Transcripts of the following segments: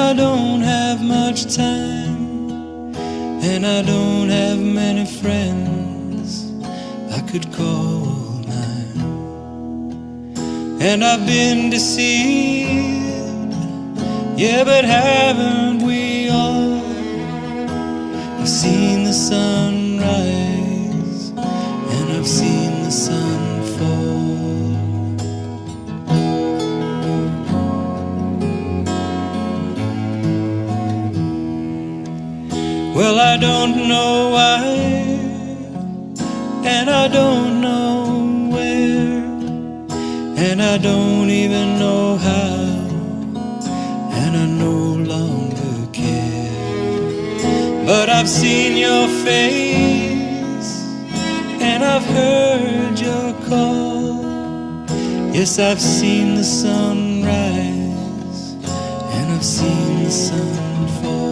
I don't have much time, and I don't have many friends I could call mine. And I've been deceived, yeah, but haven't we all? I've seen the sun rise, and I've seen the sun fall. Well, I don't know why, and I don't know where, and I don't even know how, and I no longer care. But I've seen your face, and I've heard your call. Yes, I've seen the sun rise, and I've seen the sun fall.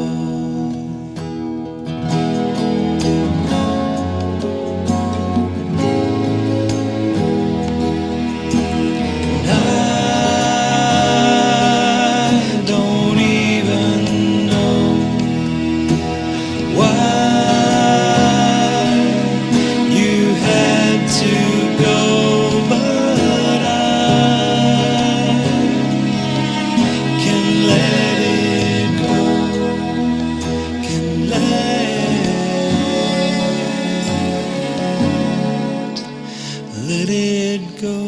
Let it go.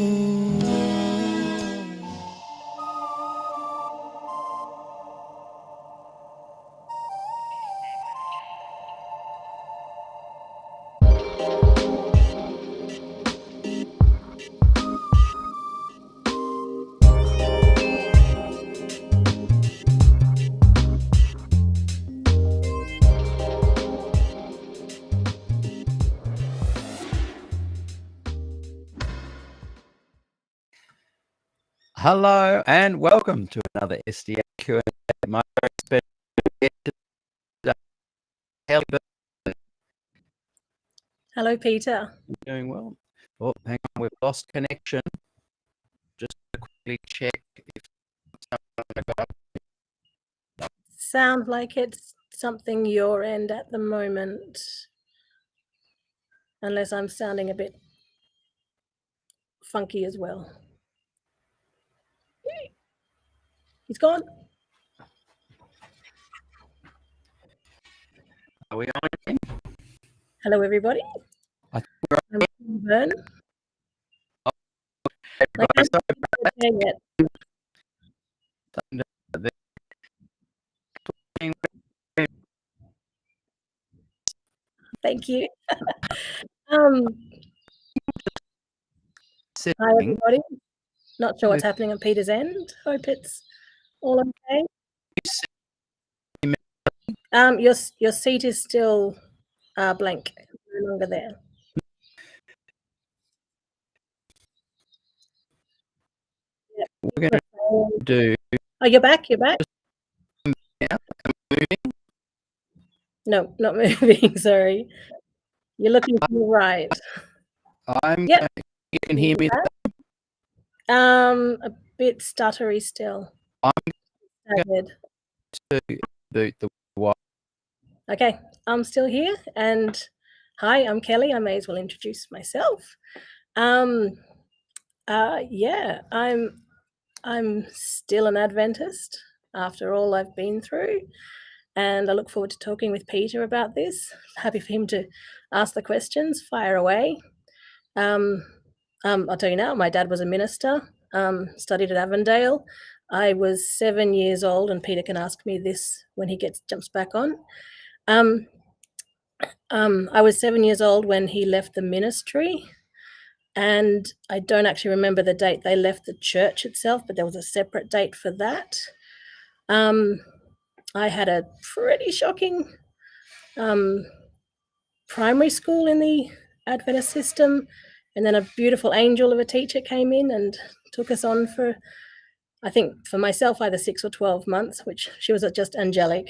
Hello and welcome to another SDAQ&A. My very special guest today, Byrne. Hello, Peter. Doing well. Oh, hang on, we've lost connection. Just to quickly check if Sounds like it's something your end at the moment, unless I'm sounding a bit funky as well. He's gone. Are we on again? Hello, everybody. I think we're I'm Byrne. on. I can't hear yet. Thank you. Hi, everybody. Not sure what's happening at Peter's end. Hope it's all okay. Your seat is still blank. No longer there. We're going to do. Oh, you're back. You're back. Yeah, moving. No, not moving. Sorry. You're looking to the right. Yep. You can hear me. A bit stuttery still. I'm going to boot the wire. Okay, I'm still here, and hi, I'm Kelly. I may as well introduce myself. Yeah, I'm still an Adventist after all I've been through, and I look forward to talking with Peter about this. Happy for him to ask the questions. Fire away. I'll tell you now, my dad was a minister, studied at Avondale. I was 7 years old, and Peter can ask me this when he jumps back on. I was 7 years old when he left the ministry, and I don't actually remember the date they left the church itself, but there was a separate date for that. I had a pretty shocking primary school in the Adventist system, and then a beautiful angel of a teacher came in and took us on for, I think for myself, either 6 or 12 months, which she was just angelic.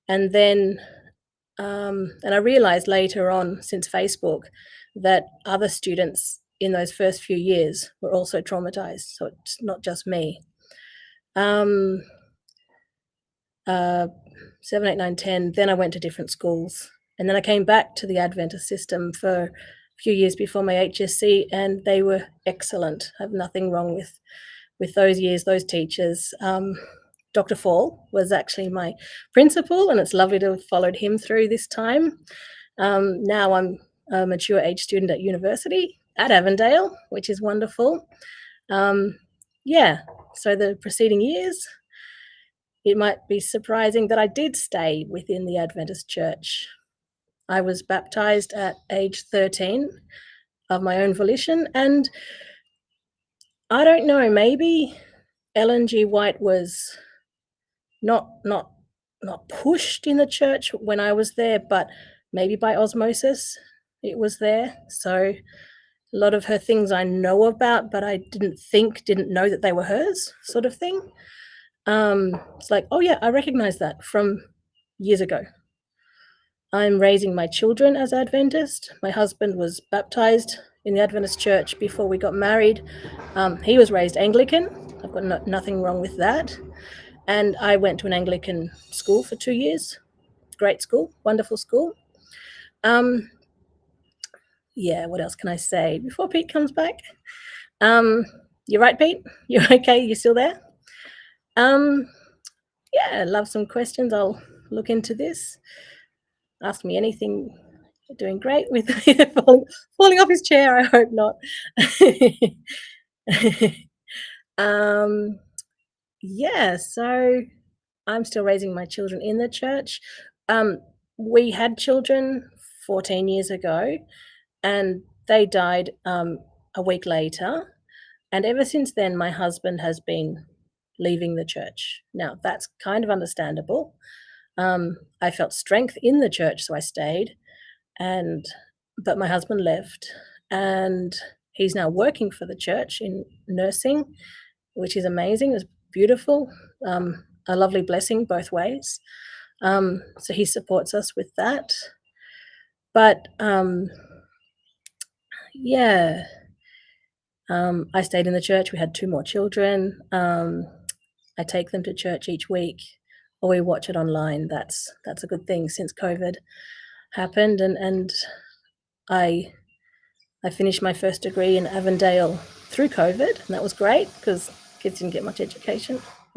And then, and I realized later on, since Facebook, that other students in those first few years were also traumatized. So it's not just me. 7, 8, 9, 10. Then I went to different schools. And then I came back to the Adventist system for a few years before my HSC, and they were excellent. I have nothing wrong with those years, those teachers. Dr. Fall was actually my principal, and it's lovely to have followed him through this time. Now I'm a mature age student at university at Avondale, which is wonderful. Yeah, so the preceding years, it might be surprising that I did stay within the Adventist church. I was baptized at age 13 of my own volition, and I don't know, maybe Ellen G. White was not pushed in the church when I was there, but maybe by osmosis it was there. So a lot of her things I know about, but I didn't know that they were hers, sort of thing. It's like, oh yeah, I recognize that from years ago. I'm raising my children as Adventist. My husband was baptized in the Adventist church before we got married. He was raised Anglican. I've got nothing wrong with that. And I went to an Anglican school for 2 years. Great school, wonderful school. Yeah, what else can I say before Pete comes back? You're right, Pete. You're okay. You're still there. Yeah, love some questions. I'll look into this. Ask me anything. You're doing great with falling off his chair. I hope not. Yeah, so I'm still raising my children in the church. We had children 14 years ago, and they died a week later. And ever since then, my husband has been leaving the church. Now, that's kind of understandable. I felt strength in the church, so I stayed. But my husband left, and he's now working for the church in nursing, which is amazing. It's beautiful, a lovely blessing both ways. So he supports us with that. But yeah, I stayed in the church. We had 2 more children. I take them to church each week, or we watch it online. That's a good thing since COVID happened, and I finished my first degree in Avondale through COVID, and that was great because kids didn't get much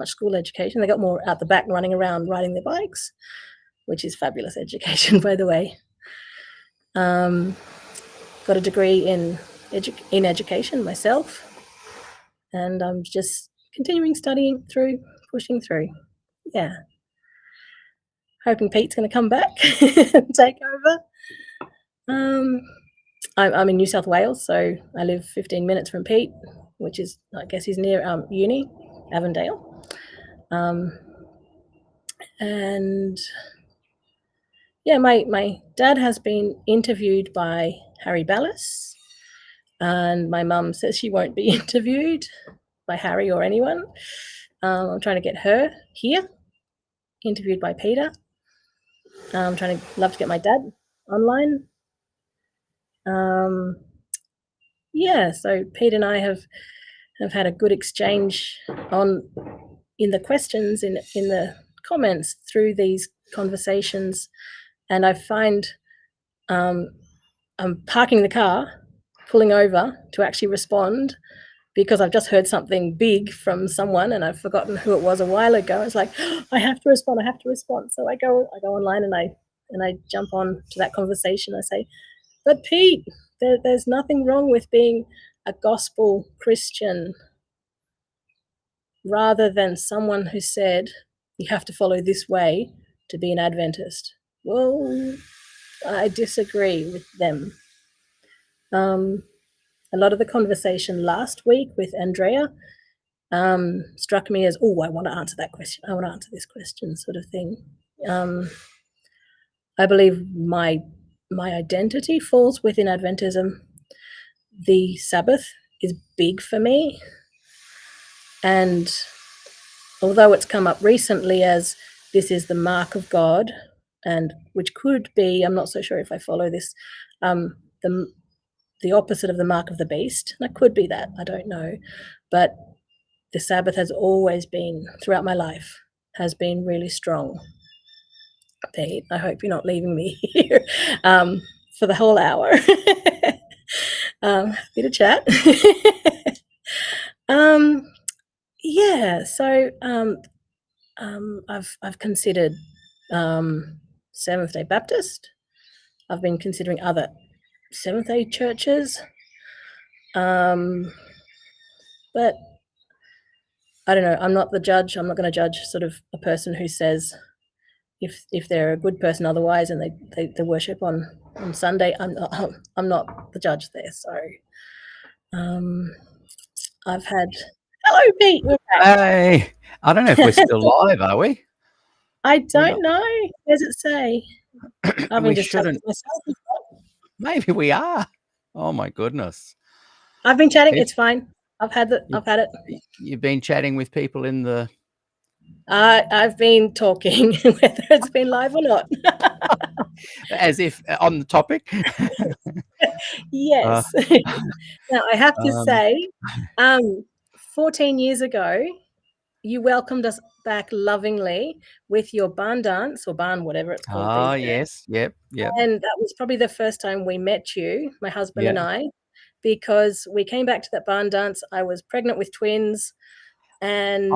school education. They got more out the back running around riding their bikes, which is fabulous education, by the way. Got a degree in education myself, and I'm just continuing studying through, pushing through. Yeah. Hoping Pete's going to come back and take over. I'm in New South Wales, so I live 15 minutes from Pete, which is, I guess he's near uni, Avondale. And yeah, my dad has been interviewed by Harry Ballas, and my mum says she won't be interviewed by Harry or anyone. I'm trying to get her here, interviewed by Peter. I'm love to get my dad online. Yeah, so Pete and I have had a good exchange in the questions, in the comments through these conversations, and I find I'm parking the car, pulling over to actually respond, because I've just heard something big from someone and I've forgotten who it was a while ago. It's like, oh, I have to respond. So I go online and I jump on to that conversation. I say, but Pete, there's nothing wrong with being a gospel Christian, rather than someone who said you have to follow this way to be an Adventist. Well, I disagree with them. A lot of the conversation last week with Andrea struck me as, oh, I want to answer that question. I want to answer this question, sort of thing. I believe my identity falls within Adventism. The Sabbath is big for me. And although it's come up recently as this is the mark of God, and which could be, I'm not so sure if I follow this, the opposite of the mark of the beast. That could be that, I don't know. But the Sabbath has always been, throughout my life, has been really strong. Pete, I hope you're not leaving me here for the whole hour. Bit of chat. Yeah, so I've considered Seventh-day Baptist. I've been considering other Seventh-day churches, but I don't know. I'm not the judge. I'm not going to judge sort of a person who says if they're a good person otherwise and they worship on Sunday. I'm not the judge there. So I've had. Hello, Pete. We're back. Hey, I don't know if we're still live, are we? I don't know. What does it say? I've We been just chatting shouldn't. with myself. Maybe we are. Oh my goodness. I've been chatting. It- It's fine. I've had it. You've been chatting with people in the. I've been talking, whether it's been live or not. As if on the topic. Yes. Now, I have to say, 14 years ago, you welcomed us back lovingly with your barn dance or barn, whatever it's called these days. Yes. Yep. And that was probably the first time we met you, my husband and Yeah. I, because we came back to that barn dance. I was pregnant with twins, and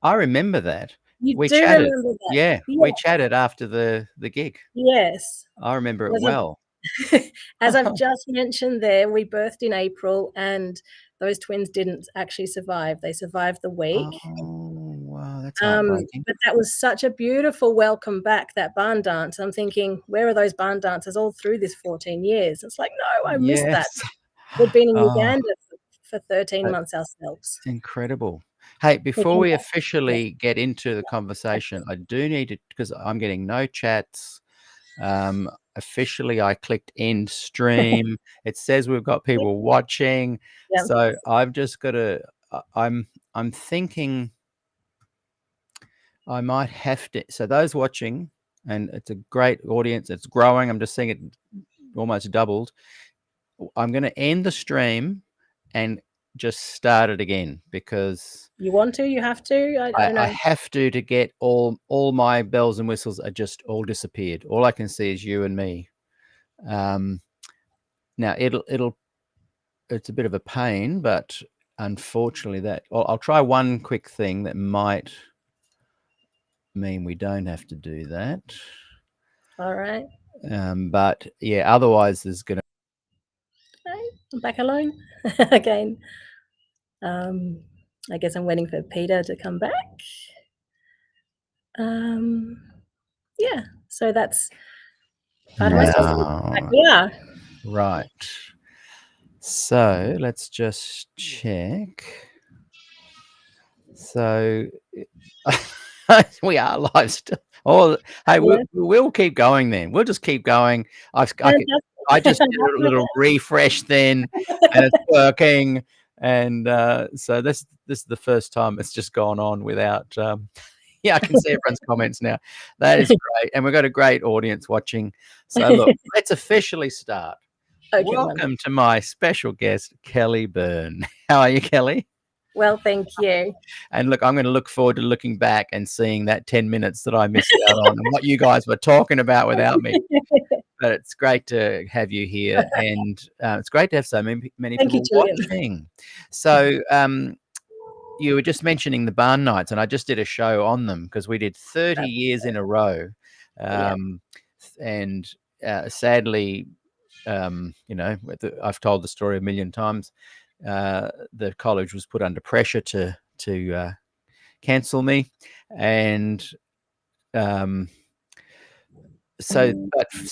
I remember that. you We do chatted. remember that. Yeah, we chatted after the gig. Yes. I remember it As well. As I've just mentioned there, we birthed in April, and those twins didn't actually survive. They survived the week. Oh, wow, that's heartbreaking. But that was such a beautiful welcome back, that barn dance. I'm thinking, where are those barn dances all through this 14 years? It's like, no, I missed that. Yes. We'd been in Oh, Uganda for 13 months ourselves. incredible. Hey, before we officially get into the conversation, I do need to, because I'm getting no chats. Officially, I clicked end stream. It says we've got people watching. Yeah. So I've just got to, I'm thinking I might have to, so those watching, and it's a great audience, it's growing. I'm just seeing it almost doubled. I'm going to end the stream and just start it again because you want to, you have to. I don't know. I have to get all my bells and whistles are just all disappeared. All I can see is you and me. Now it's a bit of a pain, but unfortunately I'll try one quick thing that might mean we don't have to do that. All right. But yeah, otherwise there's going to. Okay, I'm back alone again. I guess I'm waiting for Peter to come back. Yeah, so that's part of my story. Back we are. Right. So let's just check. So we are live still. Oh, hey, we'll keep going then. We'll just keep going. I just did a little refresh then, and it's working. And so this is the first time it's just gone on without. Yeah, I can see everyone's comments now. That is great, and we've got a great audience watching. So look, let's officially start. Okay, welcome to my special guest, Kelly Byrne. How are you, Kelly? Well, thank you. And look, I'm going to look forward to looking back and seeing that 10 minutes that I missed out on and what you guys were talking about without me. But it's great to have you here, and it's great to have so many people watching. So you were just mentioning the barn nights, and I just did a show on them because we did 30 years in a row. And sadly, I've told the story a million times. The college was put under pressure to cancel me, and so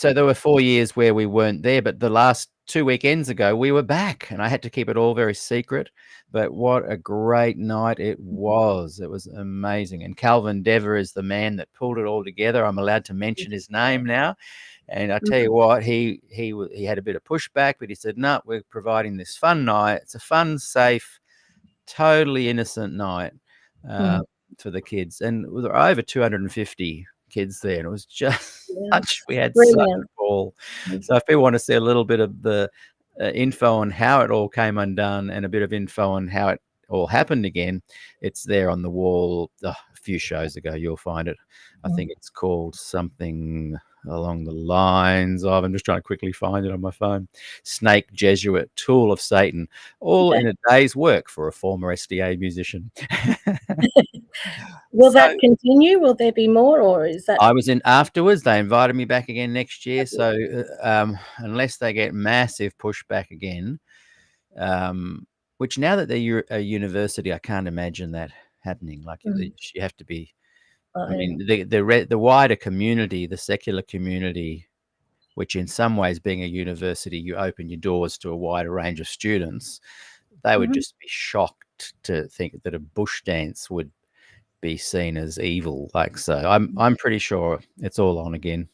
there were 4 years where we weren't there, but the last 2 weekends ago we were back, and I had to keep it all very secret. But what a great night it was! It was amazing. And Calvin Dever is the man that pulled it all together. I'm allowed to mention his name now. And I tell you what, he had a bit of pushback, but he said, no, we're providing this fun night. It's a fun, safe, totally innocent night for the kids. And there were over 250 kids there. And it was just we had such a ball. So if people want to see a little bit of the info on how it all came undone and a bit of info on how it all happened again, it's there on the wall. A few shows ago, you'll find it. I think it's called something along the lines of, I'm just trying to quickly find it on my phone, Snake, Jesuit, Tool of Satan, all Okay. in a day's work for a former SDA musician. Will So that continue? Will there be more, or is that? I was in afterwards. They invited me back again next year. So unless they get massive pushback again, which now that they're a university, I can't imagine that happening. Like you have to be. I mean, the wider community, the secular community, which in some ways, being a university, you open your doors to a wider range of students. They would just be shocked to think that a bush dance would be seen as evil. Like, so I'm pretty sure it's all on again.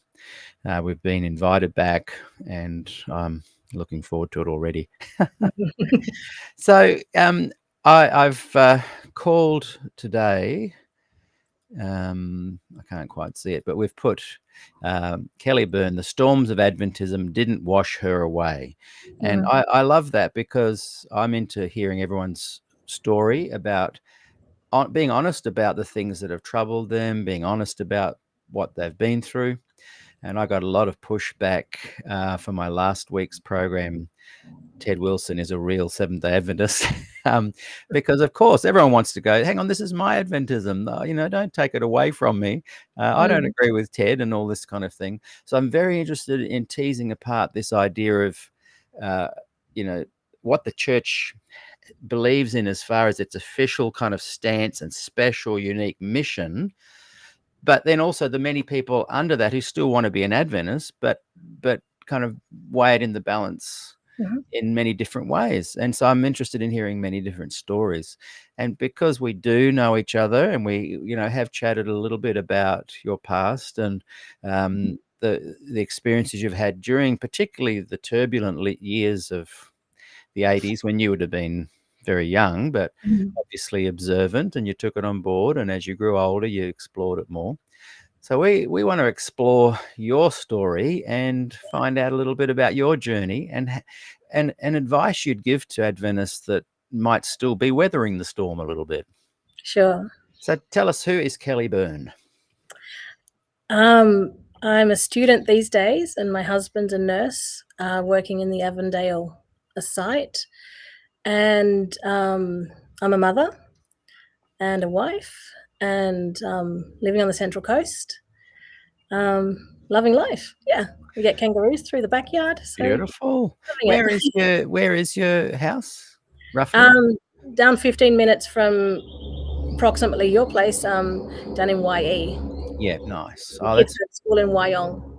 We've been invited back, and I'm looking forward to it already. So I've called today. I can't quite see it, but we've put Kelly Byrne, "The storms of Adventism didn't wash her away." And I love that, because I'm into hearing everyone's story about being honest about the things that have troubled them, being honest about what they've been through. And I got a lot of pushback for my last week's program. Ted Wilson is a real Seventh-day Adventist, because of course everyone wants to go, hang on, this is my Adventism. Don't take it away from me. I don't agree with Ted and all this kind of thing. So I'm very interested in teasing apart this idea of, what the church believes in as far as its official kind of stance and special, unique mission, but then also the many people under that who still want to be an Adventist, but kind of weigh it in the balance in many different ways. And so I'm interested in hearing many different stories. And because we do know each other, and we, have chatted a little bit about your past and the experiences you've had during particularly the turbulent years of the 80s, when you would have been very young, but obviously observant, and you took it on board. And as you grew older, you explored it more. So we want to explore your story and find out a little bit about your journey and advice you'd give to Adventists that might still be weathering the storm a little bit. Sure. So tell us, who is Kelly Byrne? I'm a student these days, and my husband's a nurse working in the Avondale site. And I'm a mother and a wife, and living on the Central Coast, loving life. Yeah, we get kangaroos through the backyard. So beautiful. Where is your house, roughly? Down 15 minutes from approximately your place, down in YE. Yeah, nice. The kids are at school in Wyong.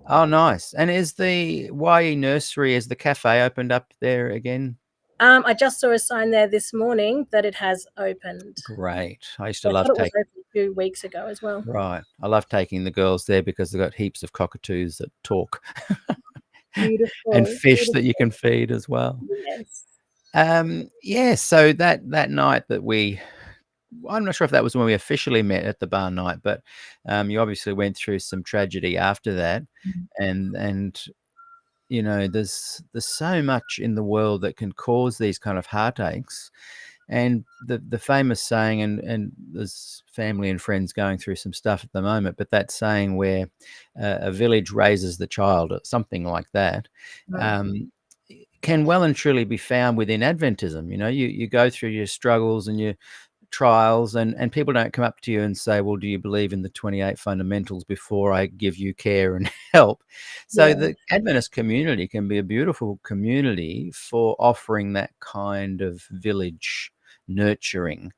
Oh, nice. And is the YE nursery, is the cafe opened up there again? I just saw a sign there this morning that it has opened. Great. I used to I love thought it was taking. open 2 weeks ago as well. Right. I love taking the girls there because they've got heaps of cockatoos that talk. Beautiful. And fish that you can feed as well. Yes. So that night that I'm not sure if that was when we officially met at the bar night, but you obviously went through some tragedy after that. And there's so much in the world that can cause these kind of heartaches. And the famous saying, and there's family and friends going through some stuff at the moment, but that saying where a village raises the child, or something like that, can well and truly be found within Adventism. You go through your struggles and your trials, and people don't come up to you and say, well, do you believe in the 28 fundamentals before I give you care and help? So the Adventist community can be a beautiful community for offering that kind of village nurturing.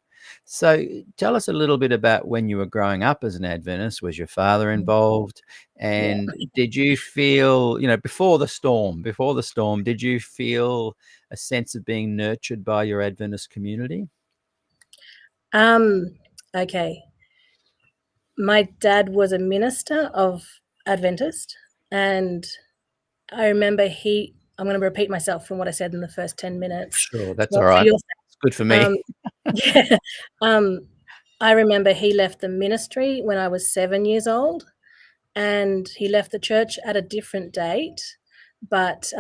So tell us a little bit about when you were growing up as an Adventist. Was your father involved? And did you feel, before the storm, did you feel a sense of being nurtured by your Adventist community? Okay. My dad was a minister of Adventist, and I remember I'm going to repeat myself from what I said in the first 10 minutes. Sure, that's all right. It's good for me. I remember he left the ministry when I was 7 years old, and he left the church at a different date but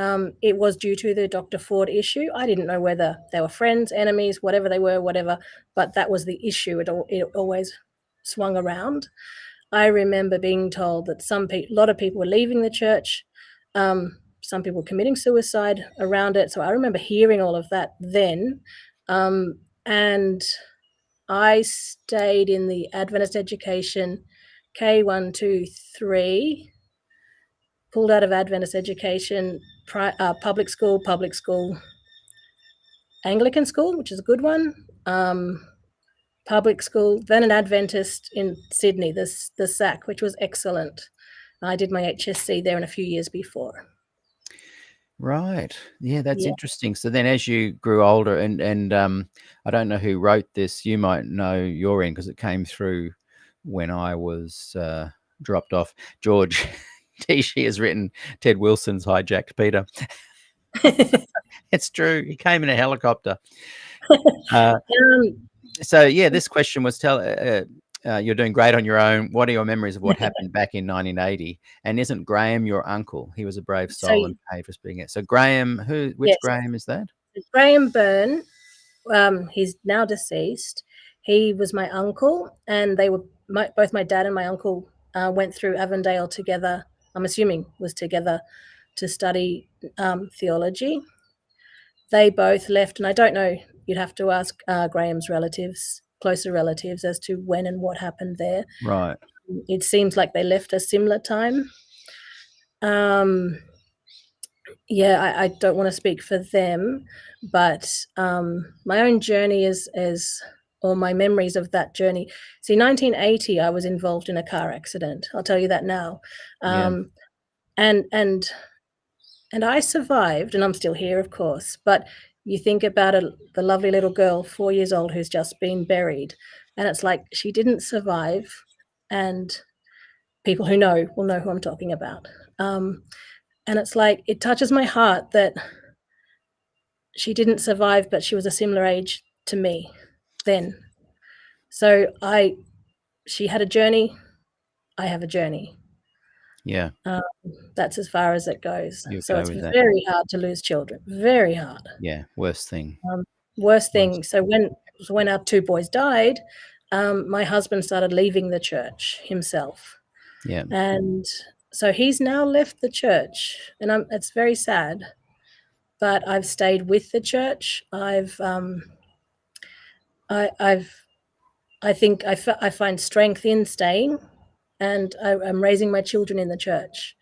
it was due to the Dr. Ford issue. I didn't know whether they were friends, enemies, whatever they were, whatever, but that was the issue. It always swung around. I remember being told that a lot of people were leaving the church, some people committing suicide around it. So I remember hearing all of that then, and I stayed in the Adventist education, K1, 2, 3, pulled out of Adventist education, public school, Anglican school, which is a good one, public school, then an Adventist in Sydney, the SDAQ, which was excellent. I did my HSC there in a few years before. Right. Yeah, that's interesting. So then as you grew older, and I don't know who wrote this, you might know your end because it came through when I was dropped off. George Tishy has written, Ted Wilson's hijacked Peter. It's true. He came in a helicopter. So yeah, this question was you're doing great on your own. What are your memories of what happened back in 1980? And isn't Graham your uncle? He was a brave soul and paid for speaking it. So Graham, which Graham is that? Graham Byrne. He's now deceased. He was my uncle, and they were both my dad and my uncle went through Avondale together. I'm assuming was together to study theology. They both left, and I don't know. You'd have to ask Graham's relatives, closer relatives, as to when and what happened there. Right. It seems like they left a similar time. Yeah, I don't want to speak for them, but my own journey or my memories of that journey. See, 1980, I was involved in a car accident. I'll tell you that now. And I survived, and I'm still here, of course, but you think about the lovely little girl, 4 years old, who's just been buried, and it's like she didn't survive, and people who know will know who I'm talking about. And it's like, it touches my heart that she didn't survive, but she was a similar age to me then. So she had a journey, I have a journey. Yeah. That's as far as it goes. You So go it's with that. very hard to lose children, very hard. Yeah, worst thing. Worst thing. So when our two boys died, my husband started leaving the church himself. Yeah. And so he's now left the church, and it's very sad. But I've stayed with the church. I think I find strength in staying, and I'm raising my children in the church.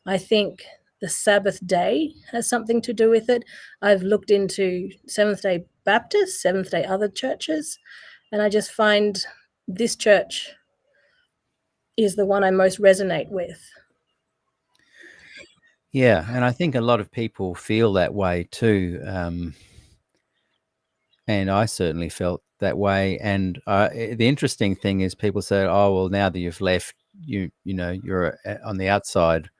I think the Sabbath day has something to do with it. I've looked into Seventh-day Baptist, Seventh-day other churches, and I just find this church is the one I most resonate with. Yeah, and I think a lot of people feel that way too. And I certainly felt that way. And the interesting thing is people say, oh, well, now that you've left, you're on the outside.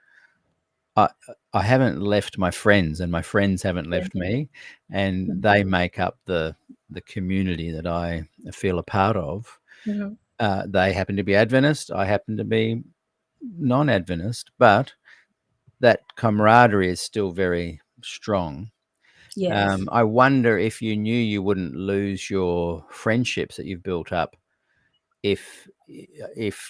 I haven't left my friends, and my friends haven't left me, and they make up the community that I feel a part of. Mm-hmm. They happen to be Adventist. I happen to be non-Adventist, but that camaraderie is still very strong. Yes. I wonder if you knew you wouldn't lose your friendships that you've built up if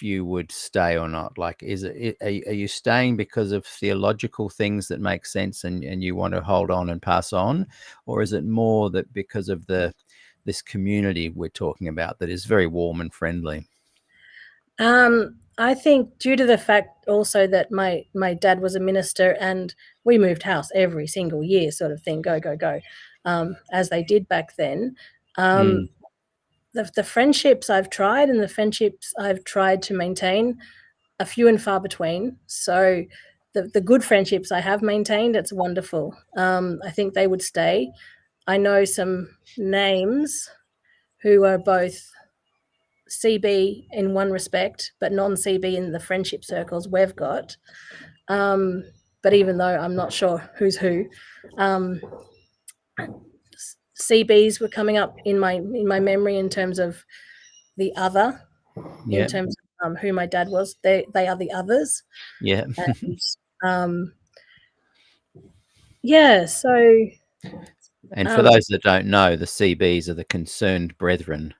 you would stay or not. Like, are you staying because of theological things that make sense and you want to hold on and pass on, or is it more that because of this community we're talking about that is very warm and friendly? I think due to the fact also that my dad was a minister, and we moved house every single year, sort of thing, go, as they did back then. The friendships I've tried, and the friendships I've tried to maintain, are few and far between. So the good friendships I have maintained, it's wonderful. I think they would stay. I know some names who are both CB in one respect, but non-CB in the friendship circles we've got. But even though I'm not sure who's who, CBs were coming up in my memory in terms of the other, in terms of who my dad was. They are the others. Yeah. And, Yeah, so And for those that don't know, the CBs are the Concerned Brethren,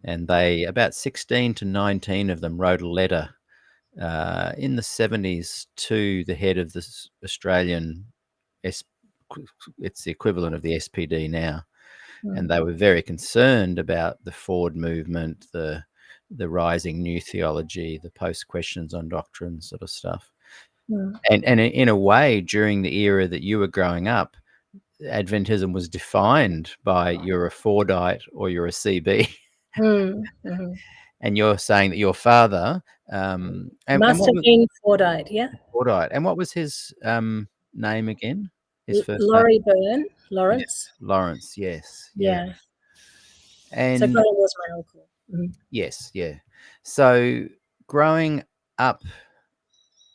and they about 16 to 19 of them wrote a letter in the 70s to the head of the Australian it's the equivalent of the SPD now, and they were very concerned about the forward movement, the rising new theology, the post questions on doctrine sort of stuff. And in a way, during the era that you were growing up, Adventism was defined by you're a Fordite or you're a CB. And you're saying that your father and must what have was been Fordite, yeah. Fordite, and what was his name again? His first name? Laurie Byrne, Yeah, Lawrence. Lawrence. Yes, yeah, Yeah. So and Graham was my uncle. yes, yeah. So growing up,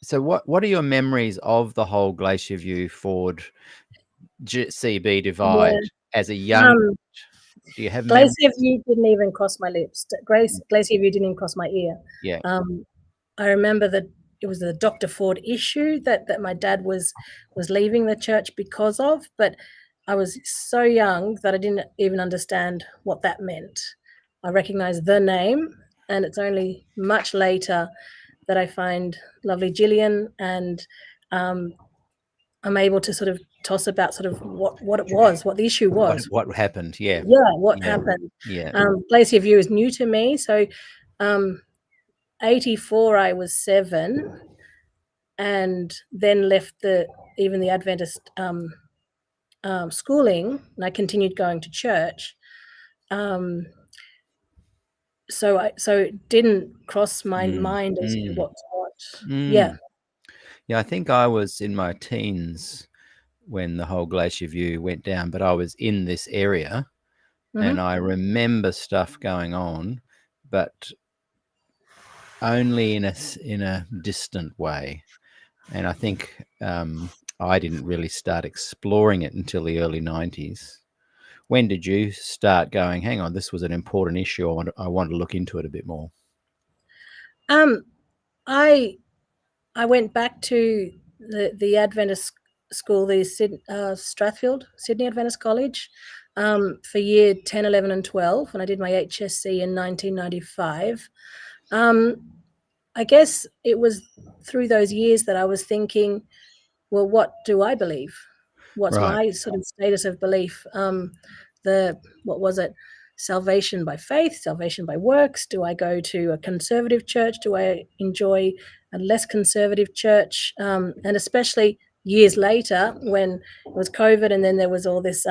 so what are your memories of the whole Glacier View Ford CB divide Yeah. as a young? Do you have memories? Glacier View didn't even cross my lips. Glacier View didn't even cross my ear. Yeah. I remember that it was the Dr. Ford issue that my dad was leaving the church because of, but I was so young that I didn't even understand what that meant. I recognized the name, and it's only much later that I find lovely Gillian, and I'm able to sort of toss about sort of what it was, what the issue was. What happened? Yeah. Yeah, what Yeah. happened. Yeah. Glacier View is new to me. So 84, I was 7, and then left even the Adventist schooling, and I continued going to church. So it didn't cross my mind as to what's what. Yeah. Yeah, I think I was in my teens when the whole Glacier View went down, but I was in this area and I remember stuff going on, but only in a distant way. And I think I didn't really start exploring it until the early 90s. When did you start going, hang on, this was an important issue, I want to look into it a bit more? I went back to the Adventist school, the Strathfield, Sydney Adventist College, for year 10, 11, and 12, when I did my HSC in 1995. I guess it was through those years that I was thinking, well, what do I believe? What's Right. my sort of status of belief? What was it? Salvation by faith, salvation by works? Do I go to a conservative church? Do I enjoy a less conservative church? And especially years later, when it was COVID, and then there was all this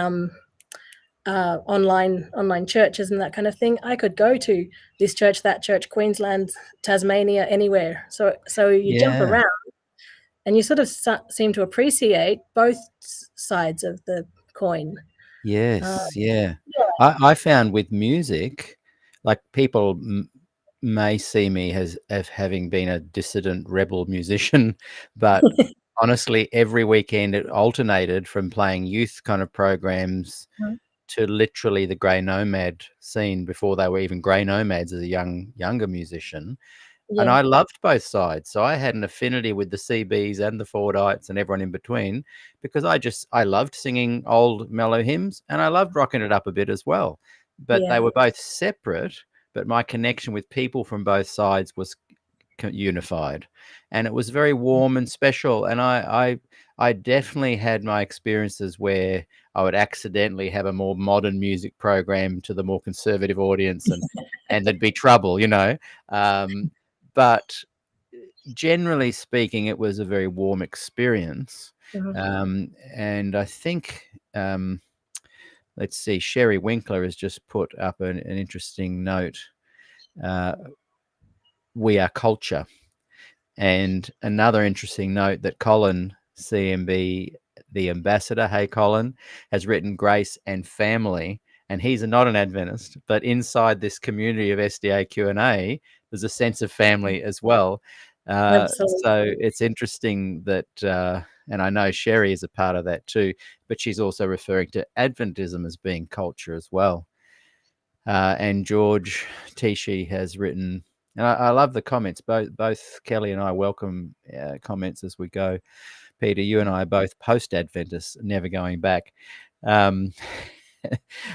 online churches and that kind of thing, I could go to this church, that church, Queensland, Tasmania, anywhere. So you jump around, and you sort of seem to appreciate both sides of the coin. Yes, yeah. I found with music, like people may see me as having been a dissident rebel musician, but honestly, every weekend it alternated from playing youth kind of programs to literally the Grey Nomad scene before they were even Grey Nomads as a younger musician. And I loved both sides. So I had an affinity with the CBs and the Fordites and everyone in between, because I loved singing old mellow hymns and I loved rocking it up a bit as well. But they were both separate, but my connection with people from both sides was unified, and it was very warm and special. And I definitely had my experiences where I would accidentally have a more modern music program to the more conservative audience, and there'd be trouble, but generally speaking, it was a very warm experience. And I think, let's see, Sherry Winkler has just put up an interesting note. We are culture. And another interesting note that Colin CMB, the ambassador, hey Colin, has written Grace and Family. And he's not an Adventist, but inside this community of SDAQ&A, there's a sense of family as well. So it's interesting that, and I know Sherry is a part of that too, but she's also referring to Adventism as being culture as well. And George Tishi has written, and I love the comments. Both Kelly and I welcome comments as we go. Peter, you and I are both post-Adventists, never going back. Um,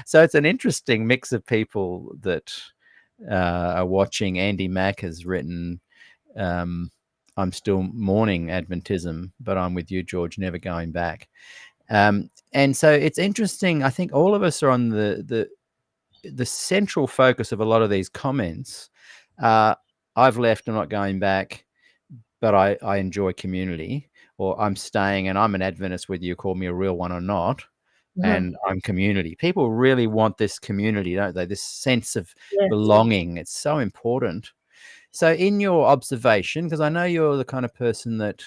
so it's an interesting mix of people that are watching. Andy Mack has written, I'm still mourning Adventism, but I'm with you, George, never going back. And so it's interesting. I think all of us are on the central focus of a lot of these comments. I've left, I'm not going back, but I enjoy community, or I'm staying and I'm an Adventist, whether you call me a real one or not, and I'm community. People really want this community, don't they? This sense of Yes. belonging. It's so important. So in your observation, because I know you're the kind of person that,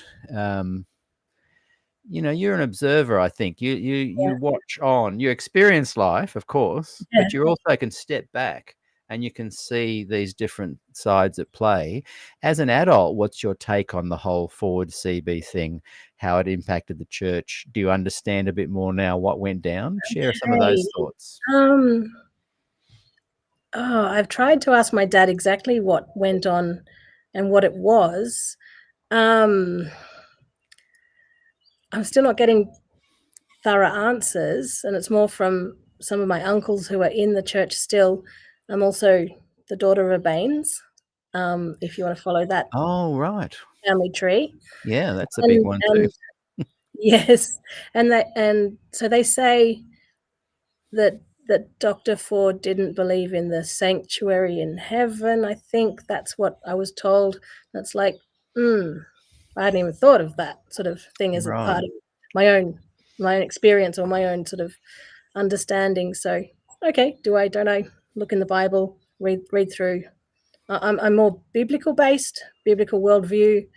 you're an observer, I think. You watch on. You experience life, of course, Yeah. but you also can step back and you can see these different sides at play. As an adult, what's your take on the whole forward CB thing, how it impacted the church? Do you understand a bit more now what went down? Share some of those thoughts. I've tried to ask my dad exactly what went on and what it was. I'm still not getting thorough answers, and it's more from some of my uncles who are in the church still. I'm also the daughter of a Baines, if you want to follow that Oh, right. family tree. Yeah, that's a big one too. Yes, and so they say that Dr. Ford didn't believe in the sanctuary in heaven. I think that's what I was told. That's like, I hadn't even thought of that sort of thing as a part Right. of my own experience or my own sort of understanding. So, okay, don't I look in the Bible, read through. I'm more biblical based, biblical worldview.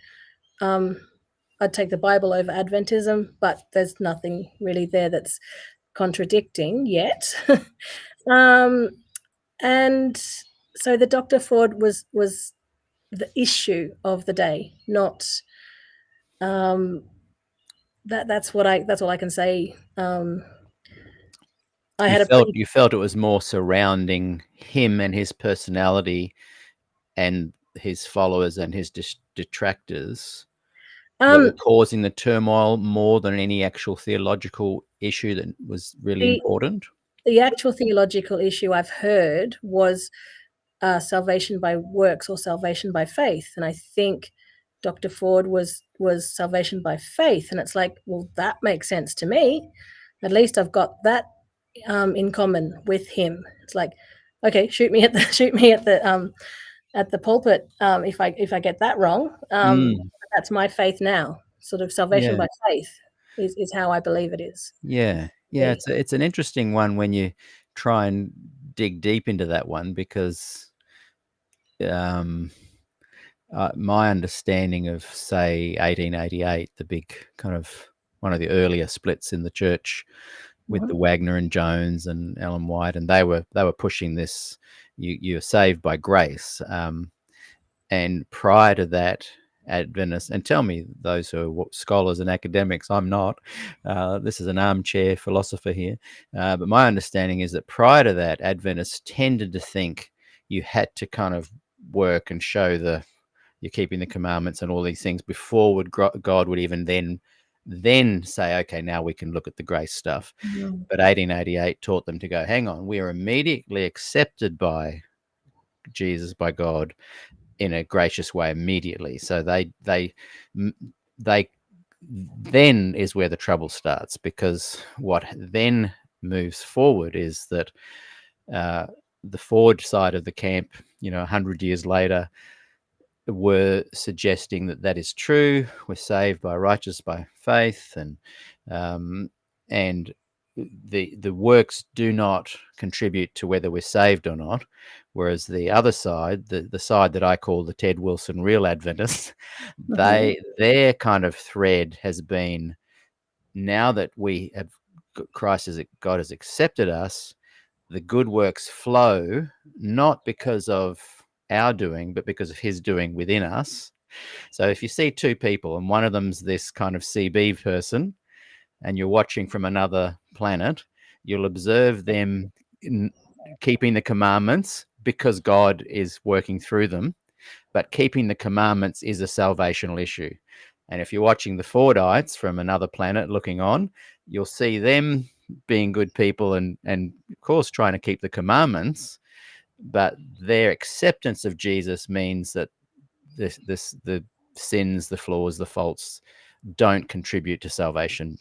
I'd take the Bible over Adventism, but there's nothing really there that's contradicting yet. And so the Dr. Ford was the issue of the day, not that's all I can say. I had You felt it was more surrounding him and his personality and his followers and his detractors that were causing the turmoil more than any actual theological issue that was really important. The actual theological issue I've heard was salvation by works or salvation by faith, and I think Dr. Ford was salvation by faith, and it's like, well, that makes sense to me. At least I've got that in common with him. It's like, okay, shoot me at the pulpit if I get that wrong. That's my faith now. Sort of salvation by faith is how I believe it is. Yeah. It's an interesting one when you try and dig deep into that one, because my understanding of, say, 1888, the big kind of one of the earlier splits in the church with the Wagner and Jones and Ellen White, and they were pushing this, you're saved by grace. And prior to that, Adventists, and tell me those who are scholars and academics, I'm not. This is an armchair philosopher here. But my understanding is that prior to that, Adventists tended to think you had to kind of work and show you're keeping the commandments and all these things before God would even then say, okay, now we can look at the grace stuff. But 1888 taught them to go, hang on, we are immediately accepted by Jesus, by God, in a gracious way immediately. So they then is where the trouble starts, because what then moves forward is that the Ford side of the camp, 100 years later, were suggesting that is true. We're saved by righteous by faith, and the works do not contribute to whether we're saved or not. Whereas the other side, the side that I call the Ted Wilson real Adventists, their kind of thread has been, now that we have God has accepted us, the good works flow not because of our doing, but because of his doing within us. So if you see two people and one of them's this kind of CB person and you're watching from another planet, you'll observe them keeping the commandments because God is working through them, but keeping the commandments is a salvational issue. And if you're watching the Fordites from another planet looking on, you'll see them being good people and of course trying to keep the commandments, but their acceptance of Jesus means that the sins, the flaws, the faults don't contribute to salvation.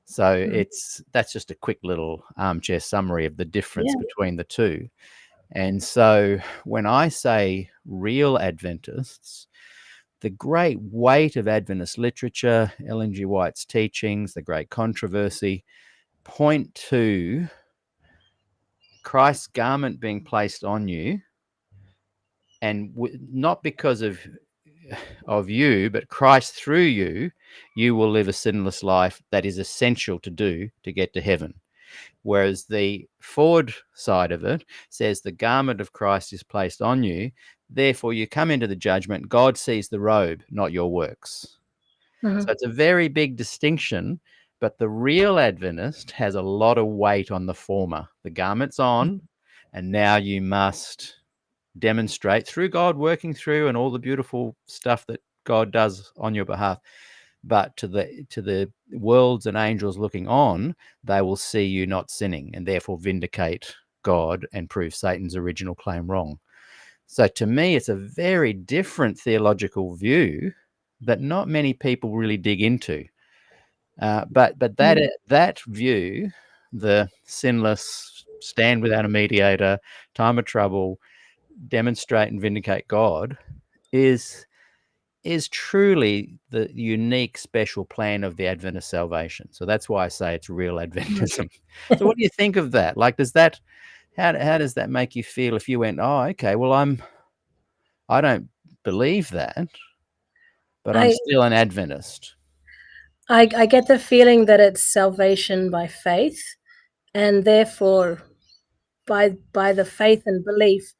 So that's just a quick little armchair summary of the difference between the two. And so when I say real Adventists, the great weight of Adventist literature, Ellen G. White's teachings, the great controversy, point to Christ's garment being placed on you, and not because of you, but Christ through you, you will live a sinless life that is essential to do to get to heaven. Whereas the Ford side of it says the garment of Christ is placed on you, therefore you come into the judgment, God sees the robe, not your works. So it's a very big distinction, but the real Adventist has a lot of weight on the former. The garment's on, and now you must demonstrate through God working through and all the beautiful stuff that God does on your behalf. But to the worlds and angels looking on, they will see you not sinning and therefore vindicate God and prove Satan's original claim wrong. So to me, it's a very different theological view that not many people really dig into. But that view, the sinless, stand without a mediator, time of trouble, demonstrate and vindicate God, is truly the unique special plan of the Adventist salvation. So that's why I say it's real Adventism. So what do you think of that? Like, how does that make you feel if you went, oh, okay, well, I don't believe that, but I'm still an Adventist? I get the feeling that it's salvation by faith, and therefore by the faith and belief,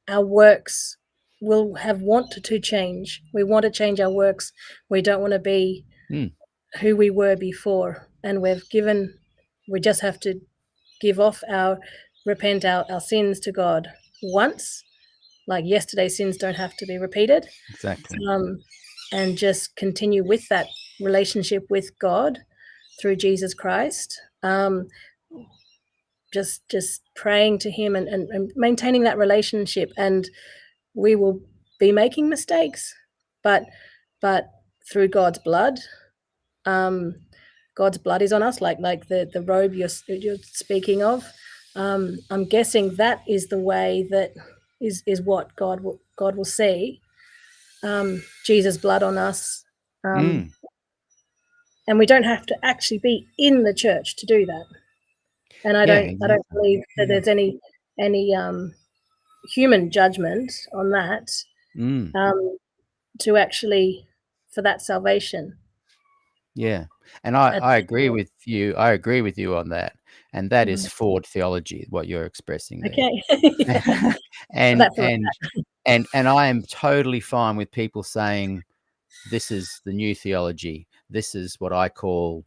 our works will have wanted to change. We want to change our works. We don't want to be who we were before, and we just have to repent our sins to God once. Like yesterday's sins don't have to be repeated. Exactly. And just continue with that relationship with God through Jesus Christ. Just praying to him and maintaining that relationship, and we will be making mistakes, but through God's blood, God's blood is on us, like the robe you're speaking of. I'm guessing that is the way that is what God will see. Jesus' blood on us, and we don't have to actually be in the church to do that. And I don't believe that there's any human judgment on that to actually for that salvation. Yeah, and I agree with you. I agree with you on that, and that is Ford theology, what you're expressing there. Okay. and I am totally fine with people saying this is the new theology. This is what I call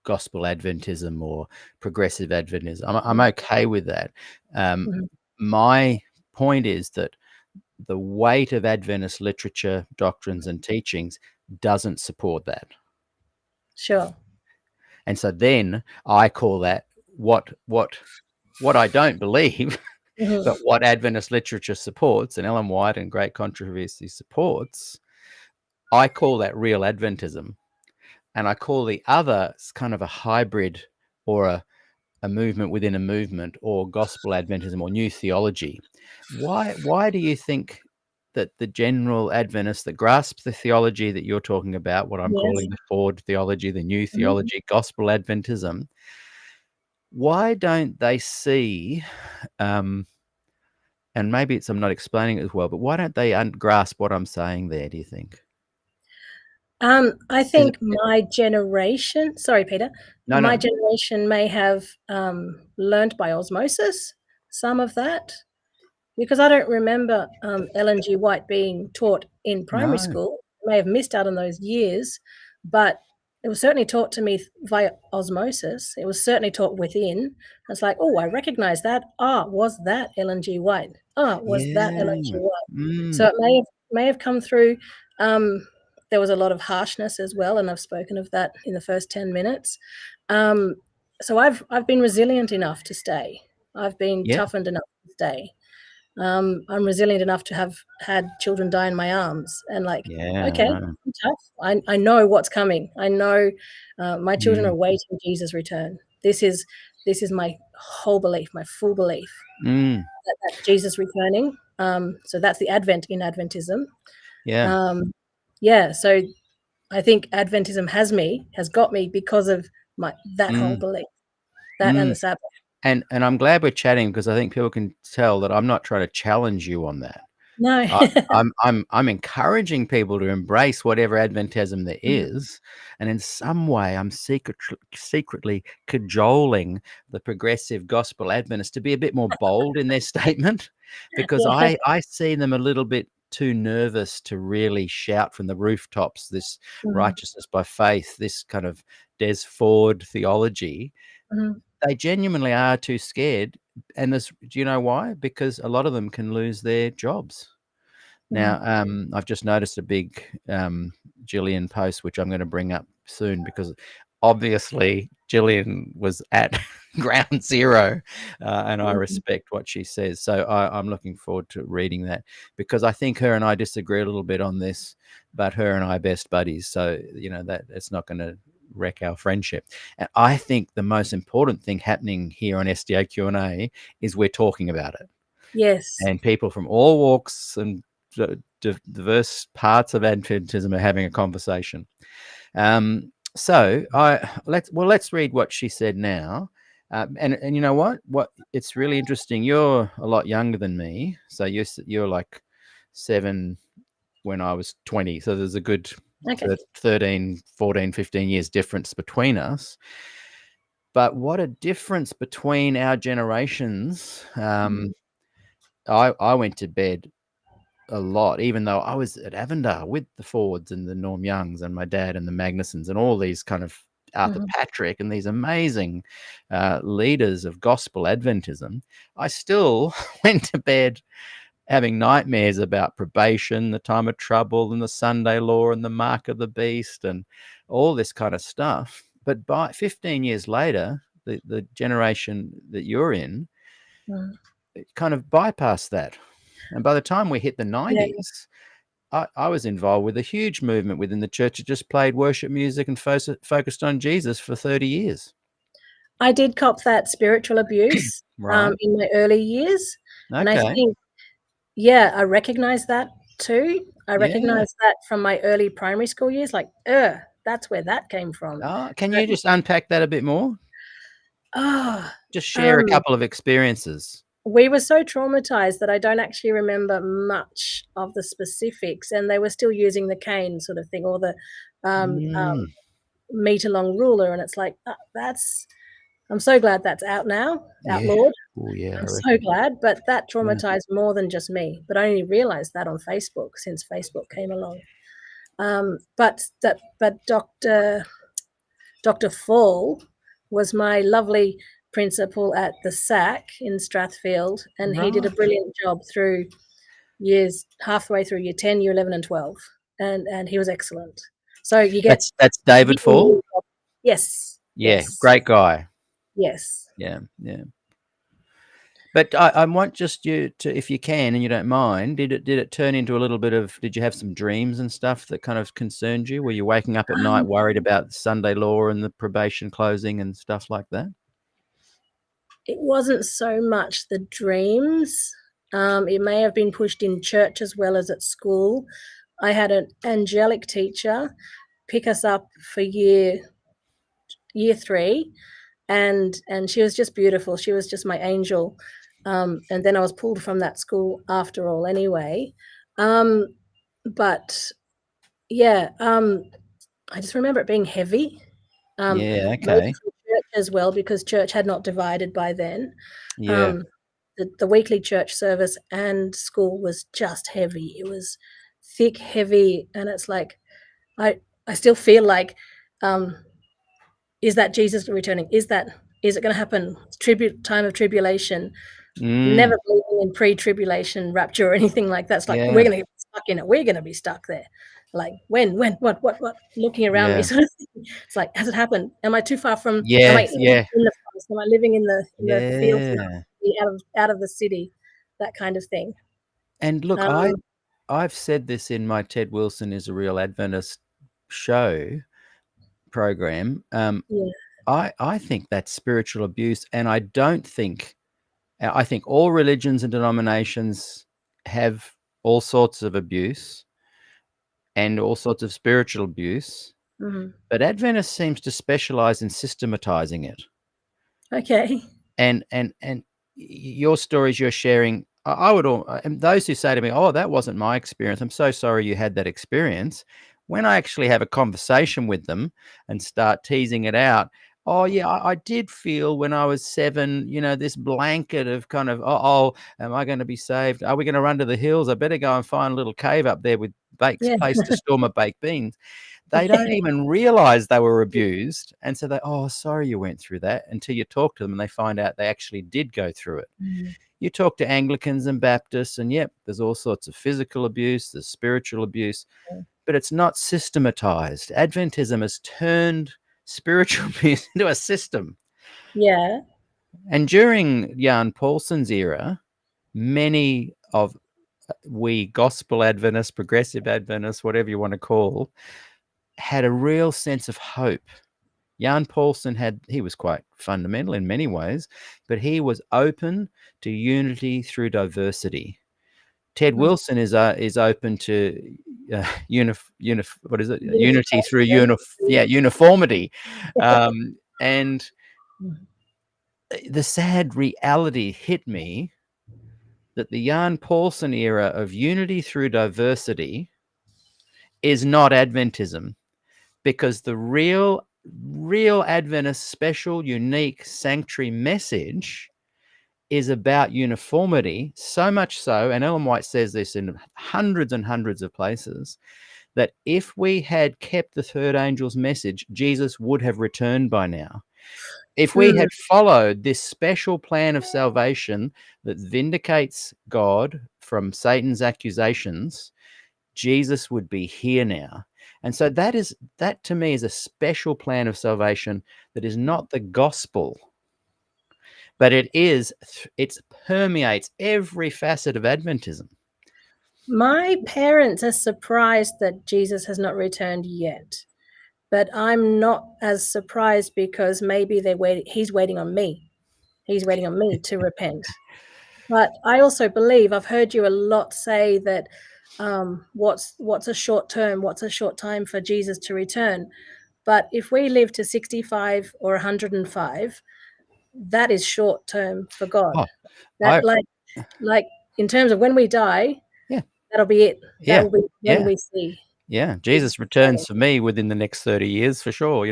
gospel Adventism or progressive Adventism. I'm okay with that. My point is that the weight of Adventist literature, doctrines, and teachings doesn't support that. Sure. And so then I call that what I don't believe, but what Adventist literature supports, and Ellen White and Great Controversy supports, I call that real Adventism. And I call the other kind of a hybrid or a movement within a movement, or gospel Adventism or new theology. Why do you think that the general Adventist that grasps the theology that you're talking about, what I'm calling the Ford theology, the new theology, gospel Adventism, why don't they see, and maybe I'm not explaining it as well, but why don't they grasp what I'm saying there, do you think? I think my generation, sorry, Peter, my generation may have learned by osmosis some of that, because I don't remember Ellen G. White being taught in primary school. I may have missed out on those years, but it was certainly taught to me via osmosis. It was certainly taught within. It's like, oh, I recognize that. Was that Ellen G. White? Was that Ellen G. White? So it may have come through there was a lot of harshness as well, and I've spoken of that in the first 10 minutes. So I've been resilient enough to stay. I've been Yeah. toughened enough to stay. I'm resilient enough to have had children die in my arms, and like, Yeah, okay, I know. I'm tough. I know what's coming. I know my children are Mm, waiting Jesus' return. This is my whole belief, my full belief mm, that Jesus returning. So that's the Advent in Adventism. yeah. Yeah, so I think Adventism has got me because of that whole Mm, belief, that and mm. the Sabbath. And I'm glad we're chatting because I think people can tell that I'm not trying to challenge you on that. No. I'm encouraging people to embrace whatever Adventism there is, and in some way, I'm secretly cajoling the progressive gospel Adventists to be a bit more bold in their statement, because Yeah. I see them a little bit too nervous to really shout from the rooftops this Mm, righteousness by faith, this kind of Des Ford theology. mhm, They genuinely are too scared, and do you know why? Because a lot of them can lose their jobs. mhm, Now, I've just noticed a big Gillian post, which I'm going to bring up soon, because obviously Gillian was at ground zero, and I mhm. respect what she says. So I'm looking forward to reading that, because I think her and I disagree a little bit on this, but her and I are best buddies. So, that it's not going to wreck our friendship. And I think the most important thing happening here on SDAQ&A is we're talking about it, Yes. and people from all walks and diverse parts of Adventism are having a conversation. So let's read what she said now. And you know what? It's really interesting. You're a lot younger than me, so you're like 7 when I was 20. So there's a good Okay. 13, 14, 15 years difference between us. But what a difference between our generations. Mhm, I went to bed a lot, even though I was at Avondale with the Fords and the Norm Youngs and my dad and the Magnusons and all these kind of Arthur mhm, Patrick and these amazing leaders of gospel Adventism. I still went to bed having nightmares about probation, the time of trouble, and the Sunday law and the mark of the beast and all this kind of stuff. But by 15 years later, the generation that you're in, mhm. it kind of bypassed that. And by the time we hit the Yeah, 90s, I was involved with a huge movement within the church that just played worship music and focused on Jesus for 30 years. I did cop that spiritual abuse, Right. in my early years, and I Okay. think, yeah, I recognize that too. I Yeah. recognize that from my early primary school years, like, that's where that came from. Can But, you just unpack that a bit more? ah, Just share a um, couple of experiences. we were so traumatized that I don't actually remember much of the specifics, and they were still using the cane sort of thing, or the, Mm, meter-long ruler, and it's like, that's I'm so glad that's out now, yeah. outlawed. Oh, yeah, I'm I so reckon. glad, but that Yeah. traumatized more than just me, but I only realized that on Facebook since Facebook came along. But Dr. Fall was my lovely principal at the SAC in Strathfield, and he did a Right. brilliant job through halfway through year 10, year 11, and 12, and he was excellent. So you get That's David Fall? Yes, Yeah, yes, great guy. yes. Yeah, yeah. But I want just you to, if you can and you don't mind, did it turn into a little bit of, did you have some dreams and stuff that kind of concerned you? Were you waking up at night Um, worried about Sunday law and the probation closing and stuff like that? it wasn't so much the dreams. It may have been pushed in church as well as at school. I had an angelic teacher pick us up for year 3, and she was just beautiful. She was just my angel. And then I was pulled from that school after all anyway. Um, but yeah, I just remember it being heavy. Yeah, Maybe okay. from church as well, because church had not divided by then. Yeah. Um, the weekly church service and school was just heavy. It was thick, heavy, and it's like I I still feel like, um, is that Jesus returning? Is it gonna happen? Time of tribulation. Mm, Never believing in pre-tribulation rapture or anything like that. It's like, we're yeah. gonna get stuck in it. We're going to be stuck there. Like when, what, looking around me. Yeah. Sort of thing. It's like, has it happened? Am I too far from, am I Yes, yeah. in the forest? Am I living in the fields Yeah. now, out of the city? That kind of thing. And look, Um, I've said this in my Ted Wilson is a Real Adventist show program. yeah. I think that's spiritual abuse, and I think all religions and denominations have all sorts of abuse and all sorts of spiritual abuse, Mhm. but Adventist seems to specialize in systematizing it. Okay. And your stories you're sharing, I would all, and those who say to me, "Oh, that wasn't my experience. I'm so sorry you had that experience." When I actually have a conversation with them and start teasing it out, "Oh, yeah, I did feel when I was 7, this blanket of kind of, oh, am I going to be saved? Are we going to run to the hills? I better go and find a little cave up there with Yeah. place to store my baked beans." They Yeah. don't even realize they were abused. And so "Oh, sorry you went through that," until you talk to them and they find out they actually did go through it. Mhm. You talk to Anglicans and Baptists, and yep, there's all sorts of physical abuse, there's spiritual abuse, but it's not systematized. Adventism has turned spiritual abuse into a system. Yeah. And during Jan Paulsen's era, many of we gospel Adventists, progressive Adventists, whatever you want to call, had a real sense of hope. Jan Paulsen he was quite fundamental in many ways, but he was open to unity through diversity. Ted Mhm. Wilson is open to what is it? Unity through Unification. uniformity, and Mhm. the sad reality hit me that the Jan Paulsen era of unity through diversity is not Adventism, because the real Adventist special, unique sanctuary message is about uniformity, so much so, and Ellen White says this in hundreds and hundreds of places, that if we had kept the third angel's message, Jesus would have returned by now. If we Mm. had followed this special plan of salvation that vindicates God from Satan's accusations, Jesus would be here now. And so that to me is a special plan of salvation that is not the gospel, but it permeates every facet of Adventism. My parents are surprised that Jesus has not returned yet, but I'm not as surprised because maybe he's waiting on me. He's waiting on me to repent. But I also believe I've heard you a lot say that what's a short term, what's a short time for Jesus to return. But if we live to 65 or 105, that is short term for God. Oh, That I like in terms of when we die, yeah, that'll be it. That yeah, will be when yeah, we see yeah. Jesus Jesus returning. returns for me within the next 30 years for sure,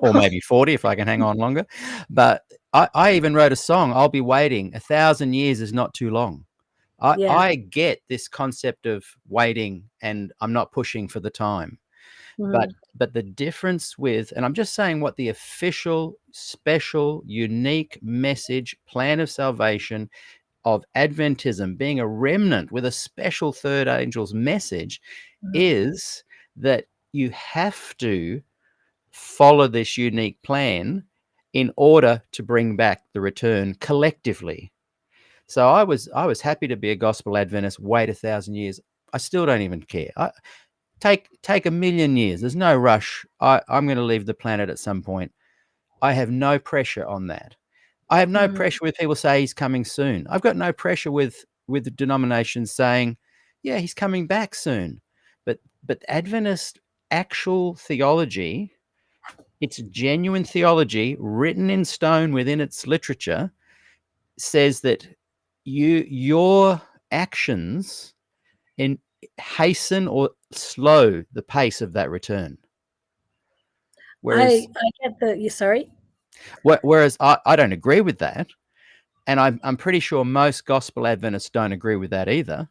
or maybe 40 if I can hang on longer. But I even wrote a song, "I'll be waiting. 1,000 years is not too long." Yeah. I get this concept of waiting, and I'm not pushing for the time. But Mhm. the difference and I'm just saying what the official, special, unique message, plan of salvation of Adventism, being a remnant with a special third angel's message, Mhm. is that you have to follow this unique plan in order to bring back the return collectively. So I was happy to be a gospel Adventist, wait 1,000 years. I still don't even care. Take 1,000,000 years. There's no rush. I'm going to leave the planet at some point. I have no pressure on that. I have no Mhm. pressure with people say he's coming soon. I've got no pressure with the denominations saying, yeah, he's coming back soon. But Adventist actual theology, it's genuine theology written in stone within its literature, says that your actions in hasten or slow the pace of that return. Whereas I get you sorry? I don't agree with that. And I'm pretty sure most gospel Adventists don't agree with that either.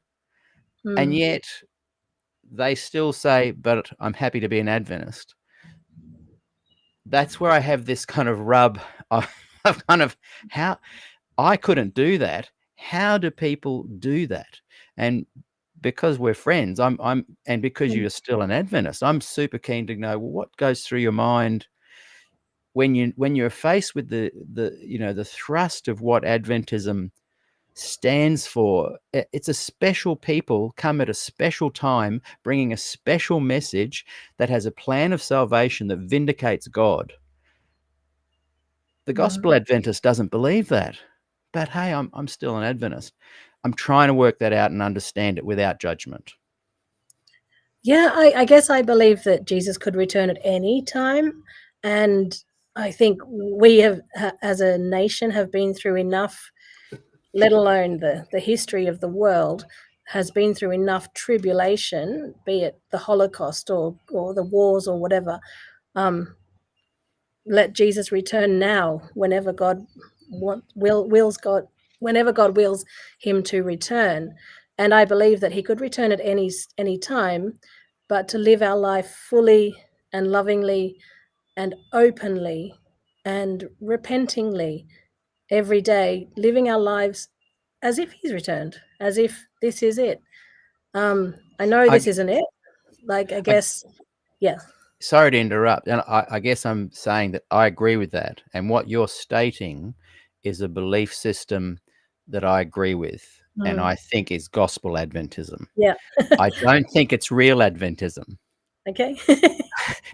And Mm. yet they still say, but I'm happy to be an Adventist. That's where I have this kind of rub of kind of how I couldn't do that. How do people do that? And because we're friends, and because you're still an Adventist, I'm super keen to know, well, what goes through your mind when you're faced with the thrust of what Adventism stands for. It's a special people come at a special time, bringing a special message that has a plan of salvation that vindicates God. The Gospel Adventist doesn't believe that, but hey, I'm still an Adventist. I'm trying to work that out and understand it without judgment. Yeah, I guess I believe that Jesus could return at any time, and I think we have, as a nation, have been through enough, let alone the history of the world, has been through enough tribulation, be it the Holocaust or the wars or whatever. Let Jesus return now, whenever God whenever God wills him to return. And I believe that he could return at any time, but to live our life fully and lovingly and openly and repentingly every day, living our lives as if he's returned, as if this is it. I know I, this isn't it. Like, I I guess, yeah. sorry to interrupt, and I guess I'm saying that I agree with that, and what you're stating is a belief system that I agree with, and I think is gospel Adventism. Yeah. I don't think it's real Adventism. Okay.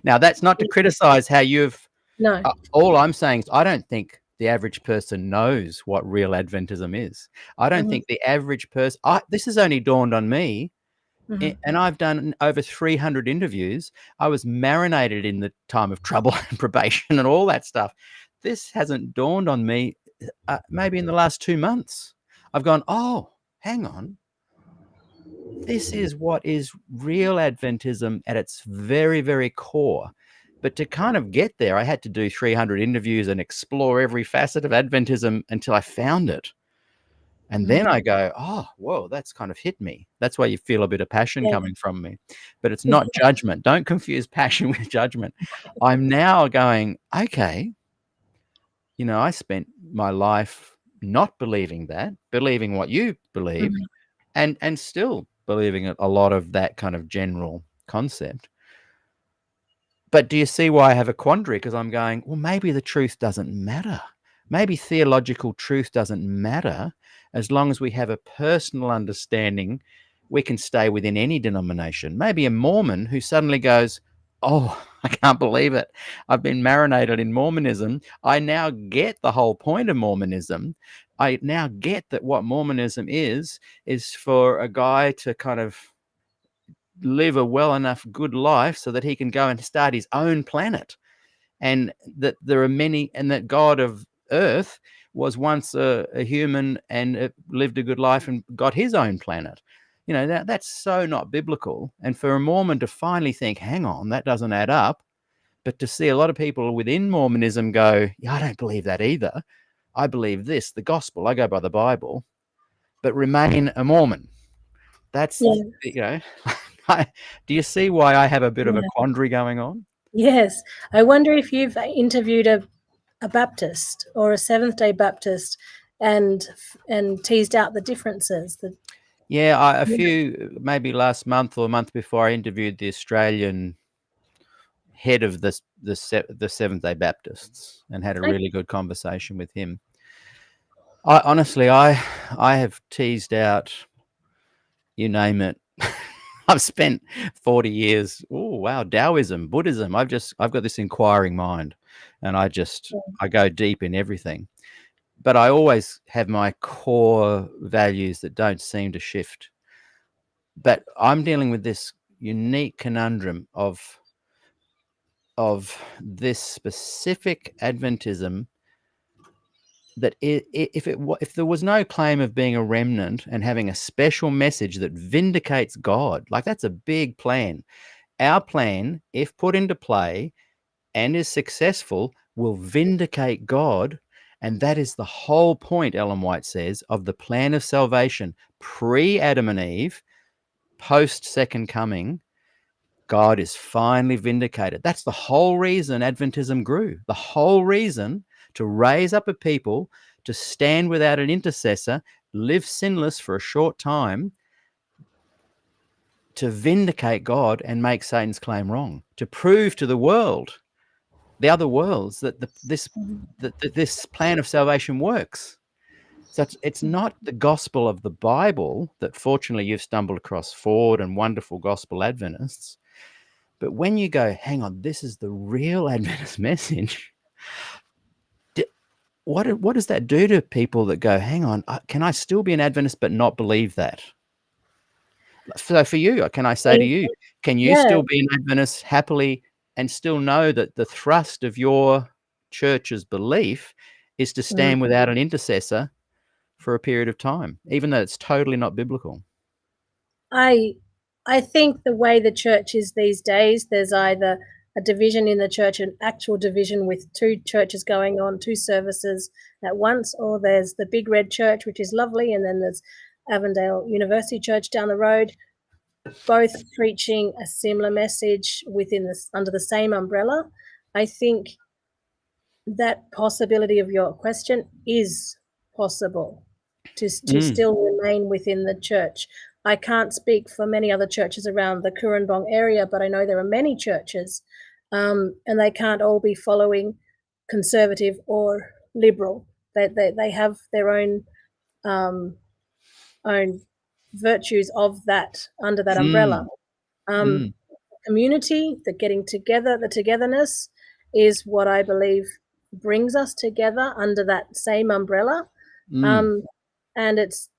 Now, that's not to criticize how you've. No. All I'm saying is I don't think the average person knows what real Adventism is. I don't think the average person. This has only dawned on me. And I've done over 300 interviews. I was marinated in the time of trouble and probation and all that stuff. This hasn't dawned on me maybe in the last 2 months. I've gone, oh, hang on. This is what is real Adventism at its very, very core. But to kind of get there, I had to do 300 interviews and explore every facet of Adventism until I found it. And then I go, oh, whoa, that's kind of hit me. That's why you feel a bit of passion Yeah. coming from me. But it's not judgment. Don't confuse passion with judgment. I'm now going, okay, I spent my life not believing that, believing what you believe, and still believing a lot of that kind of general concept. But do you see why I have a quandary? Because I'm going, well, maybe the truth doesn't matter. Maybe theological truth doesn't matter. As long as we have a personal understanding, we can stay within any denomination. Maybe a Mormon who suddenly goes, oh, I can't believe it. I've been marinated in Mormonism. I now get the whole point of Mormonism. I now get that what Mormonism is for a guy to kind of live a well enough good life so that he can go and start his own planet, and that there are many, and that God of earth was once a human and lived a good life and got his own planet. That's so not biblical. And for a Mormon to finally think, hang on, that doesn't add up, but to see a lot of people within Mormonism go, yeah, I don't believe that either. I believe this, the gospel, I go by the Bible, but remain a Mormon. That's, Yeah. do you see why I have a bit of a quandary going on? Yes. I wonder if you've interviewed a Baptist or a Seventh-day Baptist and teased out the differences. Yeah, a few, maybe last month or a month before, I interviewed the Australian head of the Seventh-day Baptists and had a really good conversation with him. I have teased out, you name it. I've spent 40 years. Oh, wow. Taoism, Buddhism. I've got this inquiring mind, and I go deep in everything. But I always have my core values that don't seem to shift. But I'm dealing with this unique conundrum of this specific Adventism that if there was no claim of being a remnant and having a special message that vindicates God, like that's a big plan. Our plan, if put into play and is successful, will vindicate God. And that is the whole point, Ellen White says, of the plan of salvation. Pre-Adam and Eve, post-second coming, God is finally vindicated. That's the whole reason Adventism grew. The whole reason to raise up a people, to stand without an intercessor, live sinless for a short time, to vindicate God and make Satan's claim wrong, to prove to the world, the other worlds, that this plan of salvation works. So it's not the gospel of the Bible that fortunately you've stumbled across Ford and wonderful gospel Adventists. But when you go, hang on, this is the real Adventist message, what does that do to people that go, hang on, can I still be an Adventist but not believe that? So for you, can I say to you, can you still be an Adventist happily and still know that the thrust of your church's belief is to stand without an intercessor for a period of time, even though it's totally not biblical? I think the way the church is these days, there's either a division in the church, an actual division with two churches going on, two services at once, or there's the big red church, which is lovely, and then there's Avondale University Church down the road, both preaching a similar message under the same umbrella. I think that possibility of your question is possible to still remain within the church. I can't speak for many other churches around the Kurrambong area, but I know there are many churches, and they can't all be following conservative or liberal. They have their own virtues of that under that umbrella. Community, the getting together, the togetherness is what I believe brings us together under that same umbrella. And it's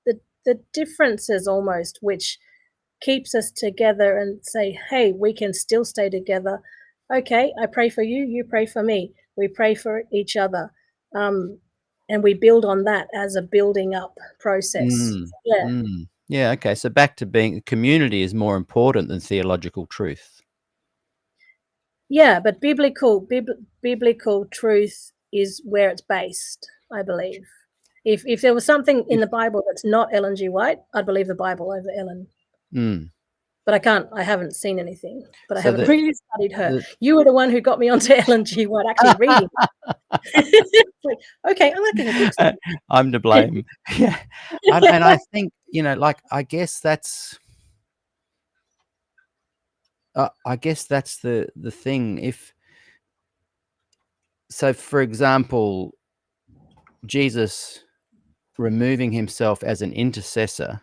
the differences almost which keeps us together and say, hey, we can still stay together. Okay, I pray for you, you pray for me. We pray for each other. And we build on that as a building up process. Yeah, okay. So back to being community is more important than theological truth. Yeah, but biblical truth is where it's based, I believe. If there was something in the Bible that's not Ellen G. White, I'd believe the Bible over Ellen. But I haven't seen anything. But I haven't really studied her. You were the one who got me onto Ellen G. White actually reading. Like, okay, I'm not going to do I'm to blame. Yeah. And I think, I guess that's the thing. So, for example, Jesus removing himself as an intercessor,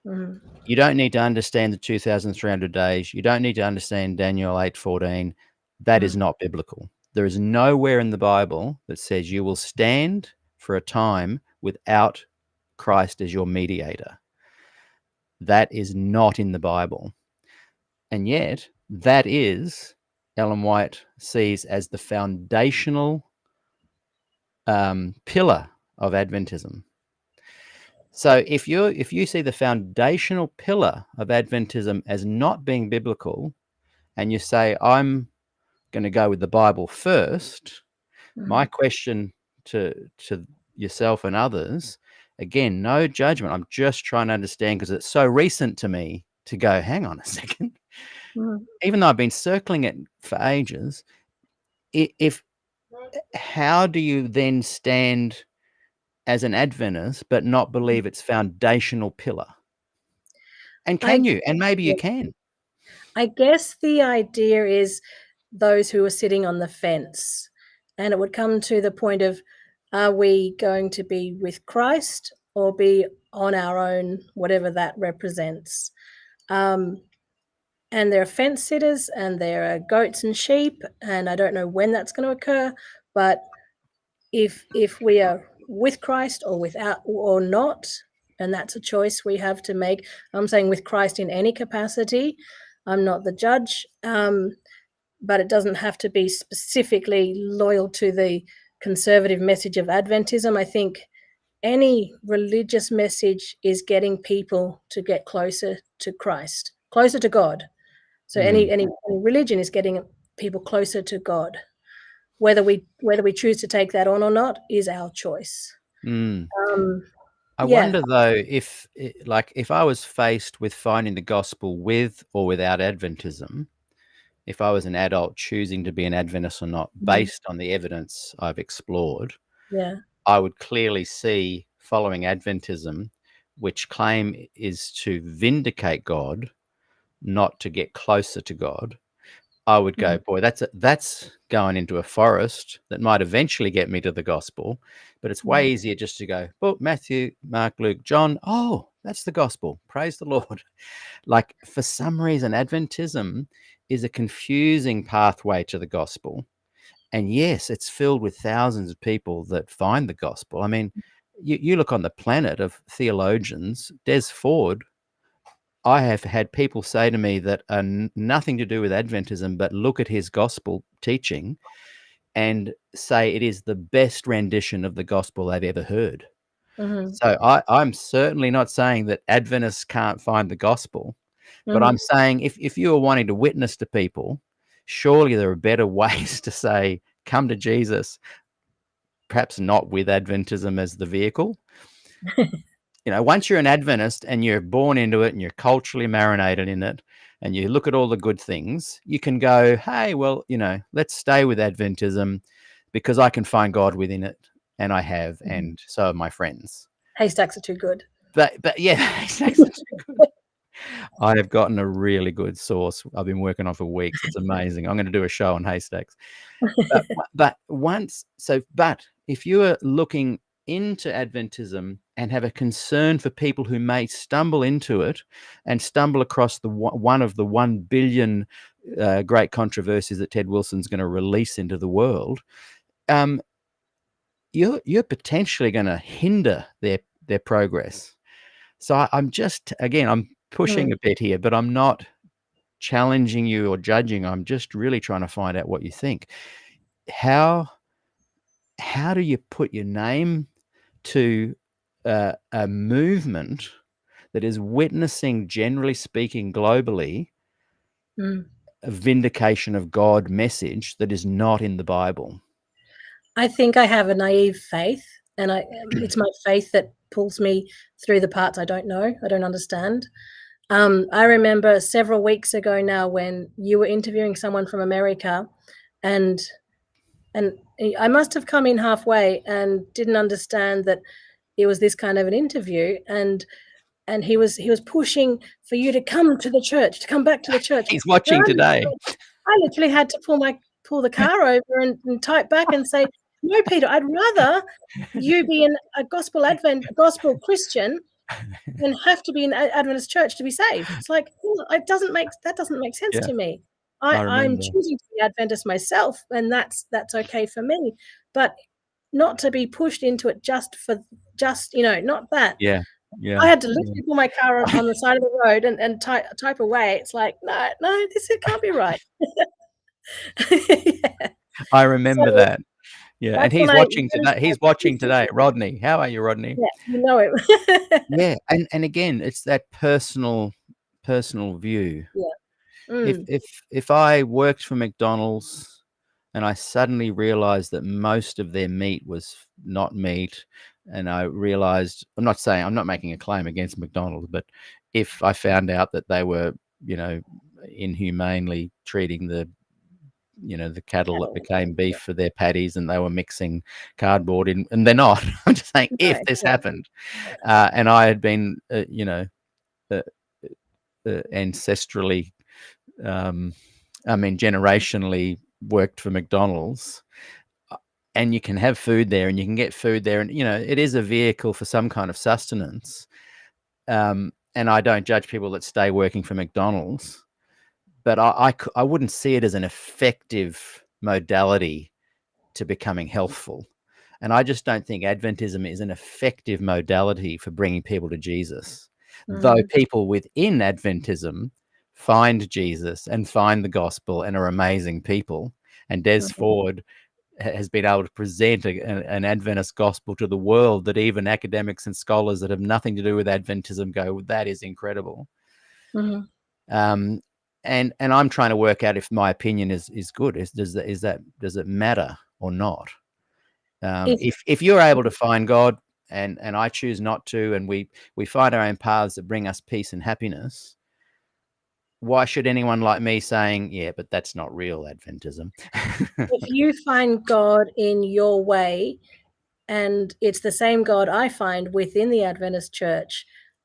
you don't need to understand the 2,300 days. You don't need to understand Daniel 8:14. That is not biblical. There is nowhere in the Bible that says you will stand for a time without Christ as your mediator. That is not in the Bible. And yet, that is, Ellen White sees as the foundational pillar of Adventism. So if you see the foundational pillar of Adventism as not being biblical, and you say, I'm going to go with the Bible first, my question to yourself and others, again, no judgment, I'm just trying to understand, because it's so recent to me to go, hang on a second. Even though I've been circling it for ages, how do you then stand as an Adventist but not believe its foundational pillar? And can you? And maybe you can. I guess the idea is those who are sitting on the fence, and it would come to the point of, are we going to be with Christ or be on our own, whatever that represents? And there are fence sitters and there are goats and sheep, and I don't know when that's going to occur, but if we are with Christ or without or not, and that's a choice we have to make. I'm saying with Christ in any capacity. I'm not the judge, but it doesn't have to be specifically loyal to the conservative message of Adventism. I think any religious message is getting people to get closer to Christ, closer to God. So any religion is getting people closer to God. Whether we choose to take that on or not is our choice. I wonder though, if I was faced with finding the gospel with or without Adventism, if I was an adult choosing to be an Adventist or not, based on the evidence I've explored, I would clearly see following Adventism, which claim is to vindicate God, not to get closer to God, I would go, boy, that's going into a forest that might eventually get me to the gospel, but it's way easier just to go, well, Matthew, Mark, Luke, John, oh, that's the gospel. Praise the Lord. Like, for some reason, Adventism is a confusing pathway to the gospel. And yes, it's filled with thousands of people that find the gospel. I mean, you look on the planet of theologians, Des Ford, I have had people say to me that are nothing to do with Adventism, but look at his gospel teaching and say it is the best rendition of the gospel they've ever heard. So I'm certainly not saying that Adventists can't find the gospel, but I'm saying if you are wanting to witness to people, surely there are better ways to say, come to Jesus, perhaps not with Adventism as the vehicle. Once you're an Adventist and you're born into it and you're culturally marinated in it and you look at all the good things, you can go, hey, well, let's stay with Adventism because I can find God within it. And I have, and so have my friends. Haystacks are too good. But yeah, haystacks are too good. I have gotten a really good source I've been working on for weeks. It's amazing. I'm going to do a show on haystacks. But if you are looking into Adventism and have a concern for people who may stumble into it and stumble across one of the 1 billion great controversies that Ted Wilson's going to release into the world, you're potentially going to hinder their progress. So I'm pushing a bit here, but I'm not challenging you or judging. I'm just really trying to find out what you think. How do you put your name to a movement that is witnessing, generally speaking, globally, a vindication of God message that is not in the Bible? I think I have a naive faith, and it's my faith that pulls me through the parts I don't know, I don't understand. I remember several weeks ago now when you were interviewing someone from America, and I must have come in halfway and didn't understand that it was this kind of an interview, and he was pushing for you to come to the church, to come back to the church. He's watching today. I literally had to pull the car over and type back and say, no, Peter, I'd rather you be in a gospel Christian than have to be in Adventist church to be saved. It's like, that doesn't make sense to me. I'm choosing to be Adventist myself, and that's okay for me, but not to be pushed into it just not that. Yeah. I had to literally pull my car on the side of the road and type away. It's like, no, it can't be right. Yeah. I remember that. Yeah, and he's watching today. He's watching today. Rodney, how are you, Rodney? Yeah, you know it. Yeah, and again, it's that personal view. Yeah. If I worked for McDonald's and I suddenly realized that most of their meat was not meat, and I realized, I'm not making a claim against McDonald's, but if I found out that they were, inhumanely treating the cattle that became beef for their patties, and they were mixing cardboard in, and they're not. I'm just saying, if this happened, and I had been, ancestrally, generationally worked for McDonald's, and you can have food there, and you can get food there, and it is a vehicle for some kind of sustenance. And I don't judge people that stay working for McDonald's, but I wouldn't see it as an effective modality to becoming healthful. And I just don't think Adventism is an effective modality for bringing people to Jesus. Though people within Adventism find Jesus and find the gospel and are amazing people. And Des Ford has been able to present an Adventist gospel to the world that even academics and scholars that have nothing to do with Adventism go, that is incredible. And I'm trying to work out if my opinion is good. Does it matter or not? If you're able to find God and I choose not to, and we find our own paths that bring us peace and happiness, why should anyone like me saying, yeah, but that's not real Adventism? If you find God in your way, and it's the same God I find within the Adventist church,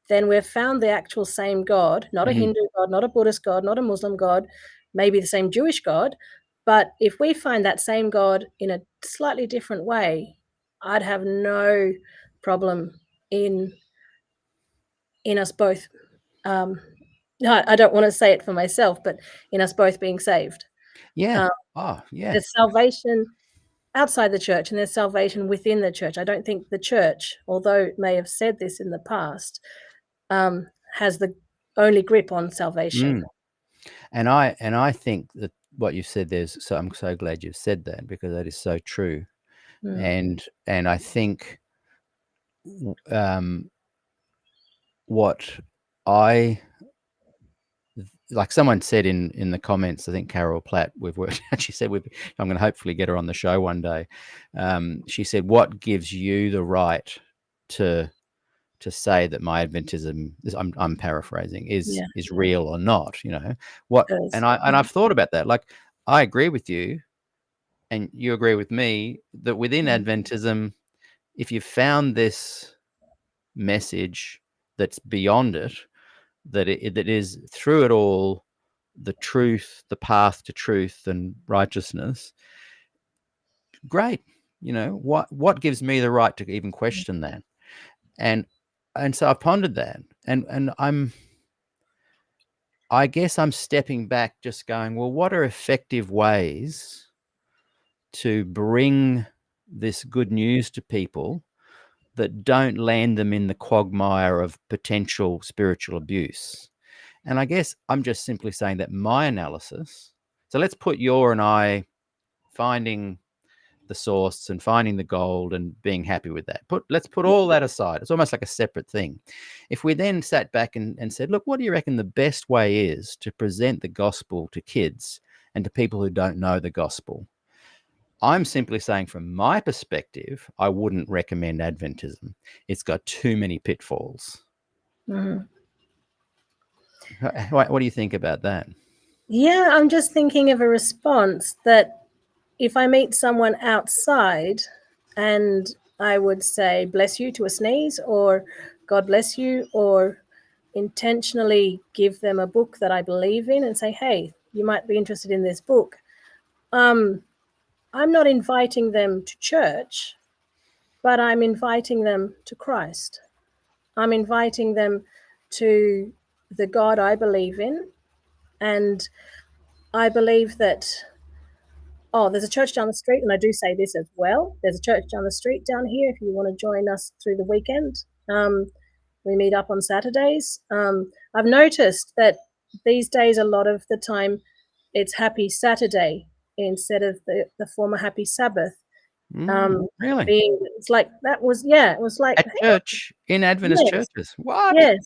then we've found the actual same God, not a Hindu God, not a Buddhist God, not a Muslim God, maybe the same Jewish God. But if we find that same God in a slightly different way, I'd have no problem in us both. No, I don't want to say it for myself, but in us both being saved. Yeah. Yeah. There's salvation outside the church and there's salvation within the church. I don't think the church, although it may have said this in the past, has the only grip on salvation. And I think that what you've said there's, so I'm so glad you've said that, because that is so true. And I think what I like, someone said in the comments, I think Carol Platt, she said I'm going to hopefully get her on the show one day. She said, what gives you the right to say that my Adventism is, I'm paraphrasing, is real or not, what? And I've thought about that. Like, I agree with you and you agree with me that within Adventism, if you've found this message that's beyond it, that is through it all the truth, the path to truth and righteousness, great. What gives me the right to even question that? And so I've pondered that, and I guess I'm stepping back, just going, well, what are effective ways to bring this good news to people that don't land them in the quagmire of potential spiritual abuse? And I guess I'm just simply saying that my analysis, so let's put your and I finding the source and finding the gold and being happy with that. Let's put all that aside. It's almost like a separate thing. If we then sat back and said, look, what do you reckon the best way is to present the gospel to kids and to people who don't know the gospel? I'm simply saying, from my perspective, I wouldn't recommend Adventism. It's got too many pitfalls. What do you think about that? Yeah, I'm just thinking of a response that if I meet someone outside and I would say, bless you to a sneeze, or God bless you, or intentionally give them a book that I believe in and say, hey, you might be interested in this book. I'm not inviting them to church, but I'm inviting them to Christ. I'm inviting them to the God I believe in. And I believe that, there's a church down the street, and I do say this as well. There's a church down the street down here if you want to join us through the weekend. We meet up on Saturdays. I've noticed that these days, a lot of the time, it's Happy Saturday instead of the former Happy Sabbath. Really? It's like that was, it was like at church, in Adventist churches. What? Yes.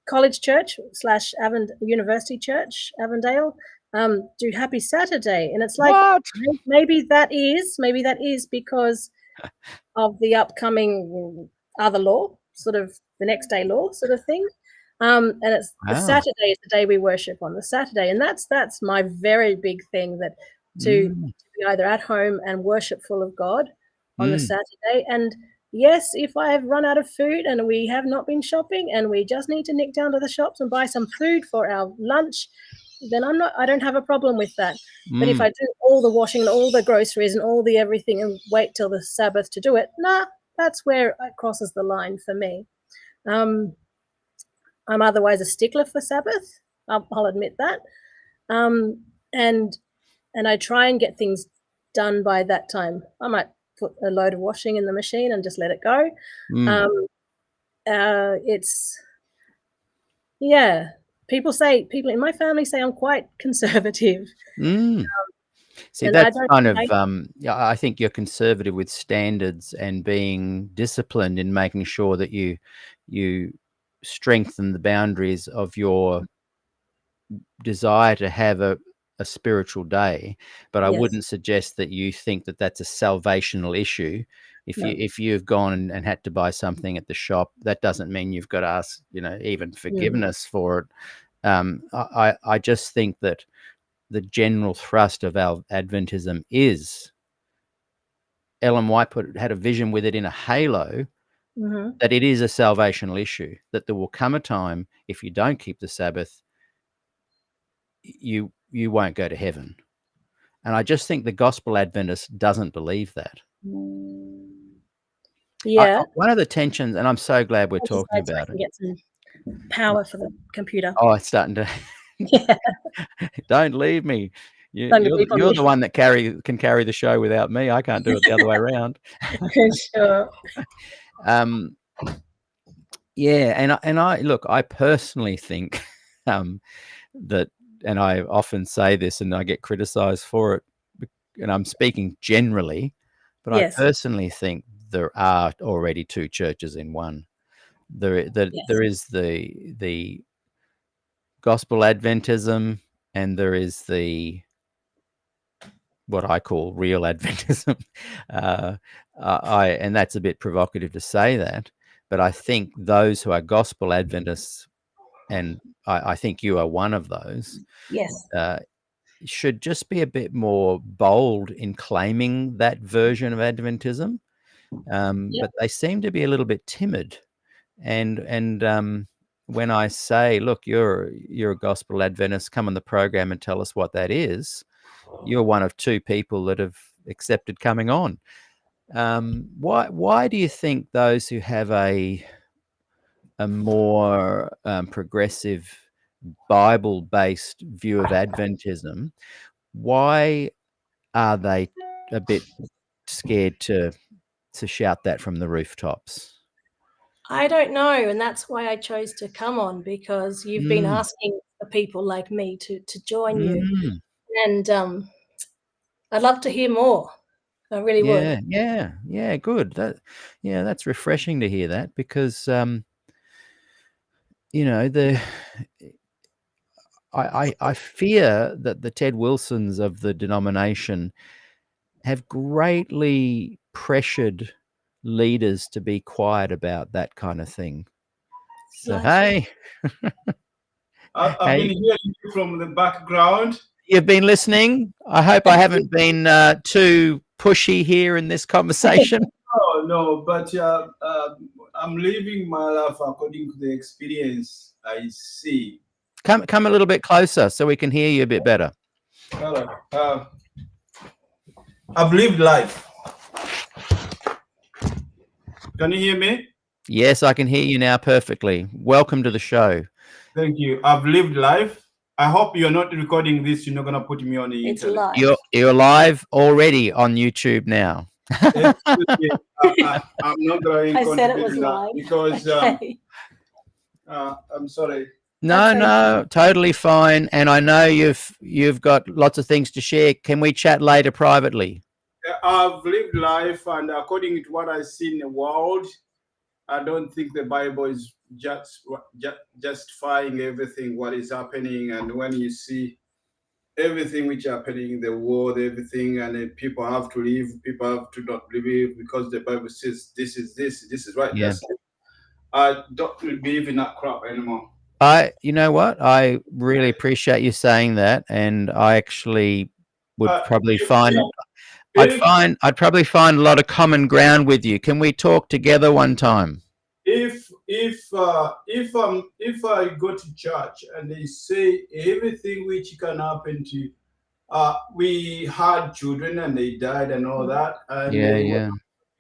College church / University Church, Avondale, do Happy Saturday, and it's like, what? maybe that is because of the upcoming other law, sort of the next day law sort of thing. And it's the Saturday is the day we worship on, the Saturday, and that's my very big thing, that to be either at home and worshipful of God on the Saturday. And yes, if I have run out of food and we have not been shopping and we just need to nick down to the shops and buy some food for our lunch, then I don't have a problem with that. But if I do all the washing and all the groceries and all the everything and wait till the Sabbath to do it, that's where it crosses the line for me. I'm otherwise a stickler for Sabbath. I'll admit that. And I try and get things done by that time. I might put a load of washing in the machine and just let it go. People in my family say I'm quite conservative. See, that's kind of, I think you're conservative with standards and being disciplined in making sure that you strengthen the boundaries of your desire to have a spiritual day. But I wouldn't suggest that you think that that's a salvational issue. If you've gone and had to buy something at the shop, that doesn't mean you've got to ask, even forgiveness for it. I just think that the general thrust of our Adventism is, Ellen White had a vision with it in a halo, that it is a salvational issue, that there will come a time if you don't keep the Sabbath, you won't go to heaven. And I just think the gospel Adventist doesn't believe that. Yeah. One of the tensions, and I'm so glad we're I'll just talking wait so I about can it. get some power for the computer. Oh, it's starting to. Yeah. Don't leave me. Time to beep on You're you. the one that can carry the show without me. I can't do it the other way around. Sure. Yeah, and I look, I personally think that, and I often say this and I get criticized for it, and I'm speaking generally, but Yes. I personally think there are already two churches in one. There is the gospel Adventism, and there is the what I call real Adventism. And that's a bit provocative to say that, but I think those who are gospel Adventists, and I think you are one of those, Yes. should just be a bit more bold in claiming that version of Adventism. But they seem to be a little bit timid. And when I say, look, you're a gospel Adventist, come on the program and tell us what that is, you're one of two people that have accepted coming on. Why do you think those who have a more progressive Bible-based view of Adventism, why are they a bit scared to shout that from the rooftops? I don't know, and that's why I chose to come on, because you've been asking for people like me to join you, and I'd love to hear more. I really would. Yeah, good. That's refreshing to hear that, because I fear that the Ted Wilsons of the denomination have greatly pressured leaders to be quiet about that kind of thing. So, hey. I've been hearing you from the background. You've been listening. I hope I haven't been too pushy here in this conversation. No, but I'm living my life according to the experience I see. Come a little bit closer so we can hear you a bit better. All right. I've lived life. Can you hear me? Yes, I can hear you now perfectly. Welcome to the show. Thank you. I've lived life. I hope you're not recording this. You're not going to put me on the internet. Live. You're live already on YouTube now. Excuse me. I'm not going to contribute to that because I'm sorry. No, totally fine. And I know you've got lots of things to share. Can we chat later privately? I've lived life, and according to what I see in the world, I don't think the Bible is justifying everything what is happening. And when you see everything which is happening in the world, everything, and people have to leave, people have to not believe because the Bible says this is right. Yeah. I don't believe in that crap anymore. You know what? I really appreciate you saying that, and I actually would probably I'd probably find a lot of common ground with you. Can we talk together one time? If I go to church and they say everything which can happen to we had children and they died and all that, and yeah.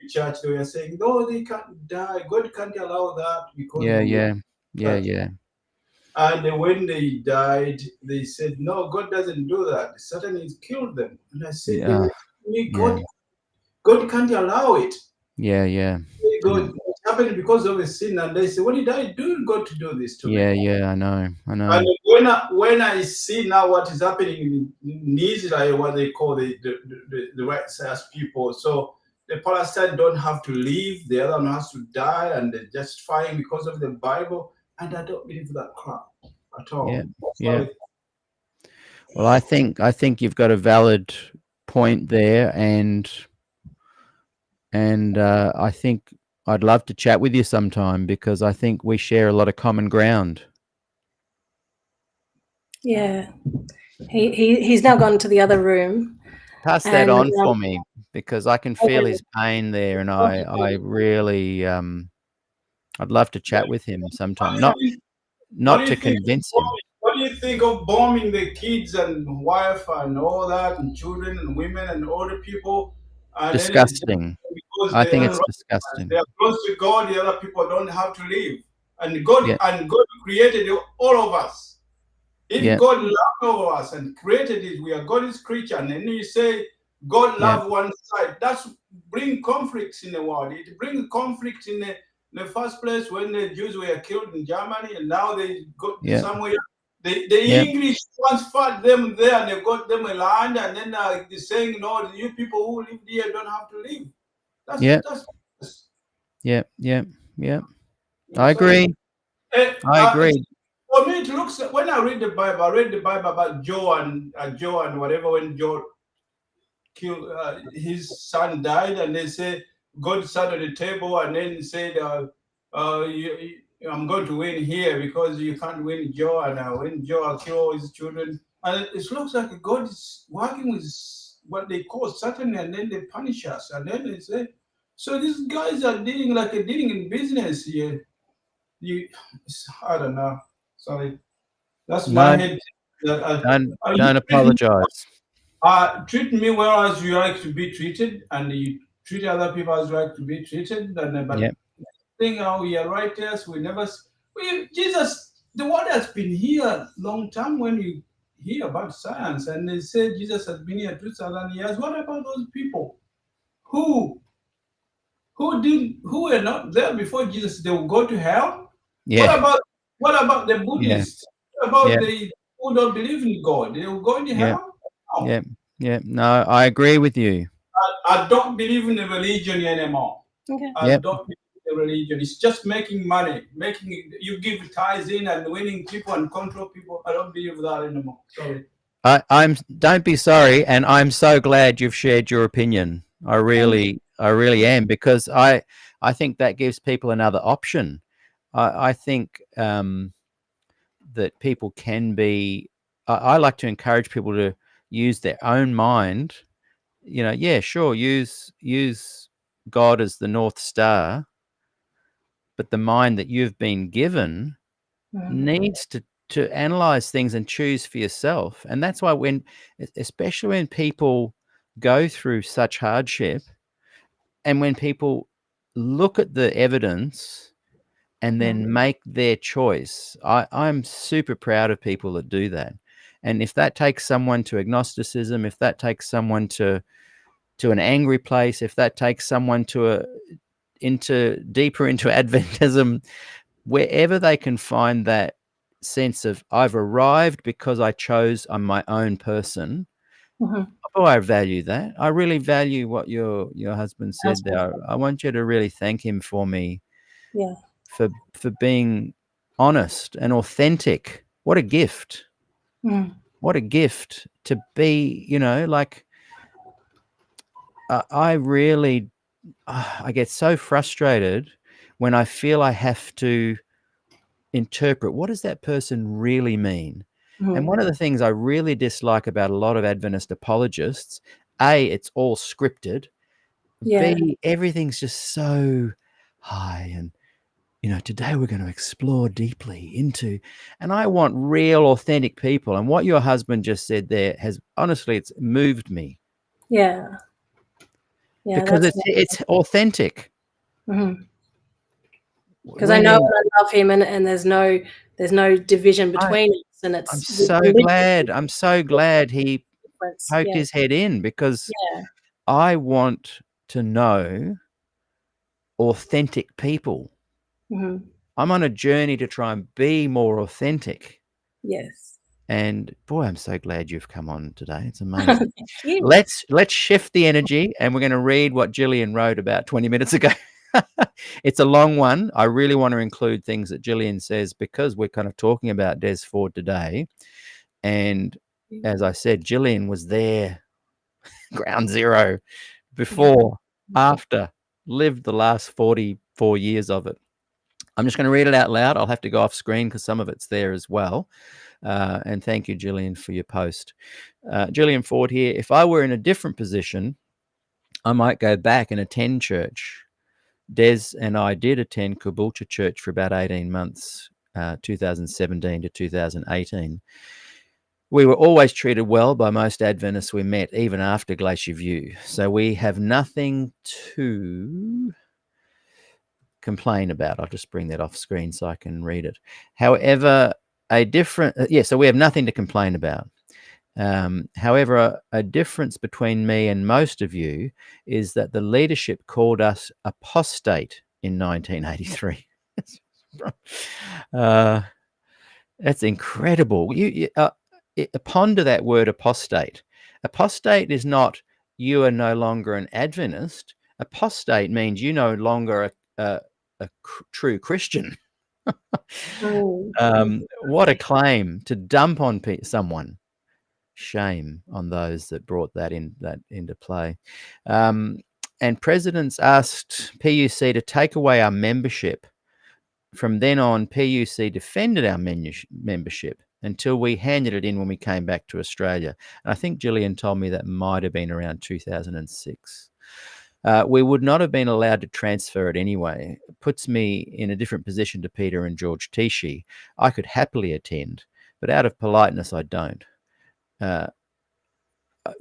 The church they were saying no, they can't die. God can't allow that because yeah. And when they died, they said no, God doesn't do that. Satan has killed them. And I said, God can't allow it. Yeah. God, it happened because of a sin, and they say, what did I do God to do this to me? Yeah, I know. And when I see now what is happening in Israel, what they call the right size people, so the Palestinians don't have to leave, the other one has to die, and they're just fighting because of the Bible, and I don't believe that crap at all. Yeah. Well, I think you've got a valid point there, and I think I'd love to chat with you sometime, because I think we share a lot of common ground. Yeah. He's now gone to the other room. Pass that on for me, because I can feel his pain there, and I really I'd love to chat with him sometime. What do Not you to think? convince him. What do you think of bombing the kids and wife and all that, and children and women and older people? And then it's just Disgusting. because I they think are it's disgusting. they are close to God, the other people don't have to live. And Yeah. God created all of us. If Yeah. God loved all of us and created it, we are God's creature. And then you say God Yeah. love one side. That's bring conflicts in the world. It brings conflict in the first place when the Jews were killed in Germany, and now they got Yeah. somewhere. The Yeah. English transferred them there, and they got them a land, and then they're saying, no, you people who live here don't have to live. Yeah. That's Yeah. Yeah. Yeah. so, I agree. I agree. For me, it looks when I read the Bible, I read the Bible about Joe and whatever. When Joe killed his son died, and they say God sat at the table and then said, I'm going to win here because you can't win Joe, and when Joe will kill all his children. And it looks like God is working with what they call Satan, and then they punish us, and then they say, so these guys are dealing in business here. I don't know. Sorry, that's my head. Don't apologize. Treat me well as you like to be treated, and you treat other people as you like to be treated. And but thing how we are righteous, Jesus. The word has been here long time. When you hear about science and they say Jesus has been here 2,000 years, what about those people who were not there before Jesus? They will go to hell. Yeah. What about the Buddhists? What about the who don't believe in God? They will go to hell. No. Yeah. Yeah. No, I agree with you. I don't believe in the religion anymore. Okay. I don't believe in the religion. It's just making money, you give tithes in and winning people and control people. I don't believe that anymore. Sorry. Don't be sorry, and I'm so glad you've shared your opinion. I really am, because I think that gives people another option. I think that people can be. I like to encourage people to use their own mind. Yeah, sure, use God as the North Star, but the mind that you've been given needs to analyze things and choose for yourself. And that's why especially when people go through such hardship, and when people look at the evidence and then make their choice, I'm super proud of people that do that. And if that takes someone to agnosticism, if that takes someone to an angry place, if that takes someone deeper into Adventism, wherever they can find that sense of I've arrived because I'm my own person. I value that. I really value what your husband said there. I want you to really thank him for me. Yeah. For being honest and authentic. What a gift. What a gift to be, I get so frustrated when I feel I have to interpret what does that person really mean. And one of the things I really dislike about a lot of Adventist apologists, A, it's all scripted. B, everything's just so high, and today we're going to explore deeply into, and I want real authentic people. And what your husband just said there it's moved me. Yeah. Because it's authentic. Because I know and I love him, and there's no division between us, and I'm so glad he poked his head in, because I want to know authentic people. I'm on a journey to try and be more authentic. Yes. And boy, I'm so glad you've come on today. It's amazing. Let's shift the energy, and we're going to read what Gillian wrote about 20 minutes ago. It's a long one. I really want to include things that Gillian says, because we're kind of talking about Des Ford today. And as I said, Gillian was there, ground zero, before, after, lived the last 44 years of it. I'm just going to read it out loud. I'll have to go off screen because some of it's there as well. And thank you, Gillian, for your post. Gillian Ford here. If I were in a different position, I might go back and attend church. Des and I did attend Caboolture Church for about 18 months, 2017 to 2018. We were always treated well by most Adventists we met, even after Glacier View. So we have nothing to complain about. I'll just bring that off screen so I can read it. However, so we have nothing to complain about. However, a difference between me and most of you is that the leadership called us apostate in 1983. That's incredible. Ponder that word apostate. Apostate is not you are no longer an Adventist. Apostate means you no longer a true Christian. What a claim to dump on someone. Shame on those that brought that into play. And presidents asked PUC to take away our membership. From then on, PUC defended our membership until we handed it in when we came back to Australia. And I think Gillian told me that might have been around 2006. We would not have been allowed to transfer it anyway. It puts me in a different position to Peter and George Tichy. I could happily attend, but out of politeness, I don't.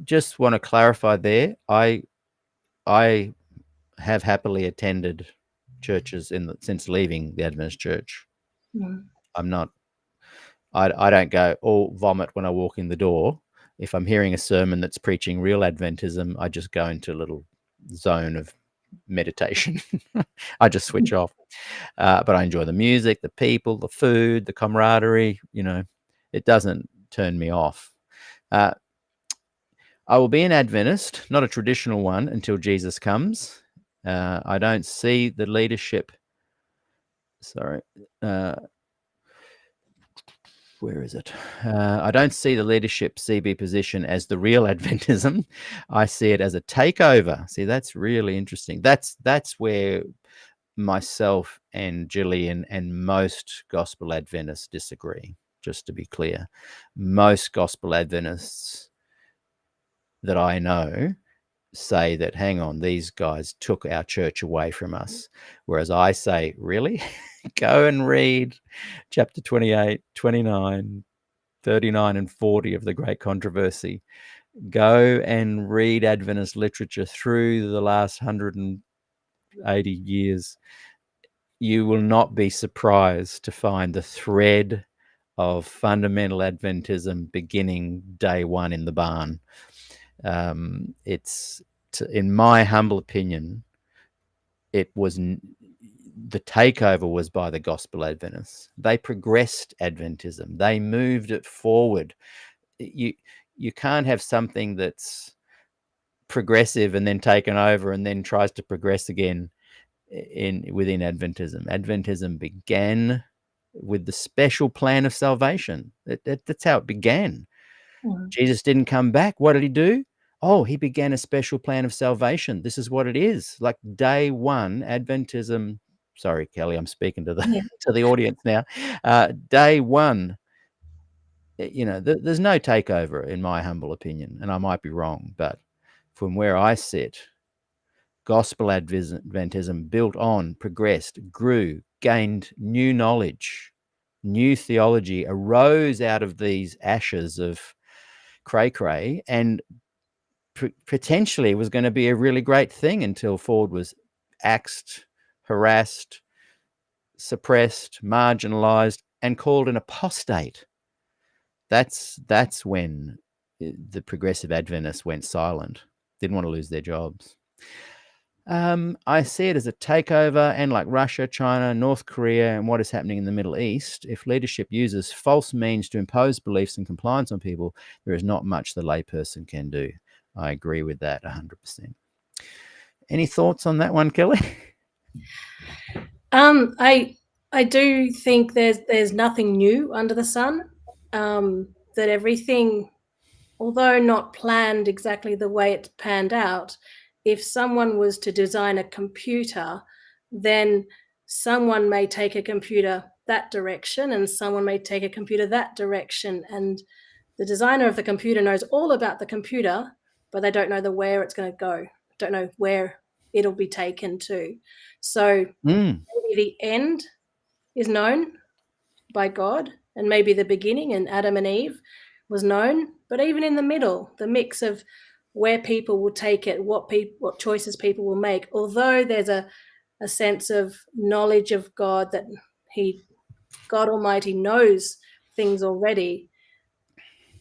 Just want to clarify there. I have happily attended churches since leaving the Adventist Church. I'm not. I don't go all vomit when I walk in the door. If I'm hearing a sermon that's preaching real Adventism, I just go into a little zone of meditation. I just switch off. But I enjoy the music, the people, the food, the camaraderie. It doesn't turn me off. I will be an Adventist, not a traditional one, until Jesus comes. I don't see the leadership. Where is it? I don't see the leadership CB position as the real Adventism. I see it as a takeover. See, that's really interesting. That's where myself and Gillian and most Gospel Adventists disagree, just to be clear. Most Gospel Adventists that I know say that, hang on, these guys took our church away from us. Whereas I say, really? Go and read chapter 28, 29, 39, and 40 of The Great Controversy. Go and read Adventist literature through the last 180 years. You will not be surprised to find the thread of fundamental Adventism beginning day one in the barn. In my humble opinion, it was the takeover was by the Gospel Adventists. They progressed Adventism. They moved it forward. You can't have something that's progressive and then taken over and then tries to progress again within Adventism. Adventism began with the special plan of salvation. That's how it began. Jesus didn't come back. What did he do? He began a special plan of salvation. This is what it is. Like day one, Adventism. Sorry, Kelly, I'm speaking to the audience now. Day one, there's no takeover in my humble opinion, and I might be wrong, but from where I sit, Gospel Adventism built on, progressed, grew, gained new knowledge, new theology, arose out of these ashes of cray-cray, and potentially was going to be a really great thing until Ford was axed, harassed, suppressed, marginalized, and called an apostate. That's when the progressive Adventists went silent, didn't want to lose their jobs. I see it as a takeover, and like Russia, China, North Korea, and what is happening in the Middle East, if leadership uses false means to impose beliefs and compliance on people, there is not much the layperson can do. I agree with that 100%. Any thoughts on that one, Kelly? I do think there's nothing new under the sun. That everything, although not planned exactly the way it panned out, if someone was to design a computer, then someone may take a computer that direction and someone may take a computer that direction. And the designer of the computer knows all about the computer, but they don't know where it's going to go. Don't know where it'll be taken to. So maybe the end is known by God, and maybe the beginning and Adam and Eve was known, but even in the middle, the mix of where people will take it, what choices people will make, although there's a sense of knowledge of God, that God Almighty knows things already,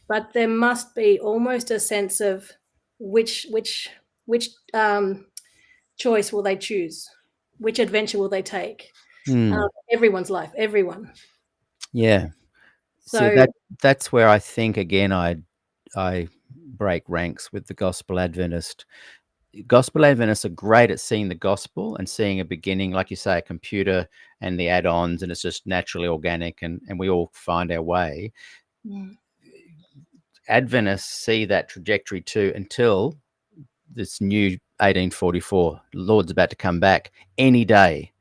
but there must be almost a sense of which choice will they choose, which adventure will they take. Everyone's life, everyone. Yeah. So See, that's where I think again I break ranks with the Gospel Adventist. Gospel Adventists are great at seeing the gospel and seeing a beginning, like you say, a computer and the add-ons, and it's just naturally organic, and we all find our way. Adventists see that trajectory too until this new 1844. The Lord's about to come back any day.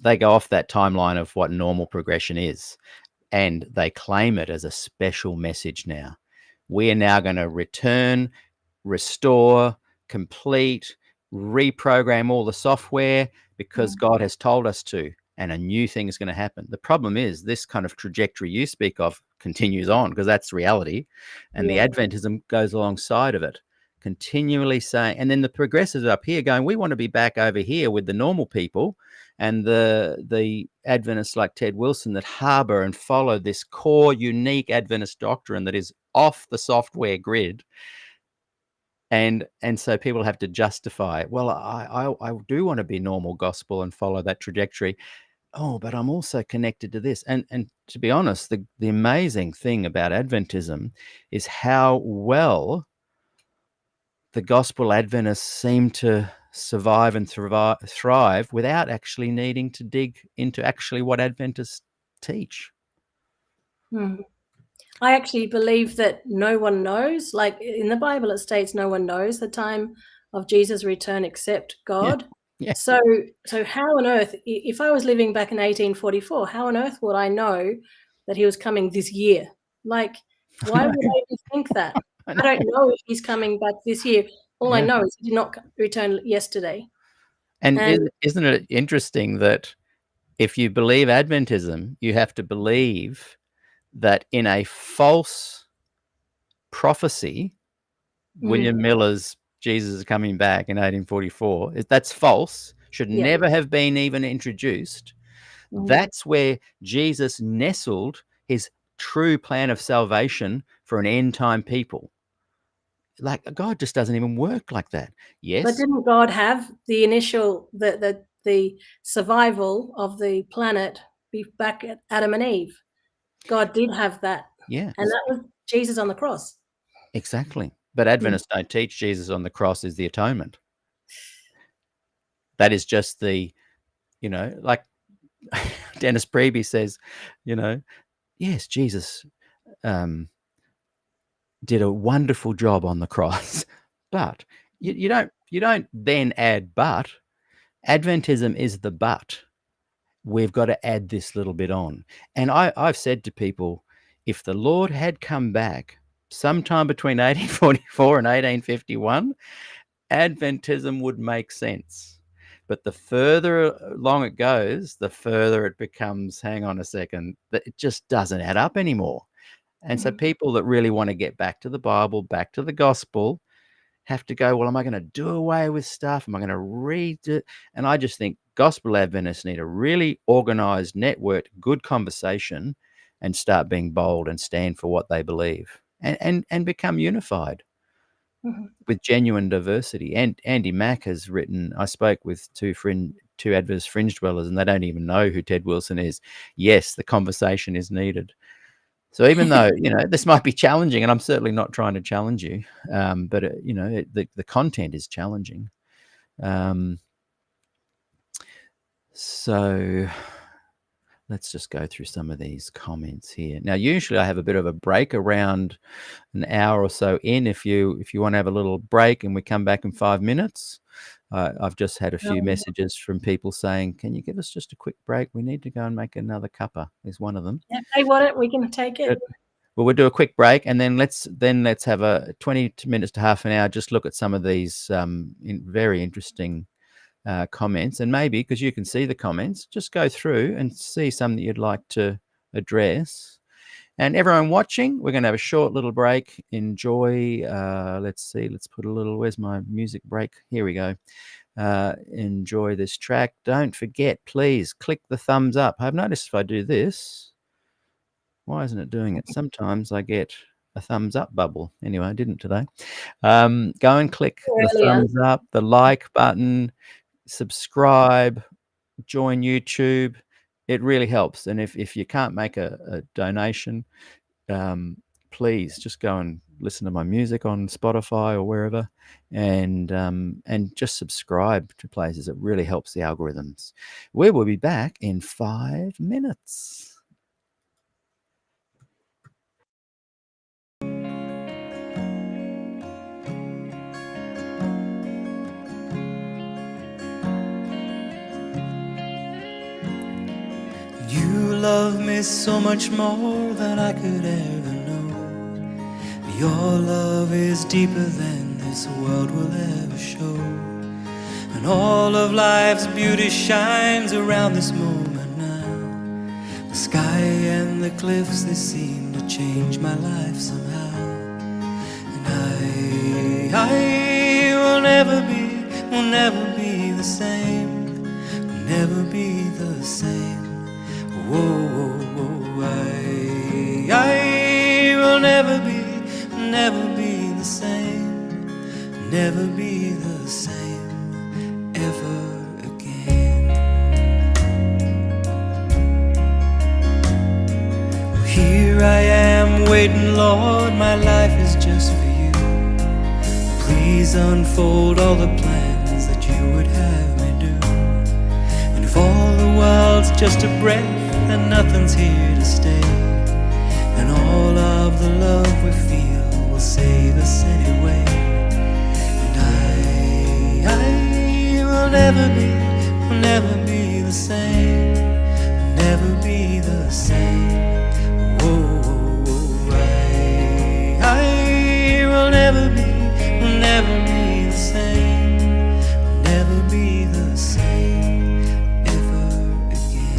They go off that timeline of what normal progression is, and they claim it as a special message now. We are now going to return, restore, complete, reprogram all the software because God has told us to, and a new thing is going to happen. The problem is this kind of trajectory you speak of continues on, because that's reality, and the Adventism goes alongside of it, continually saying, and then the progressives up here going, we want to be back over here with the normal people, and the Adventists like Ted Wilson that harbor and follow this core unique Adventist doctrine that is off the software grid. And so people have to justify, well, I do want to be normal gospel and follow that trajectory. Oh, but I'm also connected to this. And to be honest, the amazing thing about Adventism is how well the Gospel Adventists seem to survive and thrive without actually needing to dig into actually what Adventists teach. I actually believe that no one knows. Like in the Bible, it states no one knows the time of Jesus' return except God. Yeah. So how on earth, if I was living back in 1844, how on earth would I know that he was coming this year? Like, why would I even think that? I don't know if he's coming back this year. All I know is he did not return yesterday. And isn't it interesting that if you believe Adventism, you have to believe that in a false prophecy, William Miller's Jesus is coming back in 1844, that's false, should never have been even introduced. That's where Jesus nestled his true plan of salvation for an end time people. Like, God just doesn't even work like that. Yes. But didn't God have the initial, the survival of the planet be back at Adam and Eve? God did have that. Yeah. And that was Jesus on the cross. Exactly. But Adventists don't teach Jesus on the cross is the atonement. That is just the, like Dennis Priebe says, yes, Jesus did a wonderful job on the cross, but you don't then add but. Adventism is the but. We've got to add this little bit on. And I've said to people, if the Lord had come back sometime between 1844 and 1851, Adventism would make sense. But the further along it goes, the further it becomes, hang on a second, that it just doesn't add up anymore. And so people that really want to get back to the Bible, back to the gospel, have to go, well, am I going to do away with stuff? Am I going to read it? And I just think Gospel Adventists need a really organized, networked, good conversation and start being bold and stand for what they believe and become unified with genuine diversity. And Andy Mack has written, I spoke with two Adventist fringe dwellers, and they don't even know who Ted Wilson is. Yes, the conversation is needed. So even though, this might be challenging, and I'm certainly not trying to challenge you, but, the content is challenging. So let's just go through some of these comments here. Now, usually I have a bit of a break around an hour or so in. If you want to have a little break and we come back in 5 minutes, I've just had a few messages from people saying, can you give us just a quick break? We need to go and make another cuppa, is one of them. Yeah, they want it. We can take it. Well, we'll do a quick break, and then let's have a 20 minutes to half an hour. Just look at some of these very interesting comments, and maybe because you can see the comments, just go through and see some that you'd like to address. And everyone watching, we're going to have a short little break. Enjoy. Let's see. Let's put a little. Where's my music break? Here we go. Enjoy this track. Don't forget, please click the thumbs up. I've noticed if I do this, why isn't it doing it? Sometimes I get a thumbs up bubble. Anyway, I didn't today. Go and click the thumbs up, the like button, subscribe, join YouTube. It really helps. And if you can't make a donation, please just go and listen to my music on Spotify or wherever, and just subscribe to places. It really helps the algorithms. We will be back in 5 minutes. You love me so much more than I could ever know. Your love is deeper than this world will ever show. And all of life's beauty shines around this moment now. The sky and the cliffs, they seem to change my life somehow. And I will never be the same. Will never be the same. Whoa, I will never be the same, never be the same ever again. Well, here I am waiting, Lord, my life is just for you. Please unfold all the plans that you would have me do. And if all the world's just a breath and nothing's here to stay, and all of the love we feel will save us anyway. And I will never be the same, will never be the same. Whoa, I will never be the same, will never be the same ever again.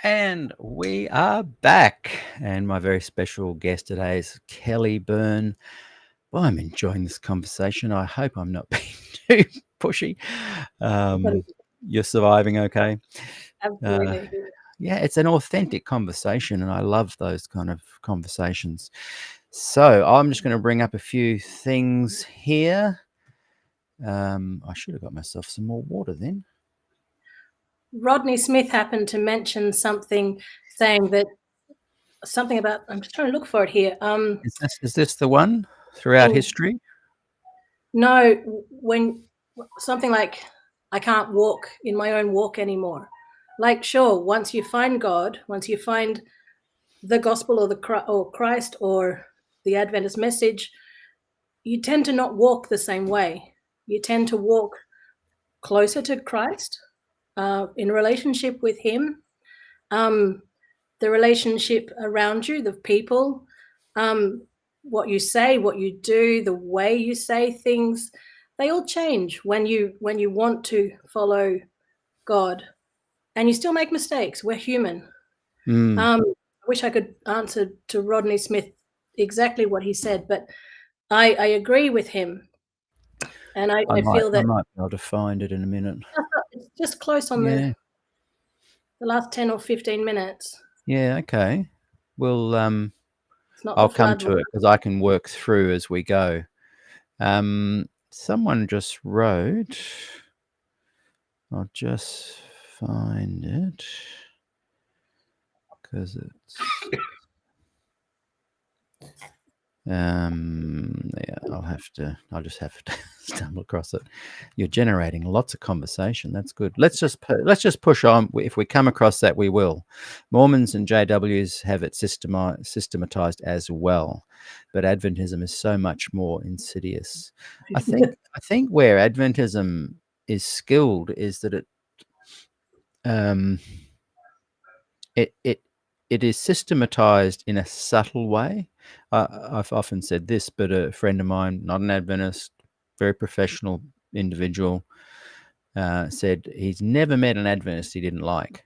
And we are back. And my very special guest today is Kelly Byrne. Well, I'm enjoying this conversation. I hope I'm not being too pushy. You're surviving okay? Absolutely. Yeah, it's an authentic conversation, and I love those kind of conversations. So I'm just going to bring up a few things here. I should have got myself some more water then. Rodney Smith happened to mention something, saying that something about, I'm just trying to look for it here. Is this the one throughout Oh. history? No, when something like, I can't walk in my own walk anymore. Like, sure, once you find God, once you find the gospel or Christ or the Adventist message, you tend to not walk the same way. You tend to walk closer to Christ, in relationship with him, the relationship around you, the people, what you say, what you do, the way you say things, they all change when you want to follow God. And you still make mistakes. We're human. I wish I could answer to Rodney Smith exactly what he said, but I agree with him. And I feel that I might be able to find it in a minute. it's just close on the last 10 or 15 minutes. Yeah, okay. Well, It's not I'll the come flood to one. it because I can work through as we go. Someone just wrote, I'll just find it because it's yeah, I'll just have to stumble across it. You're generating lots of conversation. That's good. Let's just push on. If we come across that, we will. Mormons and JWs have it systematized as well, but Adventism is so much more insidious. I think where Adventism is skilled is that it is systematized in a subtle way. I've often said this, but a friend of mine, not an Adventist, very professional individual, said he's never met an Adventist he didn't like,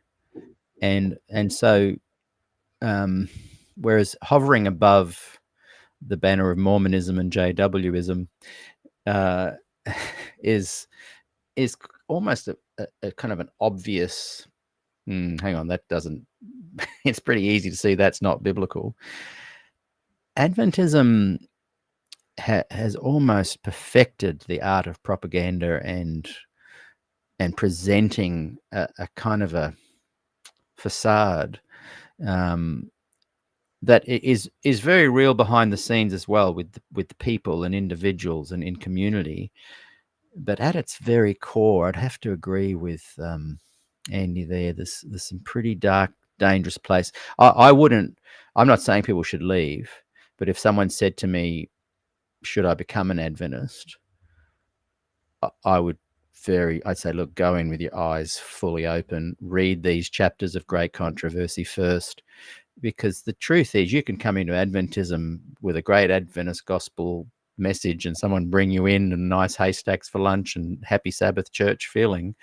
and so whereas hovering above the banner of Mormonism and JWism is almost a kind of an obvious. Hang on, that doesn't. It's pretty easy to see that's not biblical. Adventism has almost perfected the art of propaganda and presenting a kind of a facade that is very real behind the scenes as well, with the people and individuals and in community. But at its very core, I'd have to agree with Andy there. There's some pretty dark, dangerous place. I wouldn't. I'm not saying people should leave, but if someone said to me, should I become an Adventist, I'd say, look, go in with your eyes fully open, read these chapters of great controversy first, because the truth is you can come into Adventism with a great Adventist gospel message and someone bring you in and nice haystacks for lunch and happy Sabbath church feeling,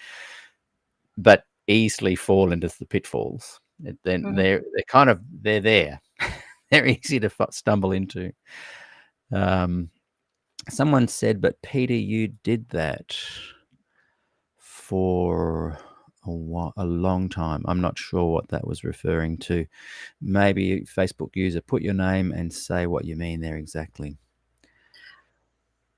but easily fall into the pitfalls. Then they're there. They're easy to stumble into. Someone said, but Peter, you did that for a long time. I'm not sure what that was referring to. Maybe Facebook user, put your name and say what you mean there exactly.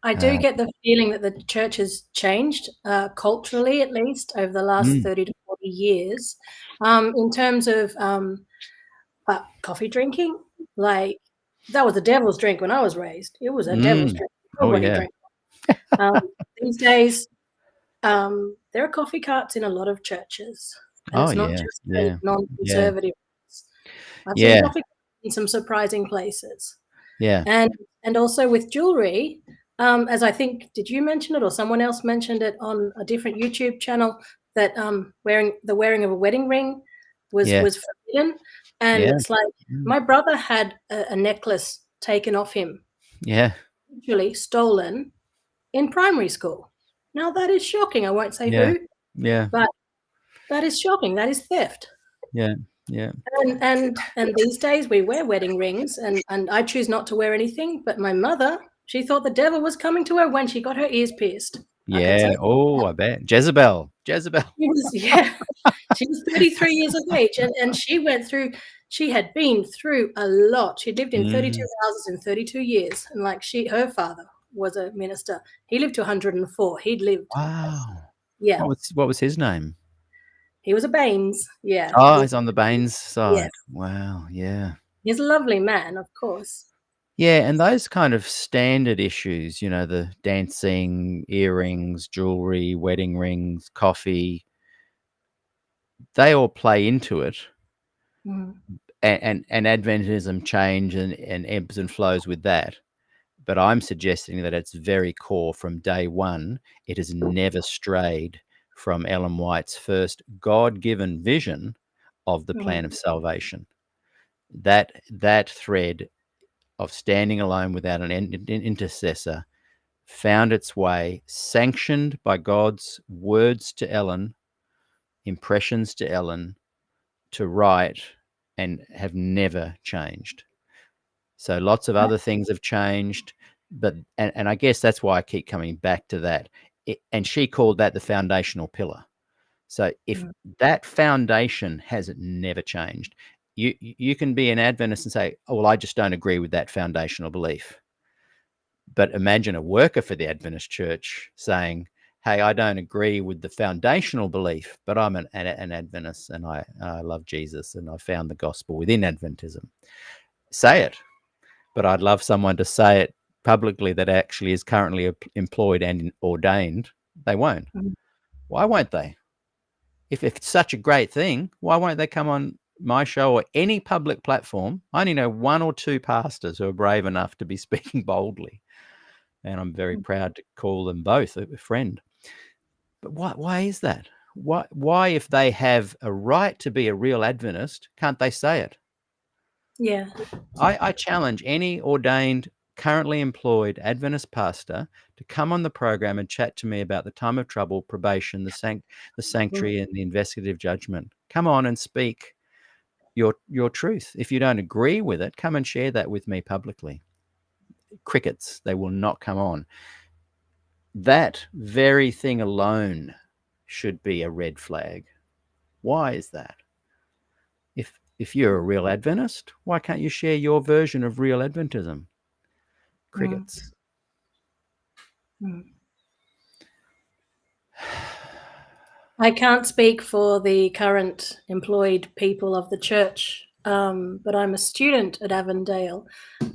I do get the feeling that the church has changed, culturally at least, over the last 30 to 40 years, in terms of coffee drinking. Like, that was the devil's drink when I was raised. It was a devil's drink. Nobody drank. These days, there are coffee carts in a lot of churches, and it's not just non-conservative. I've seen coffee carts in some surprising places. And also with jewelry, as I think, did you mention it or someone else mentioned it on a different YouTube channel, that wearing of a wedding ring was forbidden. And it's like, my brother had a necklace taken off him, literally stolen, in primary school. Now that is shocking. I won't say who, but that is shocking. That is theft. Yeah. And these days we wear wedding rings, and I choose not to wear anything. But my mother, she thought the devil was coming to her when she got her ears pierced. I can tell Yeah. you Oh, that. I bet. Jezebel. She was, yeah, she was 33 years of age, and she had been through a lot. She'd lived in 32 Mm. houses in 32 years, and like her father was a minister. He lived to 104. He'd lived, Wow. yeah, What was his name? he was a Baines, yeah, Oh, he's on the Baines yes. side. Wow. Yeah. He's a lovely man, of course. Yeah, and those kind of standard issues, the dancing, earrings, jewelry, wedding rings, coffee, they all play into it. Mm. And Adventism change and ebbs and flows with that. But I'm suggesting that its very core from day one, it has never strayed from Ellen White's first God-given vision of the plan of salvation. That thread of standing alone without an intercessor found its way, sanctioned by God's words to Ellen, impressions to Ellen, to write, and have never changed. So lots of other things have changed, but and I guess that's why I keep coming back to that. And she called that the foundational pillar. So if that foundation has never changed, you can be an Adventist and say, "Oh, well, I just don't agree with that foundational belief." But imagine a worker for the Adventist church saying, "Hey, I don't agree with the foundational belief, but I'm an Adventist and I love Jesus and I found the gospel within Adventism." Say it. But I'd love someone to say it publicly that actually is currently employed and ordained. They won't. Why won't they? If it's such a great thing, why won't they come on my show or any public platform? I only know one or two pastors who are brave enough to be speaking boldly. And I'm very proud to call them both a friend. But why is that? Why, if they have a right to be a real Adventist, can't they say it? Yeah. I challenge any ordained, currently employed Adventist pastor to come on the program and chat to me about the time of trouble, probation, the sanctuary, and the investigative judgment. Come on and speak your truth. If you don't agree with it, come and share that with me publicly. Crickets, they will not come on. That very thing alone should be a red flag. Why is that? If you're a real Adventist, why can't you share your version of real Adventism? Crickets. I can't speak for the current employed people of the church, but I'm a student at Avondale,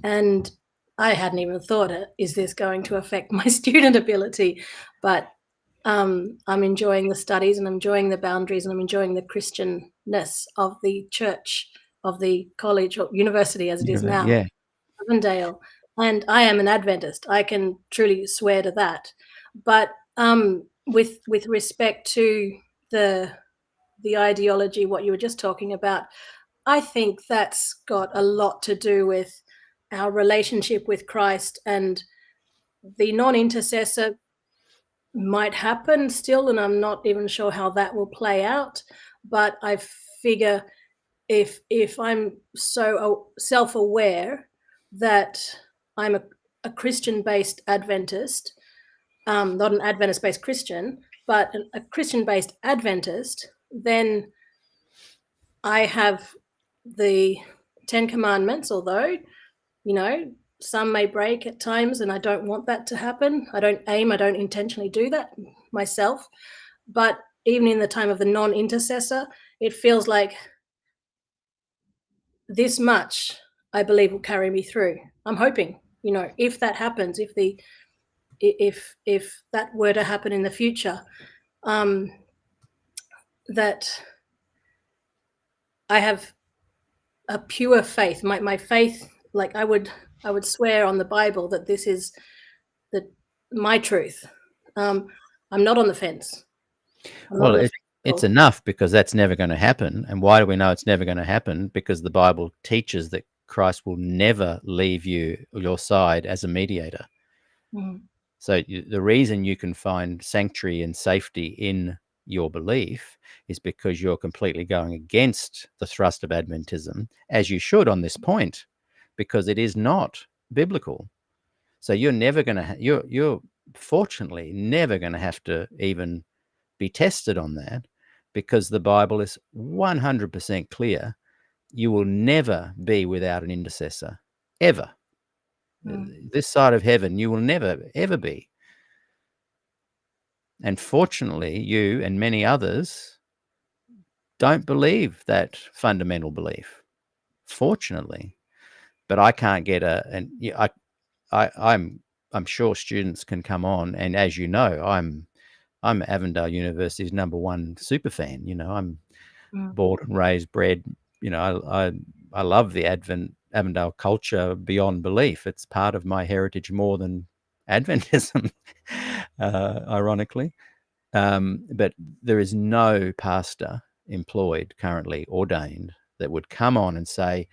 and I hadn't even thought, is this going to affect my student ability? But I'm enjoying the studies, and I'm enjoying the boundaries, and I'm enjoying the Christianness of the church, of the college or university as it is now, Yeah. Avondale. And I am an Adventist. I can truly swear to that. But with respect to the ideology, what you were just talking about, I think that's got a lot to do with our relationship with Christ, and the non-intercessor might happen still, and I'm not even sure how that will play out. But I figure if I'm so self-aware that I'm a Christian-based Adventist, not an Adventist-based Christian, but a Christian-based Adventist, then I have the 10 Commandments, although, some may break at times, and I don't want that to happen. I don't intentionally do that myself. But even in the time of the non-intercessor, it feels like this much, I believe, will carry me through. I'm hoping, if that happens, if that were to happen in the future, that I have a pure faith. My faith, like I would swear on the Bible that this is my truth. I'm not on the fence. Well, it's enough, because that's never going to happen. And why do we know it's never going to happen? Because the Bible teaches that Christ will never leave your side as a mediator. So the reason you can find sanctuary and safety in your belief is because you're completely going against the thrust of Adventism, as you should on this point, because it is not biblical. So you're never going to, you're fortunately never going to have to even be tested on that, because the Bible is 100% clear. You will never be without an intercessor, ever. This side of heaven, you will never, ever be. And fortunately, you and many others don't believe that fundamental belief, fortunately. But I can't get I'm sure students can come on, and as you know, I'm Avondale University's #1 super fan. You know, I'm born and raised, bred. You know, I love the Avondale culture beyond belief. It's part of my heritage more than Adventism, ironically. But there is no pastor employed currently ordained that would come on and say,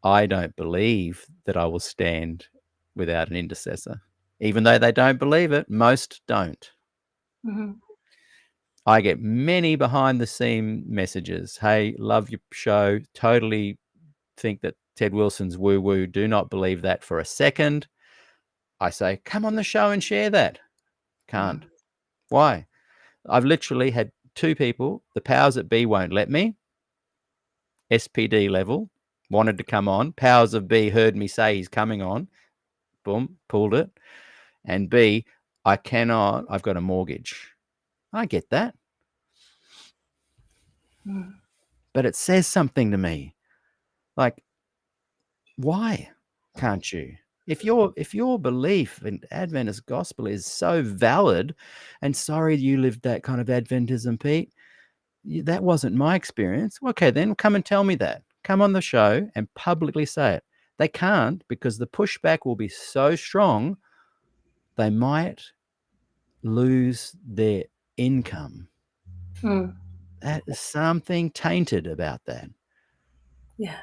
I don't believe that I will stand without an intercessor. Even though they don't believe it, most don't. I get many behind the scene messages. Hey, love your show. Totally think that Ted Wilson's woo-woo. Do not believe that for a second. I say, come on the show and share that. Can't. Why? I've literally had 2 people, the powers that be won't let me, SPD level, wanted to come on. Powers of B heard me say he's coming on. Boom, pulled it. And B, I cannot, I've got a mortgage. I get that. But it says something to me. Like, why can't you? If your belief in Adventist gospel is so valid, and sorry you lived that kind of Adventism, Pete, that wasn't my experience. Okay, then come and tell me that. Come on the show and publicly say it. They can't, because the pushback will be so strong, they might lose their income. That is something tainted about that. Yeah.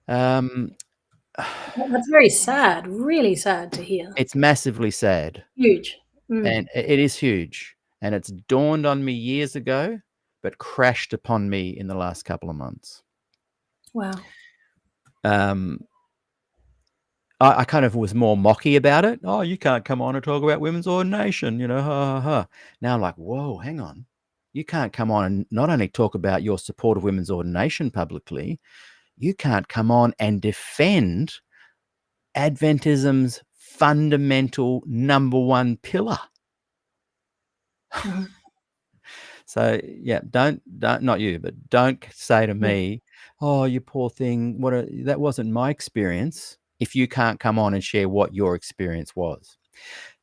That's very sad, really sad to hear. It's massively sad. Huge. And it is huge. And it's dawned on me years ago, but crashed upon me in the last couple of months. Wow. I kind of was more mocky about it. Oh, you can't come on and talk about women's ordination, you know, ha, ha, ha. Now I'm like, whoa, hang on. You can't come on and not only talk about your support of women's ordination publicly, you can't come on and defend Adventism's fundamental #1 pillar. So yeah, don't not you, but don't say to me, oh, you poor thing. That wasn't my experience. If you can't come on and share what your experience was.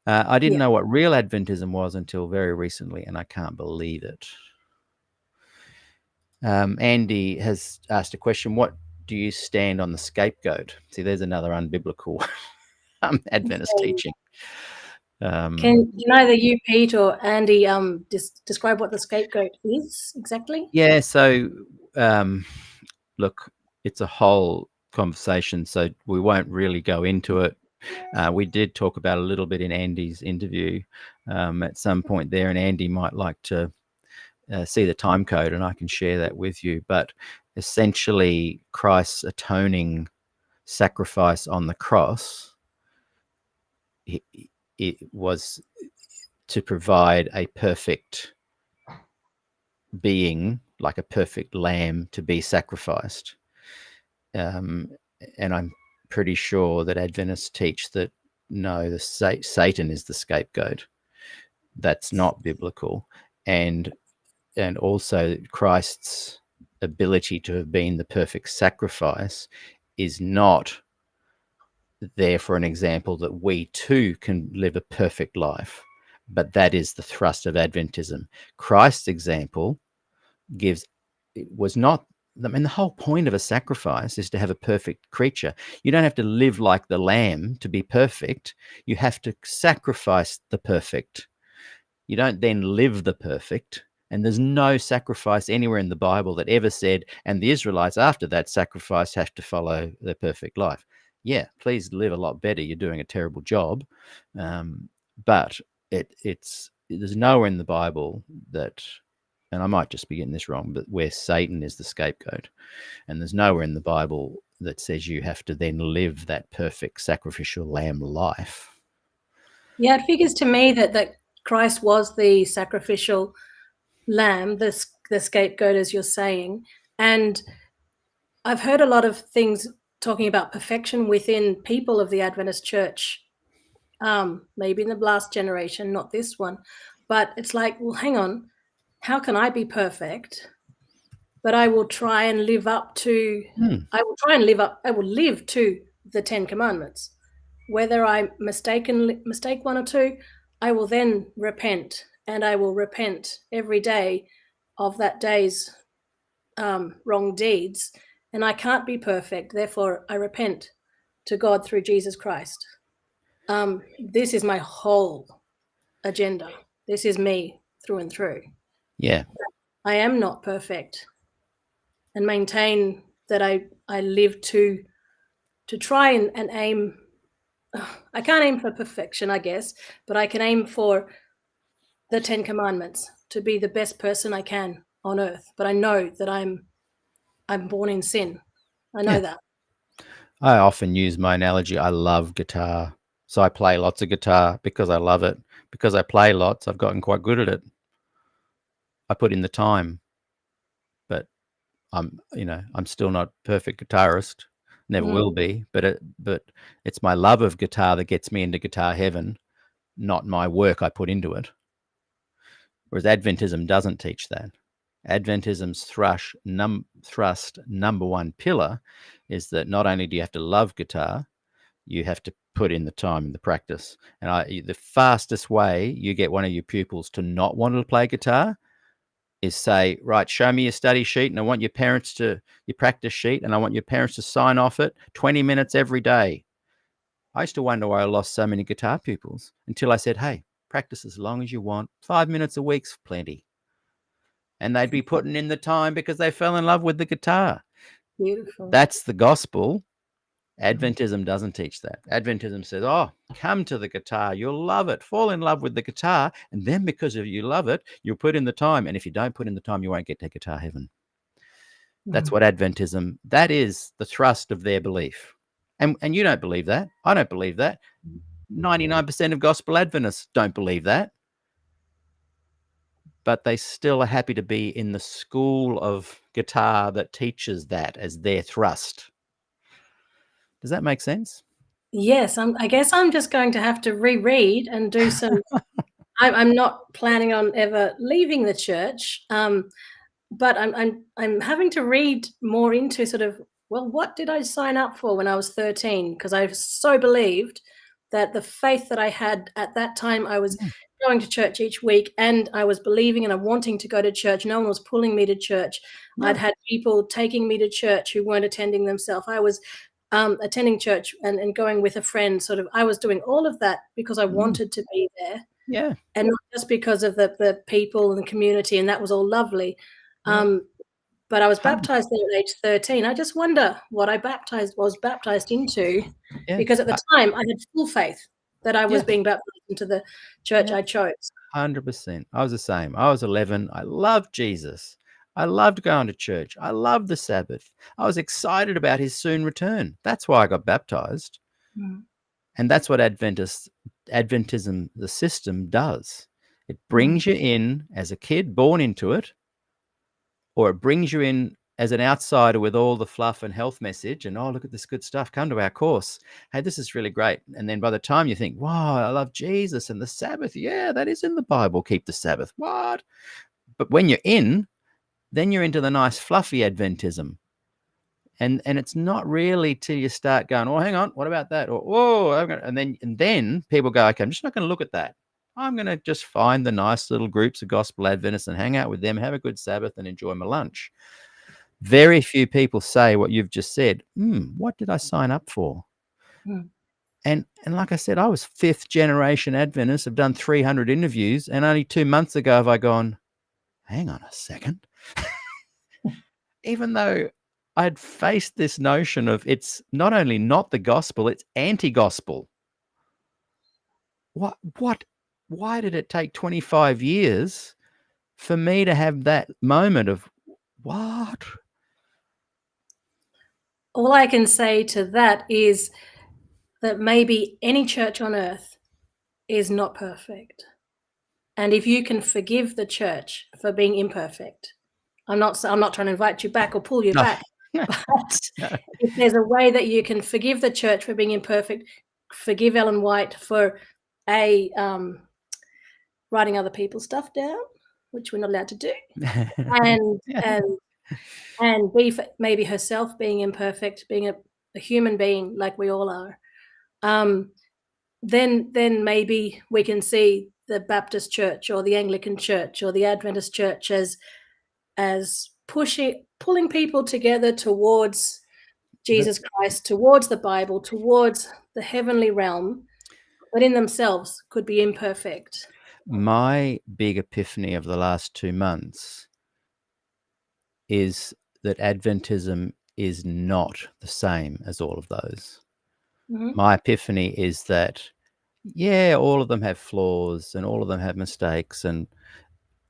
I didn't know what real Adventism was until very recently, and I can't believe it. Andy has asked a question. What do you stand on the scapegoat? See, there's another unbiblical Adventist teaching. Can either you, Pete, or Andy describe what the scapegoat is exactly? Yeah, so look, it's a whole conversation, so we won't really go into it. We did talk about a little bit in Andy's interview at some point there, and Andy might like to see the time code, and I can share that with you. But essentially, Christ's atoning sacrifice on the cross, it was to provide a perfect being, like a perfect lamb to be sacrificed. And I'm pretty sure that Adventists teach that no, Satan is the scapegoat. That's not biblical. And also Christ's ability to have been the perfect sacrifice is not there for an example that we too can live a perfect life. But that is the thrust of Adventism. Christ's example was not, I mean, the whole point of a sacrifice is to have a perfect creature. You don't have to live like the lamb to be perfect. You have to sacrifice the perfect. You don't then live the perfect. And there's no sacrifice anywhere in the Bible that ever said, and the Israelites after that sacrifice have to follow the perfect life. Yeah, please live a lot better. You're doing a terrible job. But it's there's nowhere in the Bible that, and I might just be getting this wrong, but where Satan is the scapegoat. And there's nowhere in the Bible that says you have to then live that perfect sacrificial lamb life. Yeah, it figures to me that Christ was the sacrificial lamb, the scapegoat, as you're saying. And I've heard a lot of things talking about perfection within people of the Adventist church, maybe in the last generation, not this one. But it's like, well, hang on, how can I be perfect? But I will try and live up to, I will live to the 10 Commandments. Whether I mistake one or two, I will then repent, and I will repent every day of that day's wrong deeds. And I can't be perfect, therefore I repent to God through Jesus Christ. This is my whole agenda. This is me through and through. Yeah. I am not perfect, and maintain that I live to try and aim. I can't aim for perfection, I guess, but I can aim for the 10 Commandments, to be the best person I can on earth. But I know that I'm born in sin. I know that. I often use my analogy. I love guitar. So I play lots of guitar because I love it. Because I play lots, I've gotten quite good at it. I put in the time, but I'm still not a perfect guitarist. Never will be. But it's my love of guitar that gets me into guitar heaven, not my work I put into it. Whereas Adventism doesn't teach that. Adventism's thrust number one pillar is that not only do you have to love guitar, you have to put in the time and the practice. And the fastest way you get one of your pupils to not want to play guitar is say, right, show me your study sheet, and I want your practice sheet, and I want your parents to sign off it 20 minutes every day. I used to wonder why I lost so many guitar pupils until I said, hey, practice as long as you want. 5 minutes a week's plenty. And they'd be putting in the time because they fell in love with the guitar. Beautiful. That's the gospel. Adventism doesn't teach that. Adventism says, oh, come to the guitar. You'll love it. Fall in love with the guitar. And then because you love it, you'll put in the time. And if you don't put in the time, you won't get to guitar heaven. That's what Adventism, that is the thrust of their belief. And you don't believe that. I don't believe that. 99% of gospel Adventists don't believe that. But they still are happy to be in the school of guitar that teaches that as their thrust. Does that make sense? Yes, I guess I'm just going to have to reread and do some. I'm not planning on ever leaving the church, but I'm having to read more into sort of, well, what did I sign up for when I was 13? Because I so believed that the faith that I had at that time, I was going to church each week, and I was believing and I'm wanting to go to church. No one was pulling me to church. I'd had people taking me to church who weren't attending themselves. I was attending church and going with a friend. Sort of, I was doing all of that because I wanted to be there. Yeah. And not just because of the people and the community, and that was all lovely. But I was baptized there at age 13. I just wonder what I was baptized into, because at the time I had full faith that I was being baptized into the church I chose. 100%. I was the same. I was 11. I loved Jesus. I loved going to church. I loved the Sabbath. I was excited about his soon return. That's why I got baptized. And that's what Adventism, the system, does. It brings you in as a kid born into it, or it brings you in as an outsider with all the fluff and health message and, oh, look at this good stuff. Come to our course. Hey, this is really great. And then by the time you think, wow, I love Jesus and the Sabbath. Yeah, that is in the Bible. Keep the Sabbath. What? But when you're in, then you're into the nice fluffy Adventism. And it's not really till you start going, oh, hang on, what about that? Or, whoa, and then people go, okay, I'm just not going to look at that. I'm going to just find the nice little groups of gospel Adventists and hang out with them, have a good Sabbath and enjoy my lunch. Very few people say what you've just said. What did I sign up for? And like I said, I was 5th generation Adventist. I've done 300 interviews, and only 2 months ago have I gone, hang on a second. Even though I'd faced this notion of it's not only not the gospel, it's anti-gospel. What why did it take 25 years for me to have that moment of what? All I can say to that is that maybe any church on earth is not perfect. And if you can forgive the church for being imperfect, I'm not trying to invite you back or pull you No. back, but if there's a way that you can forgive the church for being imperfect, forgive Ellen White for writing other people's stuff down, which we're not allowed to do, and B, for maybe herself being imperfect, being a human being like we all are, then maybe we can see the Baptist Church or the Anglican Church or the Adventist Church as pulling people together towards Jesus Christ, towards the Bible, towards the heavenly realm, but in themselves could be imperfect. My big epiphany of the last 2 months is that Adventism is not the same as all of those. Mm-hmm. My epiphany is that, yeah, all of them have flaws and all of them have mistakes, and,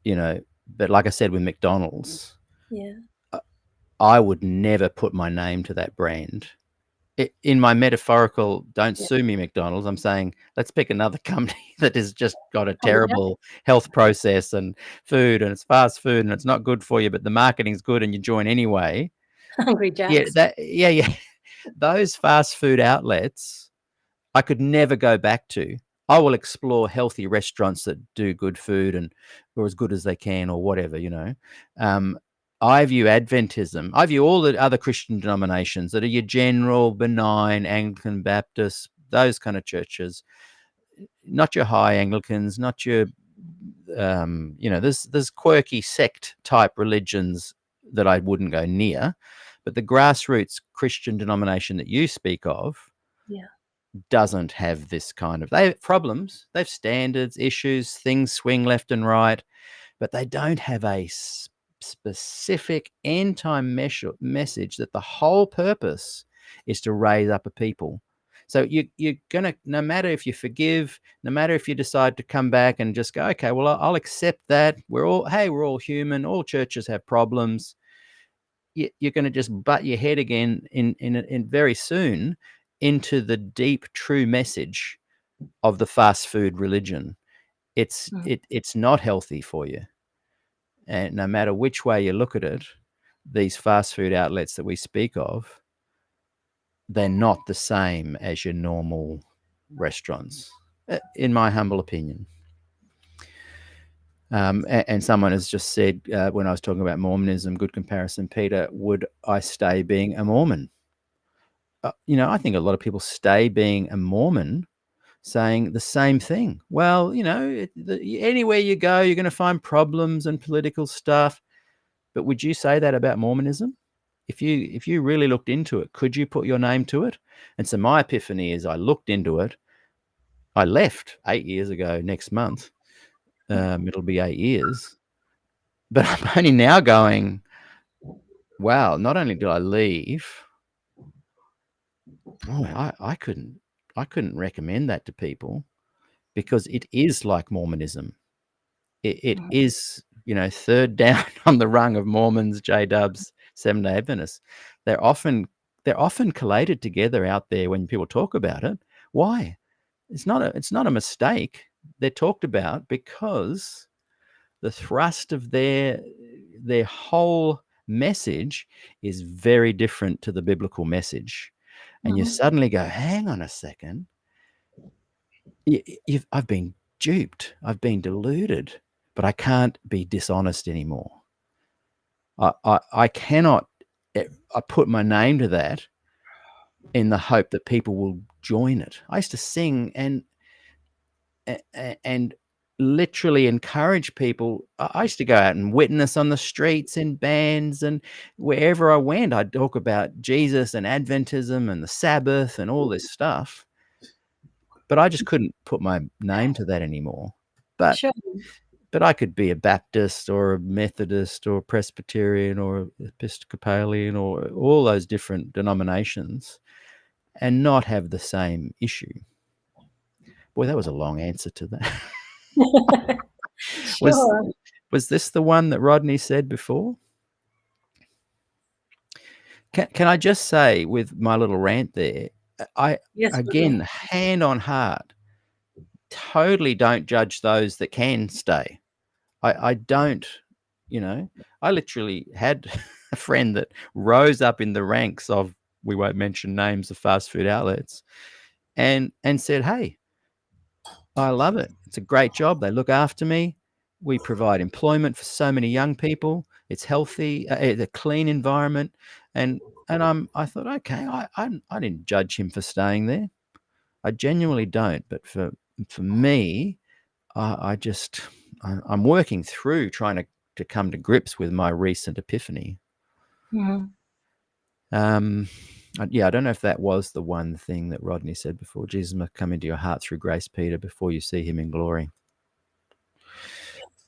but like I said with McDonald's, Yeah. I would never put my name to that brand. In my metaphorical, don't sue me, McDonald's, I'm saying, let's pick another company that has just got a terrible health process and food, and it's fast food and it's not good for you, but the marketing's good and you join anyway. Hungry Jacks. Yeah. Those fast food outlets, I could never go back to. I will explore healthy restaurants that do good food and or as good as they can or whatever, I view Adventism, I view all the other Christian denominations that are your general, benign, Anglican, Baptist, those kind of churches, not your high Anglicans, not your, there's quirky sect type religions that I wouldn't go near, but the grassroots Christian denomination that you speak of, doesn't have this kind of, they have problems, they have standards, issues, things swing left and right, but they don't have a specific end time message that the whole purpose is to raise up a people. So you're gonna, no matter if you forgive, no matter if you decide to come back and just go, okay, well, I'll accept that we're all human, all churches have problems. You're going to just butt your head again in very soon into the deep, true message of the fast food religion. It's not healthy for you. And no matter which way you look at it, these fast food outlets that we speak of, they're not the same as your normal restaurants, in my humble opinion. And someone has just said, when I was talking about Mormonism, good comparison, Peter, would I stay being a Mormon? I think a lot of people stay being a Mormon saying the same thing. Well, anywhere you go, you're going to find problems and political stuff. But would you say that about Mormonism? If you really looked into it, could you put your name to it? And so my epiphany is I looked into it. I left 8 years ago next month. It'll be 8 years. But I'm only now going, wow, not only did I leave, boy, I couldn't recommend that to people, because it is like Mormonism. It is, third down on the rung of Mormons, J-Dubs, Seventh-day Adventists. They're often collated together out there when people talk about it. Why? It's not a mistake. They're talked about because the thrust of their whole message is very different to the biblical message. And you suddenly go, hang on a second. I've been duped. I've been deluded, but I can't be dishonest anymore. I cannot. I put my name to that in the hope that people will join it. I used to sing and literally encourage people. I used to go out and witness on the streets in bands, and wherever I went, I'd talk about Jesus and Adventism and the Sabbath and all this stuff. But I just couldn't put my name to that anymore. But I could be a Baptist or a Methodist or a Presbyterian or Episcopalian or all those different denominations and not have the same issue. Boy, that was a long answer to that. Sure. Was this the one that Rodney said before? Can I just say, with my little rant there, Yes, again, Rodney. hand on heart, totally don't judge those that can stay. I don't, I literally had a friend that rose up in the ranks of, we won't mention names of fast food outlets, and said, "Hey, I love it. It's a great job. They look after me. We provide employment for so many young people. It's healthy. It's a clean environment." And I thought, okay, I didn't judge him for staying there. I genuinely don't. But for me, I'm working through trying to come to grips with my recent epiphany. Mhm. I don't know if that was the one thing that Rodney said before. Jesus must come into your heart through grace, Peter, before you see him in glory.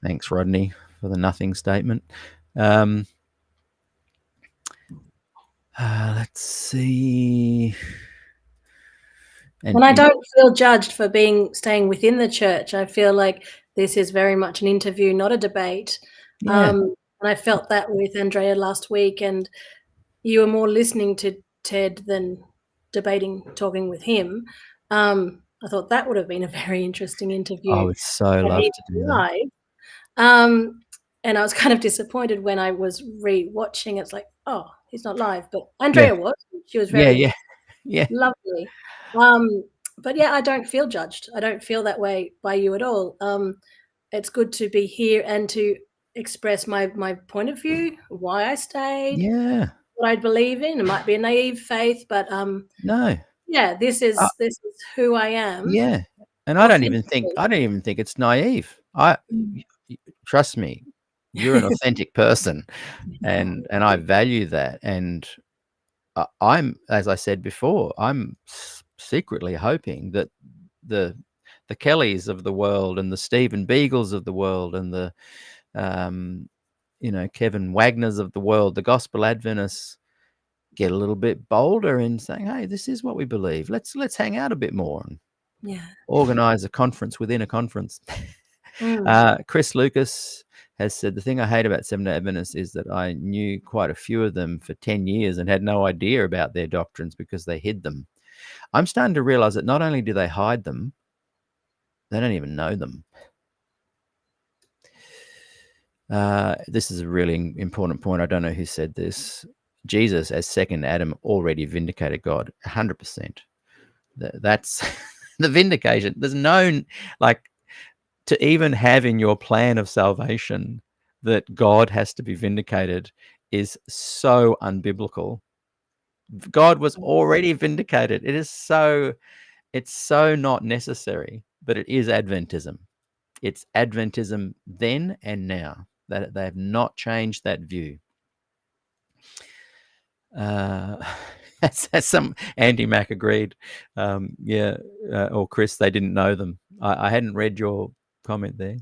Thanks, Rodney, for the nothing statement. Let's see. And I don't feel judged for staying within the church. I feel like this is very much an interview, not a debate. Yeah. And I felt that with Andrea last week, and you were more listening to Ted than talking with him. I thought that would have been a very interesting interview. I would so love to do that. Live. And I was kind of disappointed when I was re-watching. It's like, oh, he's not live, but Andrea was. She was very lovely. But yeah, I don't feel judged. I don't feel that way by you at all. It's good to be here and to express my point of view, why I stayed, Yeah. what I believe in. It might be a naive faith, but No. yeah, this is who I am. Yeah. And I don't even think it's naive. Trust me, you're an authentic person, and I value that. And I'm, as I said before, I'm secretly hoping that the Kellys of the world and the Stephen Beagles of the world and the Kevin Wagners of the world, the Gospel Adventists, get a little bit bolder in saying, "Hey, this is what we believe. Let's hang out a bit more and organize a conference within a conference." Chris Lucas has said, "The thing I hate about Seventh-day Adventists is that I knew quite a few of them for 10 years and had no idea about their doctrines because they hid them. I'm starting to realize that not only do they hide them, they don't even know them." This is a really important point. I don't know who said this. Jesus, as second Adam, already vindicated God 100%. That's the vindication. There's no, to even have in your plan of salvation that God has to be vindicated is so unbiblical. God was already vindicated. It's so not necessary, but it is Adventism. It's Adventism then and now. That they have not changed that view. As some Andy Mack agreed. Or Chris, they didn't know them. I hadn't read your comment there.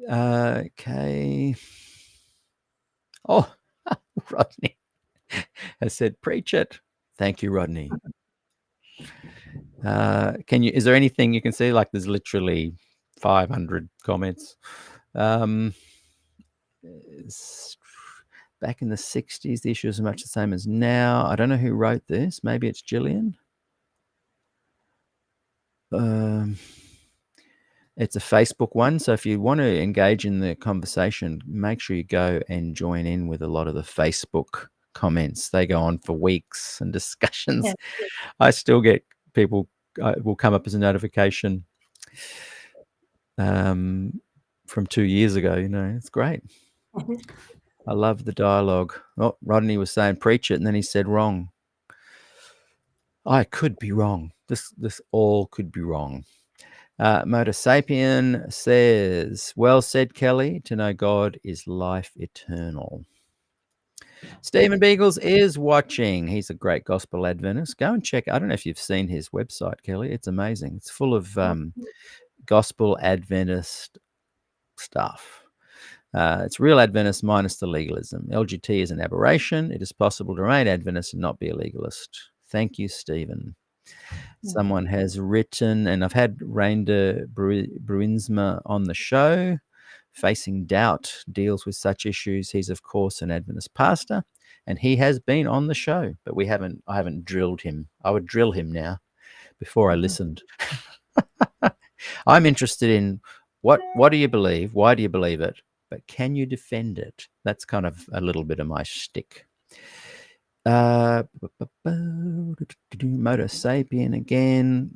Okay. Oh, Rodney has said, "Preach it." Thank you, Rodney. Is there anything you can see? Like, there's literally 500 comments. Back in the 60s, the issue is much the same as now. I don't know who wrote this. Maybe it's Gillian. It's a Facebook one, so if you want to engage in the conversation, make sure you go and join in with a lot of the Facebook comments. They go on for weeks and discussions. Yeah. I still get people will come up as a notification from 2 years ago. It's great. I love the dialogue. Oh, Rodney was saying preach it, and then he said wrong. I could be wrong. This all could be wrong. Motor Sapien says, "Well said, Kelly. To know God is life eternal." Stephen Beagles is watching. He's a great gospel Adventist. Go and check. I don't know if you've seen his website, Kelly. It's amazing. It's full of gospel Adventist stuff. It's real Adventist minus the legalism. LGT is an aberration. It is possible to remain Adventist and not be a legalist. Thank you, Stephen. Someone has written, and I've had Reinda Bruinsma on the show. Facing doubt deals with such issues. He's, of course, an Adventist pastor, and he has been on the show, but I haven't drilled him. I would drill him now before I listened. I'm interested in what do you believe? Why do you believe it? But can you defend it? That's kind of a little bit of my shtick. Motor Sapien again.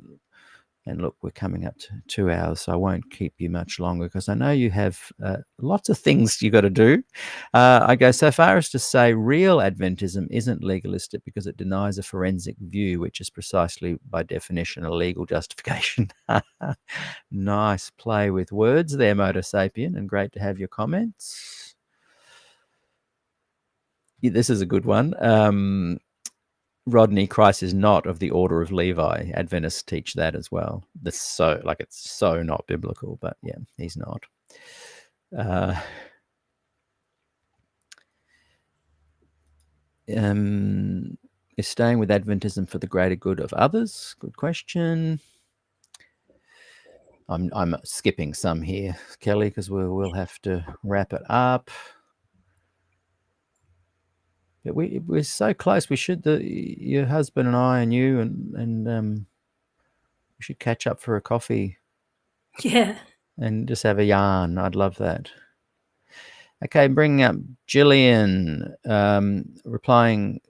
And look, we're coming up to 2 hours, so I won't keep you much longer because I know you have lots of things you got to do. I go so far as to say real Adventism isn't legalistic because it denies a forensic view, which is precisely by definition a legal justification. Nice play with words there, Motor Sapien, and great to have your comments. Yeah, this is a good one. Rodney, Christ is not of the order of Levi. Adventists teach that as well. It's so not biblical, but yeah, he's not. Is staying with Adventism for the greater good of others? Good question. I'm skipping some here, Kelly, because we'll have to wrap it up. But we're so close. We should, your husband and I and you and we should catch up for a coffee. Yeah. And just have a yarn. I'd love that. Okay, bringing up Gillian, replying,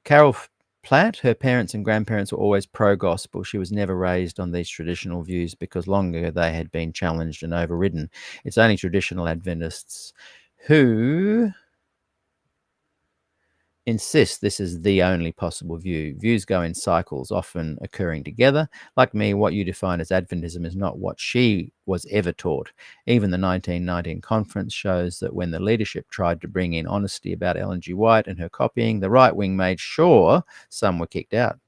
Carol Platt, her parents and grandparents were always pro-gospel. She was never raised on these traditional views because long ago they had been challenged and overridden. It's only traditional Adventists who insist this is the only possible view. Views go in cycles, often occurring together. Like me, what you define as Adventism is not what she was ever taught. Even the 1919 conference shows that when the leadership tried to bring in honesty about Ellen G. White and her copying, the right wing made sure some were kicked out.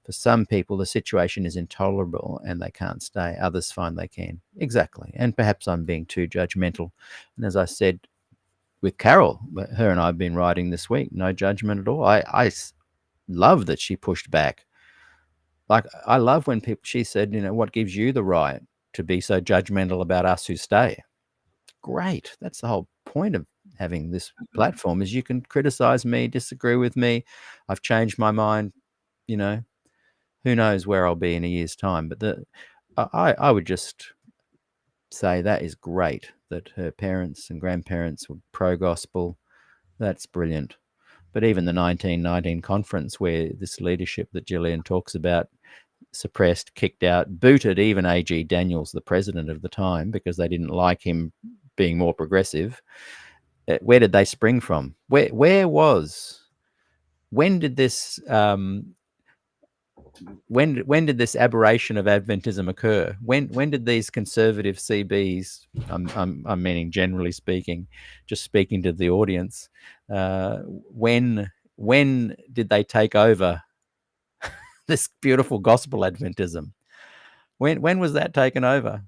For some people, the situation is intolerable and they can't stay. Others find they can. Exactly. And perhaps I'm being too judgmental. And as I said, with Carol, her and I have been writing this week, no judgment at all. I love that she pushed back. Like, I love when she said, what gives you the right to be so judgmental about us who stay? Great. That's the whole point of having this platform, is you can criticize me, disagree with me. I've changed my mind. Who knows where I'll be in a year's time. But I would just say that is great that her parents and grandparents were pro-gospel. That's brilliant. But even the 1919 conference, where this leadership that Gillian talks about suppressed, kicked out, booted even A.G. Daniels, the president of the time, because they didn't like him being more progressive. Where did they spring from? When did this when did this aberration of Adventism occur? When did these conservative CBs, I'm meaning generally speaking, just speaking to the audience, when did they take over this beautiful gospel Adventism? When was that taken over?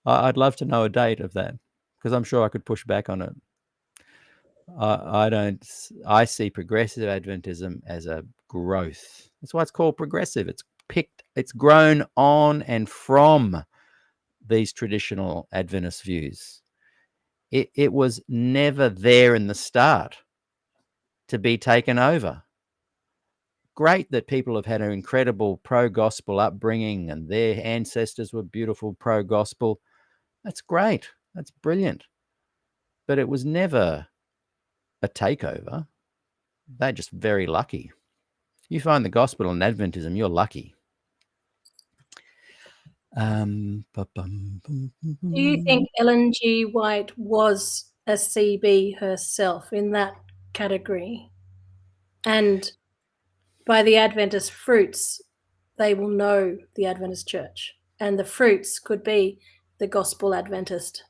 I'd love to know a date of that, because I'm sure I could push back on it. I see progressive Adventism as a growth. That's why it's called progressive. It's grown on and from these traditional Adventist views. It was never there in the start to be taken over. Great that people have had an incredible pro-gospel upbringing and their ancestors were beautiful pro-gospel. That's great. That's brilliant. But it was never a takeover. They're just very lucky. You find the gospel and Adventism, you're lucky. Do you think Ellen G. White was a CB herself in that category? And by the Adventist fruits, they will know the Adventist church. And the fruits could be the gospel Adventist,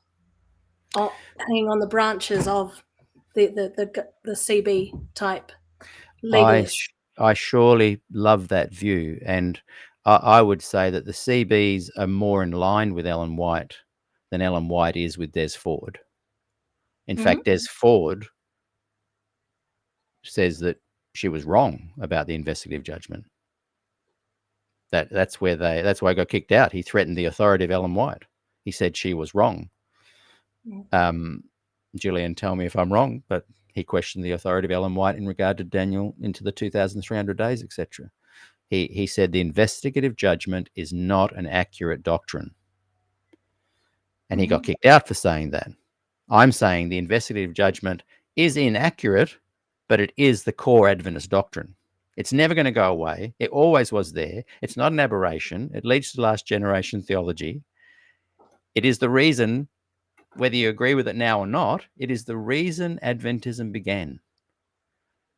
hanging on the branches of the CB type legalist. I surely love that view. And I would say that the CBs are more in line with Ellen White than Ellen White is with Des Ford. In fact, Des Ford says that she was wrong about the investigative judgment. That's why I got kicked out. He threatened the authority of Ellen White. He said she was wrong. Julian, tell me if I'm wrong, but he questioned the authority of Ellen White in regard to Daniel into the 2,300 days, etc. He said the investigative judgment is not an accurate doctrine. And he got kicked out for saying that. I'm saying the investigative judgment is inaccurate, but it is the core Adventist doctrine. It's never going to go away. It always was there. It's not an aberration. It leads to last generation theology. It is the reason, whether you agree with it now or not, it is the reason Adventism began.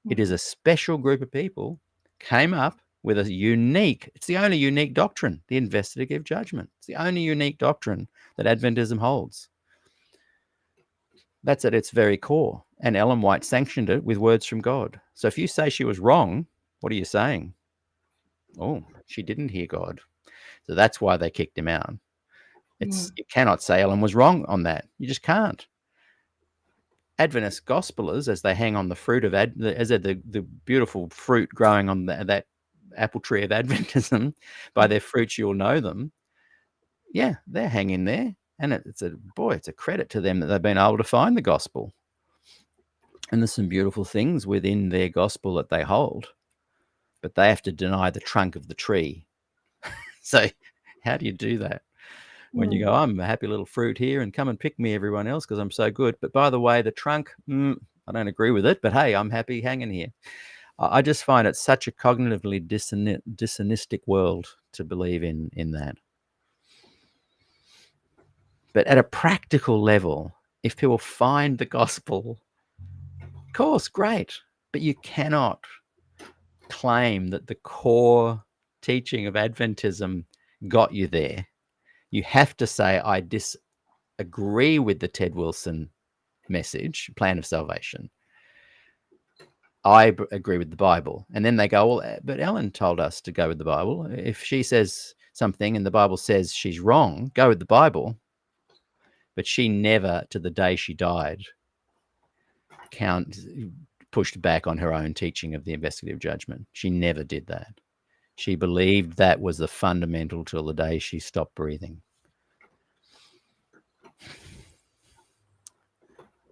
It is a special group of people came up with a unique, it's the only unique doctrine, the investigative judgment. It's the only unique doctrine that Adventism holds. That's at its very core. And Ellen White sanctioned it with words from God. So if you say she was wrong, what are you saying? Oh, she didn't hear God. So that's why they kicked him out. You cannot say Ellen was wrong on that. You just can't. Adventist gospelers, as they hang on the fruit of the beautiful fruit growing on that apple tree of Adventism, by their fruits you'll know them. Yeah, they're hanging there, and it's a credit to them that they've been able to find the gospel. And there's some beautiful things within their gospel that they hold, but they have to deny the trunk of the tree. So how do you do that? When you go, I'm a happy little fruit here and come and pick me, everyone else, because I'm so good. But by the way, the trunk, I don't agree with it, but hey, I'm happy hanging here. I just find it such a cognitively dissonistic world to believe in that. But at a practical level, if people find the gospel, of course, great. But you cannot claim that the core teaching of Adventism got you there. You have to say, I disagree with the Ted Wilson message, plan of salvation. I agree with the Bible. And then they go, well, but Ellen told us to go with the Bible. If she says something and the Bible says she's wrong, go with the Bible. But she never, to the day she died, pushed back on her own teaching of the investigative judgment. She never did that. She believed that was the fundamental till the day she stopped breathing.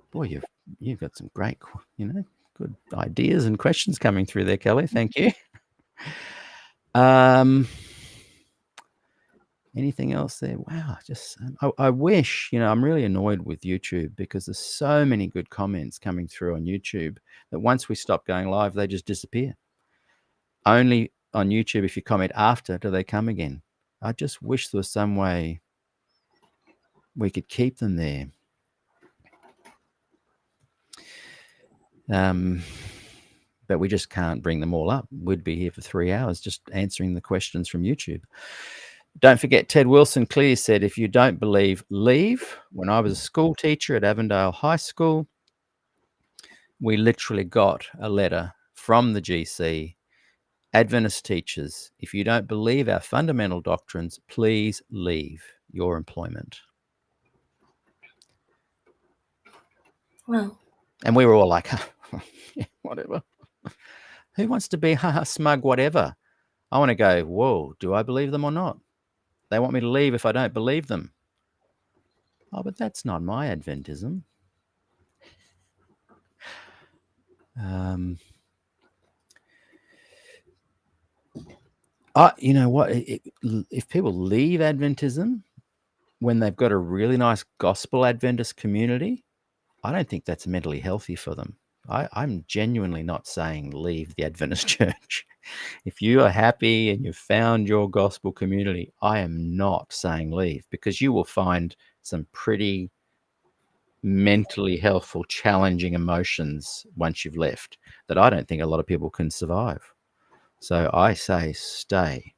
Boy, you've got some great, good ideas and questions coming through there, Kelly. Thank you. Anything else there? Wow, I wish, I'm really annoyed with YouTube because there's so many good comments coming through on YouTube that once we stop going live, they just disappear. Only on YouTube, if you comment after, do they come again. I just wish there was some way we could keep them there. But we just can't bring them all up. We'd be here for 3 hours just answering the questions from YouTube. Don't forget, Ted Wilson clearly said, if you don't believe, leave. When I was a school teacher at Avondale High School, we literally got a letter from the GC, Adventist teachers, if you don't believe our fundamental doctrines, please leave your employment. Wow. And we were all like, yeah, whatever. Who wants to be smug, whatever? I want to go, whoa, do I believe them or not? They want me to leave if I don't believe them. Oh, but that's not my Adventism. You know what? If people leave Adventism when they've got a really nice gospel Adventist community, I don't think that's mentally healthy for them. I'm genuinely not saying leave the Adventist church. If you are happy and you've found your gospel community, I am not saying leave, because you will find some pretty mentally healthful, challenging emotions once you've left that I don't think a lot of people can survive. So I say stay.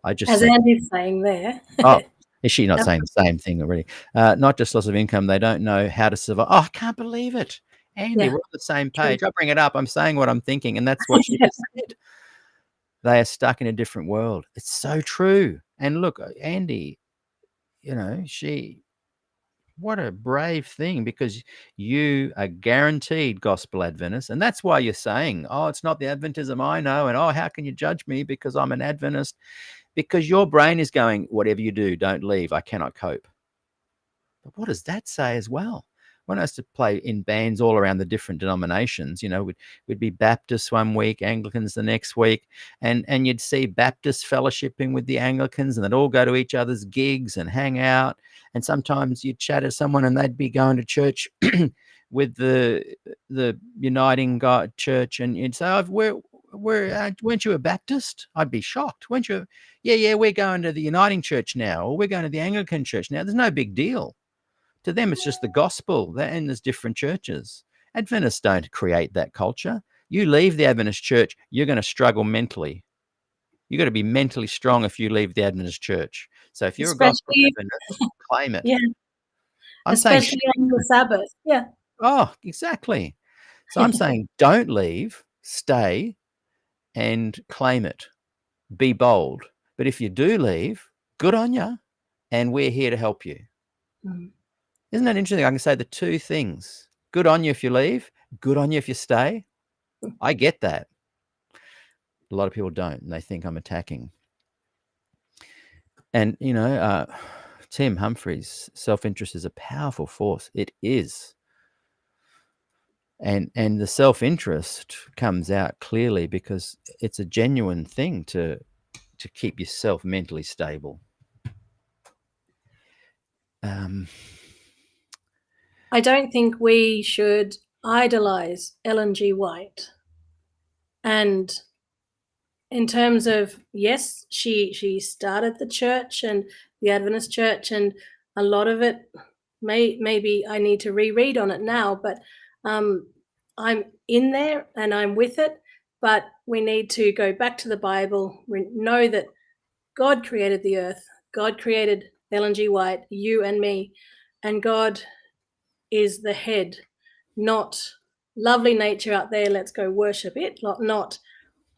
As Andy's saying there. Oh, is she not saying the same thing already? Not just loss of income. They don't know how to survive. Oh, I can't believe it. Andy, we're on the same page. True. I bring it up. I'm saying what I'm thinking, and that's what she just said. They are stuck in a different world. It's so true. And look, Andy, what a brave thing, because you are guaranteed gospel Adventist. And that's why you're saying, oh, it's not the Adventism I know. And, oh, how can you judge me because I'm an Adventist? because your brain is going, whatever you do, don't leave. I cannot cope. But what does that say as well? When I used to play in bands all around the different denominations, we'd be Baptists one week, Anglicans the next week, and you'd see Baptists fellowshipping with the Anglicans, and they'd all go to each other's gigs and hang out. And sometimes you'd chat to someone, and they'd be going to church with the Uniting God Church, and you'd say, "Oh, weren't you a Baptist?" I'd be shocked. "Weren't you?" Yeah, we're going to the Uniting Church now, or we're going to the Anglican Church now. There's no big deal. To them, it's just the gospel, and there's different churches. Adventists don't create that culture. You leave the Adventist church, you're going to struggle mentally. You've got to be mentally strong if you leave the Adventist church. So if you're a gospel Especially, Adventist, claim it. yeah, I'm saying, especially on the Sabbath. Yeah. oh, exactly. So I'm saying, don't leave, stay, and claim it. Be bold. But if you do leave, good on you, and we're here to help you. Mm. Isn't that interesting? I can say the two things. Good on you if you leave. Good on you if you stay. I get that. A lot of people don't, and they think I'm attacking. And, Tim Humphreys, self-interest is a powerful force. It is. And the self-interest comes out clearly because it's a genuine thing to keep yourself mentally stable. I don't think we should idolize Ellen G. White. And in terms of, yes, she started the church and the Adventist church, and a lot of it maybe I need to reread on it now, but I'm in there and I'm with it. But we need to go back to the Bible. We know that God created the earth. God created Ellen G. White, you and me, and God is the head, not lovely nature out there, let's go worship it, not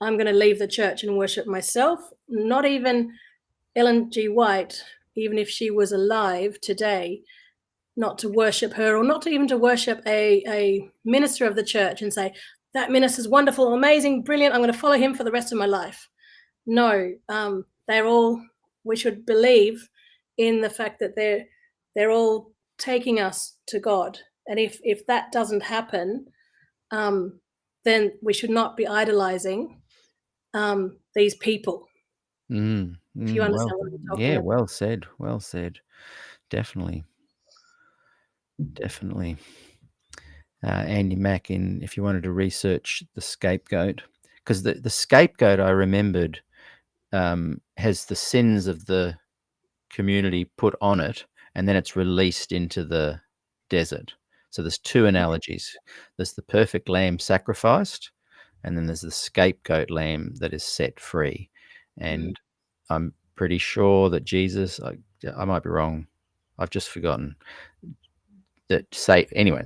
I'm going to leave the church and worship myself. Not even Ellen G. White, even if she was alive today, not to worship her, or not even to worship a minister of the church and say, that minister's wonderful, amazing, brilliant, I'm going to follow him for the rest of my life. No, we should believe in the fact that they're all taking us to God. And if that doesn't happen, then we should not be idolizing these people. If you understand what I'm talking about. Well said. Definitely. Andy Mack, if you wanted to research the scapegoat, because the scapegoat I remembered has the sins of the community put on it, and then it's released into the desert. So there's two analogies. There's the perfect lamb sacrificed, and then there's the scapegoat lamb that is set free. And I'm pretty sure that Jesus, I might be wrong, I've just forgotten, that anyway,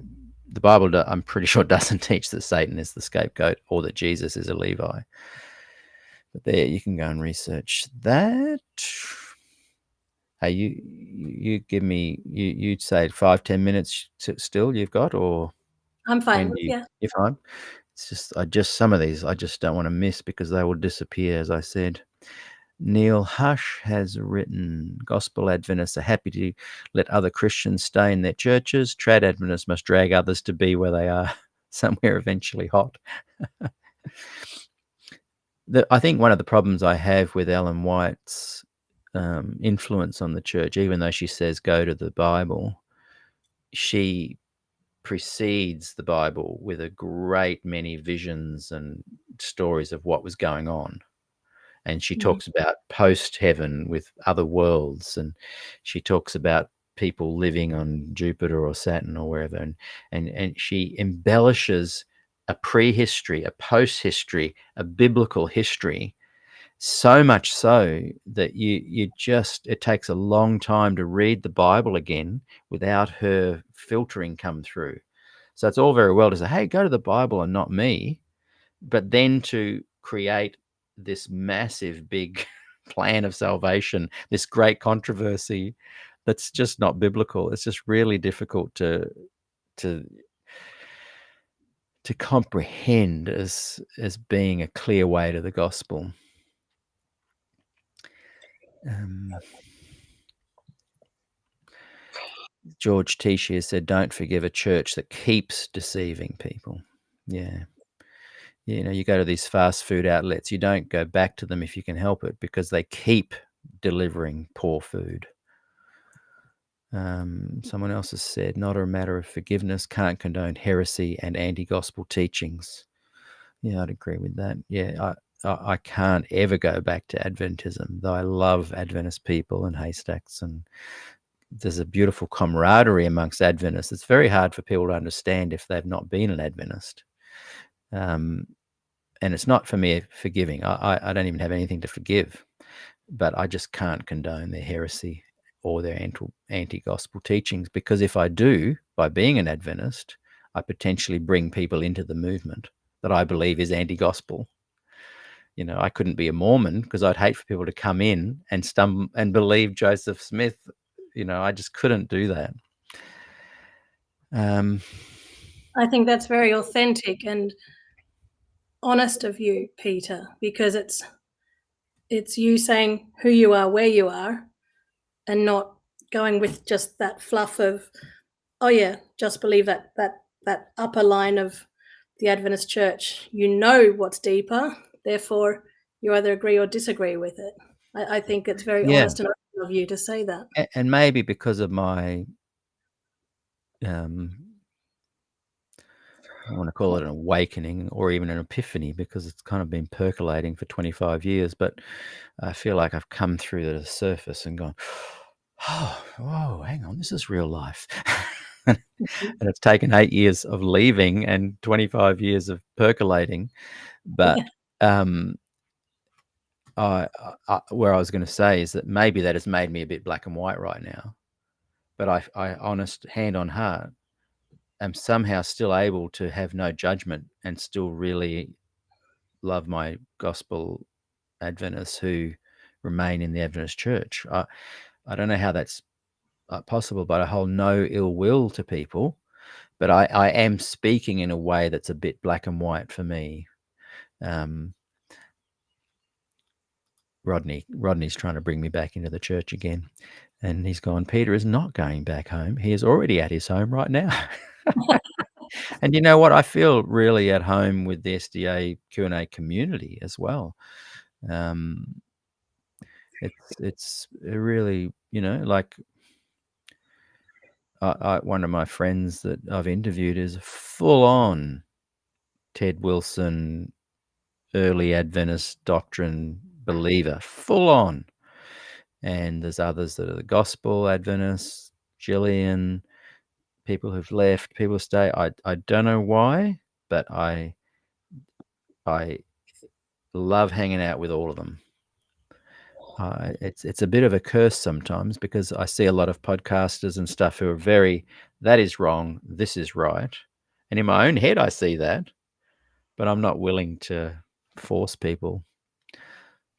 the Bible, I'm pretty sure, doesn't teach that Satan is the scapegoat or that Jesus is a Levi. But there, you can go and research that. Hey, you give me, you'd say 5-10 minutes still you've got, or I'm fine with, yeah. You're fine. It's just some of these I just don't want to miss because they will disappear, as I said. Neil Hush has written, Gospel Adventists are happy to let other Christians stay in their churches. Trad Adventists must drag others to be where they are, somewhere eventually hot. I think one of the problems I have with Ellen White's influence on the church, even though she says go to the Bible, she precedes the Bible with a great many visions and stories of what was going on. And she talks about post-heaven with other worlds, and she talks about people living on Jupiter or Saturn or wherever, and she embellishes a prehistory, a post-history, a biblical history, so much so that it takes a long time to read the Bible again without her filtering come through. So it's all very well to say, hey, go to the Bible and not me, but then to create this massive big plan of salvation, this great controversy that's just not biblical. It's just really difficult to comprehend as being a clear way to the gospel. George Tishier said, "Don't forgive a church that keeps deceiving people." Yeah. You go to these fast food outlets, you don't go back to them if you can help it because they keep delivering poor food. Someone else has said, "Not a matter of forgiveness, can't condone heresy and anti-gospel teachings." Yeah, I'd agree with that. Yeah, I can't ever go back to Adventism, though I love Adventist people and haystacks, and there's a beautiful camaraderie amongst Adventists. It's very hard for people to understand if they've not been an Adventist. And it's not for me forgiving. I don't even have anything to forgive, but I just can't condone their heresy or their anti-gospel teachings, because if I do, by being an Adventist, I potentially bring people into the movement that I believe is anti-gospel. I couldn't be a Mormon because I'd hate for people to come in and stumble and believe Joseph Smith. I just couldn't do that. I think that's very authentic and honest of you, Peter, because it's you saying who you are, where you are, and not going with just that fluff of, oh yeah, just believe that upper line of the Adventist church. You know what's deeper, therefore you either agree or disagree with it. I think it's very honest and open of you to say that. And maybe because of my I want to call it an awakening or even an epiphany, because it's kind of been percolating for 25 years, but I feel like I've come through the surface and gone, oh, whoa, hang on, this is real life. And it's taken 8 years of leaving and 25 years of percolating. But where I was going to say is that maybe that has made me a bit black and white right now. But I honest, hand on heart, am somehow still able to have no judgment and still really love my gospel Adventists who remain in the Adventist church. I don't know how that's possible, but I hold no ill will to people. But I am speaking in a way that's a bit black and white for me. Rodney's trying to bring me back into the church again. And he's gone, Peter is not going back home. He is already at his home right now. And you know what? I feel really at home with the SDAQ&A community as well. It's really, like one of my friends that I've interviewed is full on Ted Wilson, early Adventist doctrine believer, full on. And there's others that are the gospel Adventists, Gillian, people who've left, people stay. I don't know why, but I love hanging out with all of them. It's a bit of a curse sometimes, because I see a lot of podcasters and stuff who are that is wrong, this is right. And in my own head, I see that, but I'm not willing to force people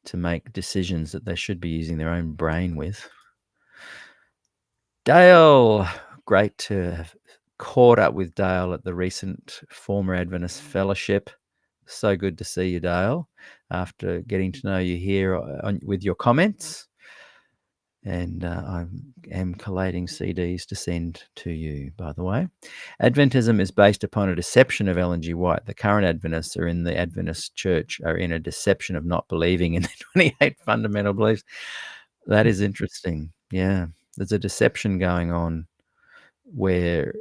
to make decisions that they should be using their own brain with. Dale, great to have caught up with Dale at the recent Former Adventist Fellowship. So good to see you, Dale, after getting to know you here with your comments. And I am collating CDs to send to you, by the way. Adventism is based upon a deception of Ellen G. White. The current Adventists are in the Adventist church are in a deception of not believing in the 28 fundamental beliefs. That is interesting. Yeah, there's a deception going on where,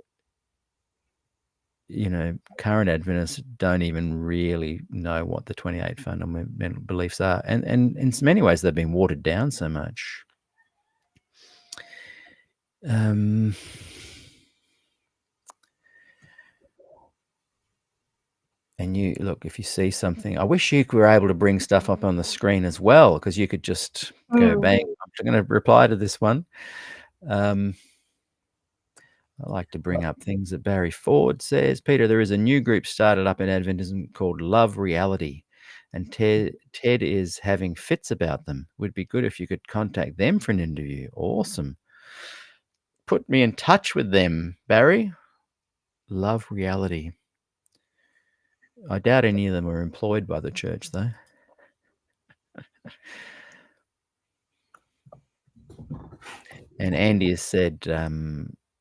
current Adventists don't even really know what the 28 fundamental beliefs are. And in many ways, they've been watered down so much. And you look, if you see something, I wish you were able to bring stuff up on the screen as well, because you could just go bang. I'm going to reply to this one. I like to bring up things that Barry Ford says. Peter, there is a new group started up in Adventism called Love Reality, and Ted is having fits about them. Would be good if you could contact them for an interview. Awesome. Put me in touch with them, Barry. Love Reality. I doubt any of them are employed by the church, though. And Andy has said,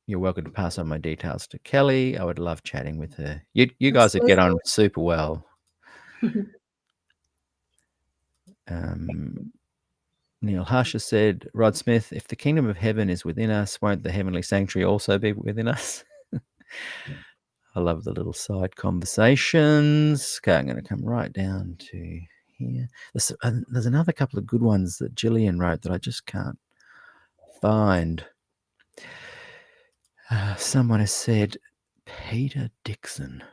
you're welcome to pass on my details to Kelly. I would love chatting with her. You guys would get on super well. Neil Hush has said, Rod Smith, if the kingdom of heaven is within us, won't the heavenly sanctuary also be within us? I love the little side conversations. Okay, I'm going to come right down to here. There's another couple of good ones that Gillian wrote that I just can't find. Someone has said, Peter Dixon.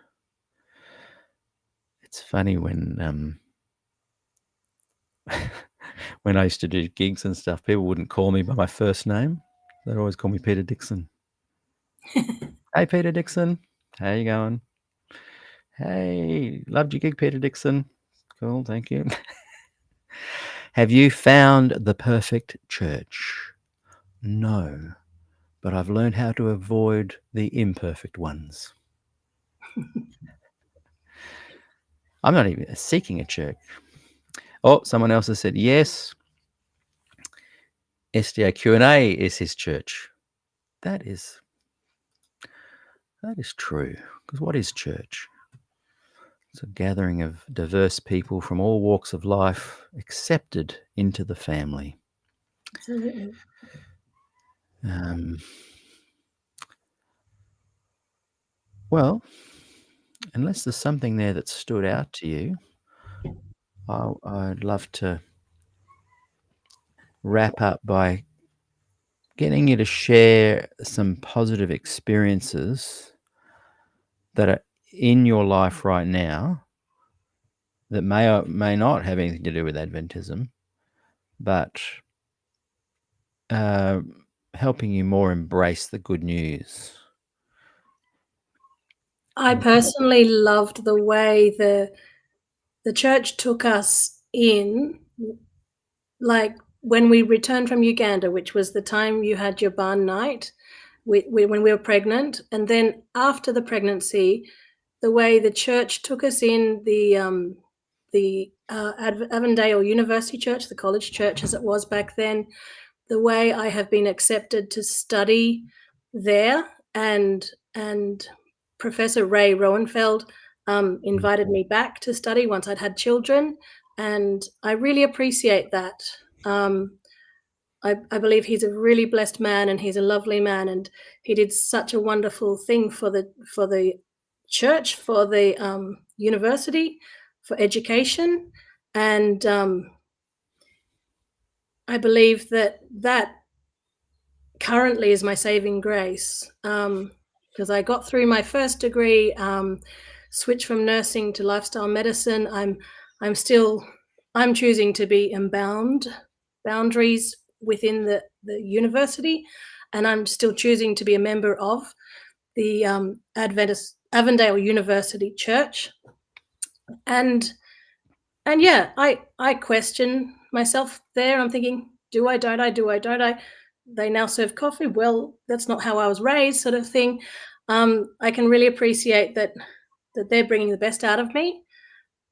It's funny when when I used to do gigs and stuff, people wouldn't call me by my first name. They'd always call me Peter Dixon. Hey, Peter Dixon. How you going? Hey, loved your gig, Peter Dixon. Cool, thank you. Have you found the perfect church? No, but I've learned how to avoid the imperfect ones. I'm not even seeking a church. Oh, someone else has said, yes, SDAQ&A is his church. That is true. Because what is church? It's a gathering of diverse people from all walks of life accepted into the family. Absolutely. Well, unless there's something there that stood out to you, I'd love to wrap up by getting you to share some positive experiences that are in your life right now that may or may not have anything to do with Adventism, but helping you more embrace the good news. I personally loved the way the church took us in, like when we returned from Uganda, which was the time you had your barn night when we were pregnant, and then after the pregnancy, the way the church took us in, the Avondale University Church, the college church as it was back then, the way I have been accepted to study there, and Professor Ray Roenfeld invited me back to study once I'd had children, and I really appreciate that. I believe he's a really blessed man, and he's a lovely man, and he did such a wonderful thing for the church, for the university, for education, and I believe that currently is my saving grace, because I got through my first degree, switched from nursing to lifestyle medicine. I'm choosing to be boundaries within the university, and I'm still choosing to be a member of the Avondale University Church. And yeah, I question myself there. I'm thinking, do I, don't I? They now serve coffee. Well, that's not how I was raised, sort of thing. I can really appreciate that they're bringing the best out of me,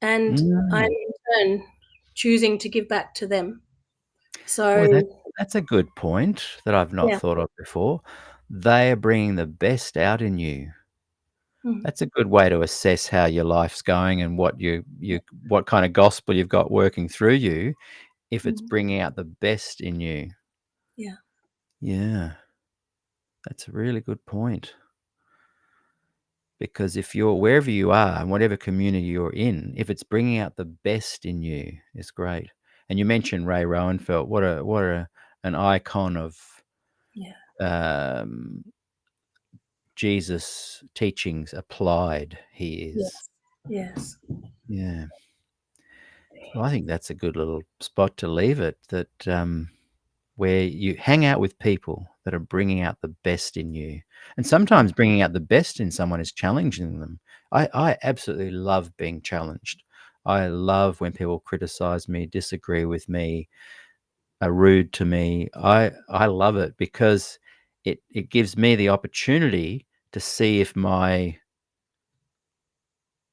and I'm in turn choosing to give back to them. So that's a good point that I've not thought of before. They are bringing the best out in you. That's a good way to assess how your life's going and what what kind of gospel you've got working through you, if it's bringing out the best in you. Yeah, that's a really good point. Because if you're wherever you are and whatever community you're in, if it's bringing out the best in you, it's great. And you mentioned Ray Roenfeld. What an icon of Jesus' teachings applied he is. Yes. Yeah. Well, I think that's a good little spot to leave it, that where you hang out with people that are bringing out the best in you. And sometimes bringing out the best in someone is challenging them. I absolutely love being challenged. I love when people criticize me, disagree with me, are rude to me. I love it because it gives me the opportunity to see if my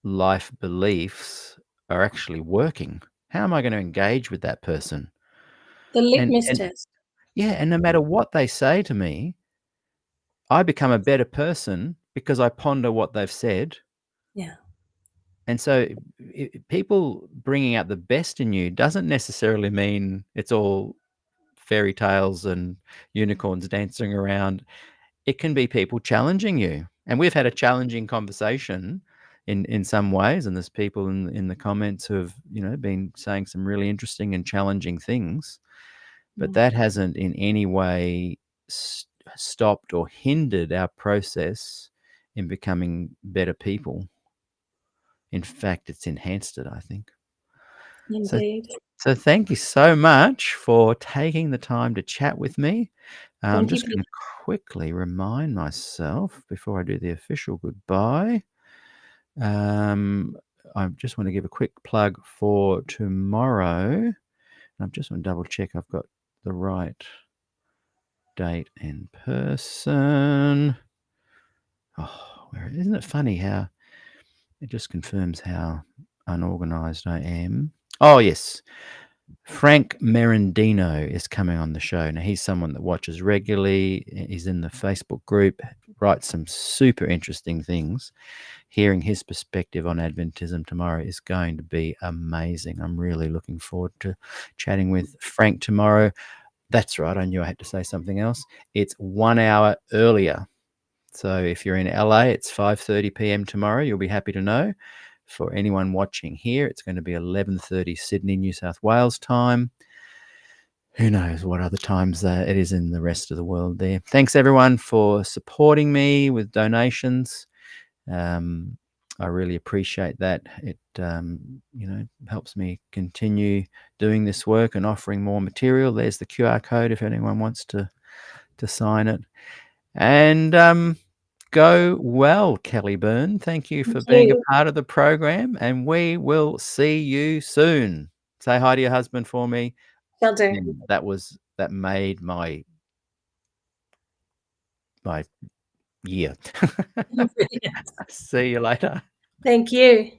life beliefs are actually working. How am I going to engage with that person? The litmus test. Yeah, and no matter what they say to me, I become a better person because I ponder what they've said. Yeah. And so people bringing out the best in you doesn't necessarily mean it's all fairy tales and unicorns dancing around. It can be people challenging you. And we've had a challenging conversation in some ways, and there's people in the comments who have, been saying some really interesting and challenging things. But that hasn't in any way stopped or hindered our process in becoming better people. In fact, it's enhanced it, I think. Indeed. So thank you so much for taking the time to chat with me. I'm Thank you, just going to quickly remind myself before I do the official goodbye. I just want to give a quick plug for tomorrow. I just want to double check I've got the right date and person. Oh, isn't it funny how it just confirms how unorganized I am? Oh, yes. Frank Merendino is coming on the show. Now, he's someone that watches regularly. He's in the Facebook group, writes some super interesting things. Hearing his perspective on Adventism tomorrow is going to be amazing. I'm really looking forward to chatting with Frank tomorrow. That's right. I knew I had to say something else. It's 1 hour earlier. So if you're in LA, it's 5:30 p.m. tomorrow. You'll be happy to know. For anyone watching here, it's going to be 11:30 Sydney, New South Wales time. Who knows what other times it is in the rest of the world there. Thanks, everyone, for supporting me with donations. I really appreciate that. It helps me continue doing this work and offering more material. There's the QR code if anyone wants to sign it. And go well, Kelly Byrne. Thank you for being a part of the program, and we will see you soon. Say hi to your husband for me. Shall do. That made my year. See you later. Thank you.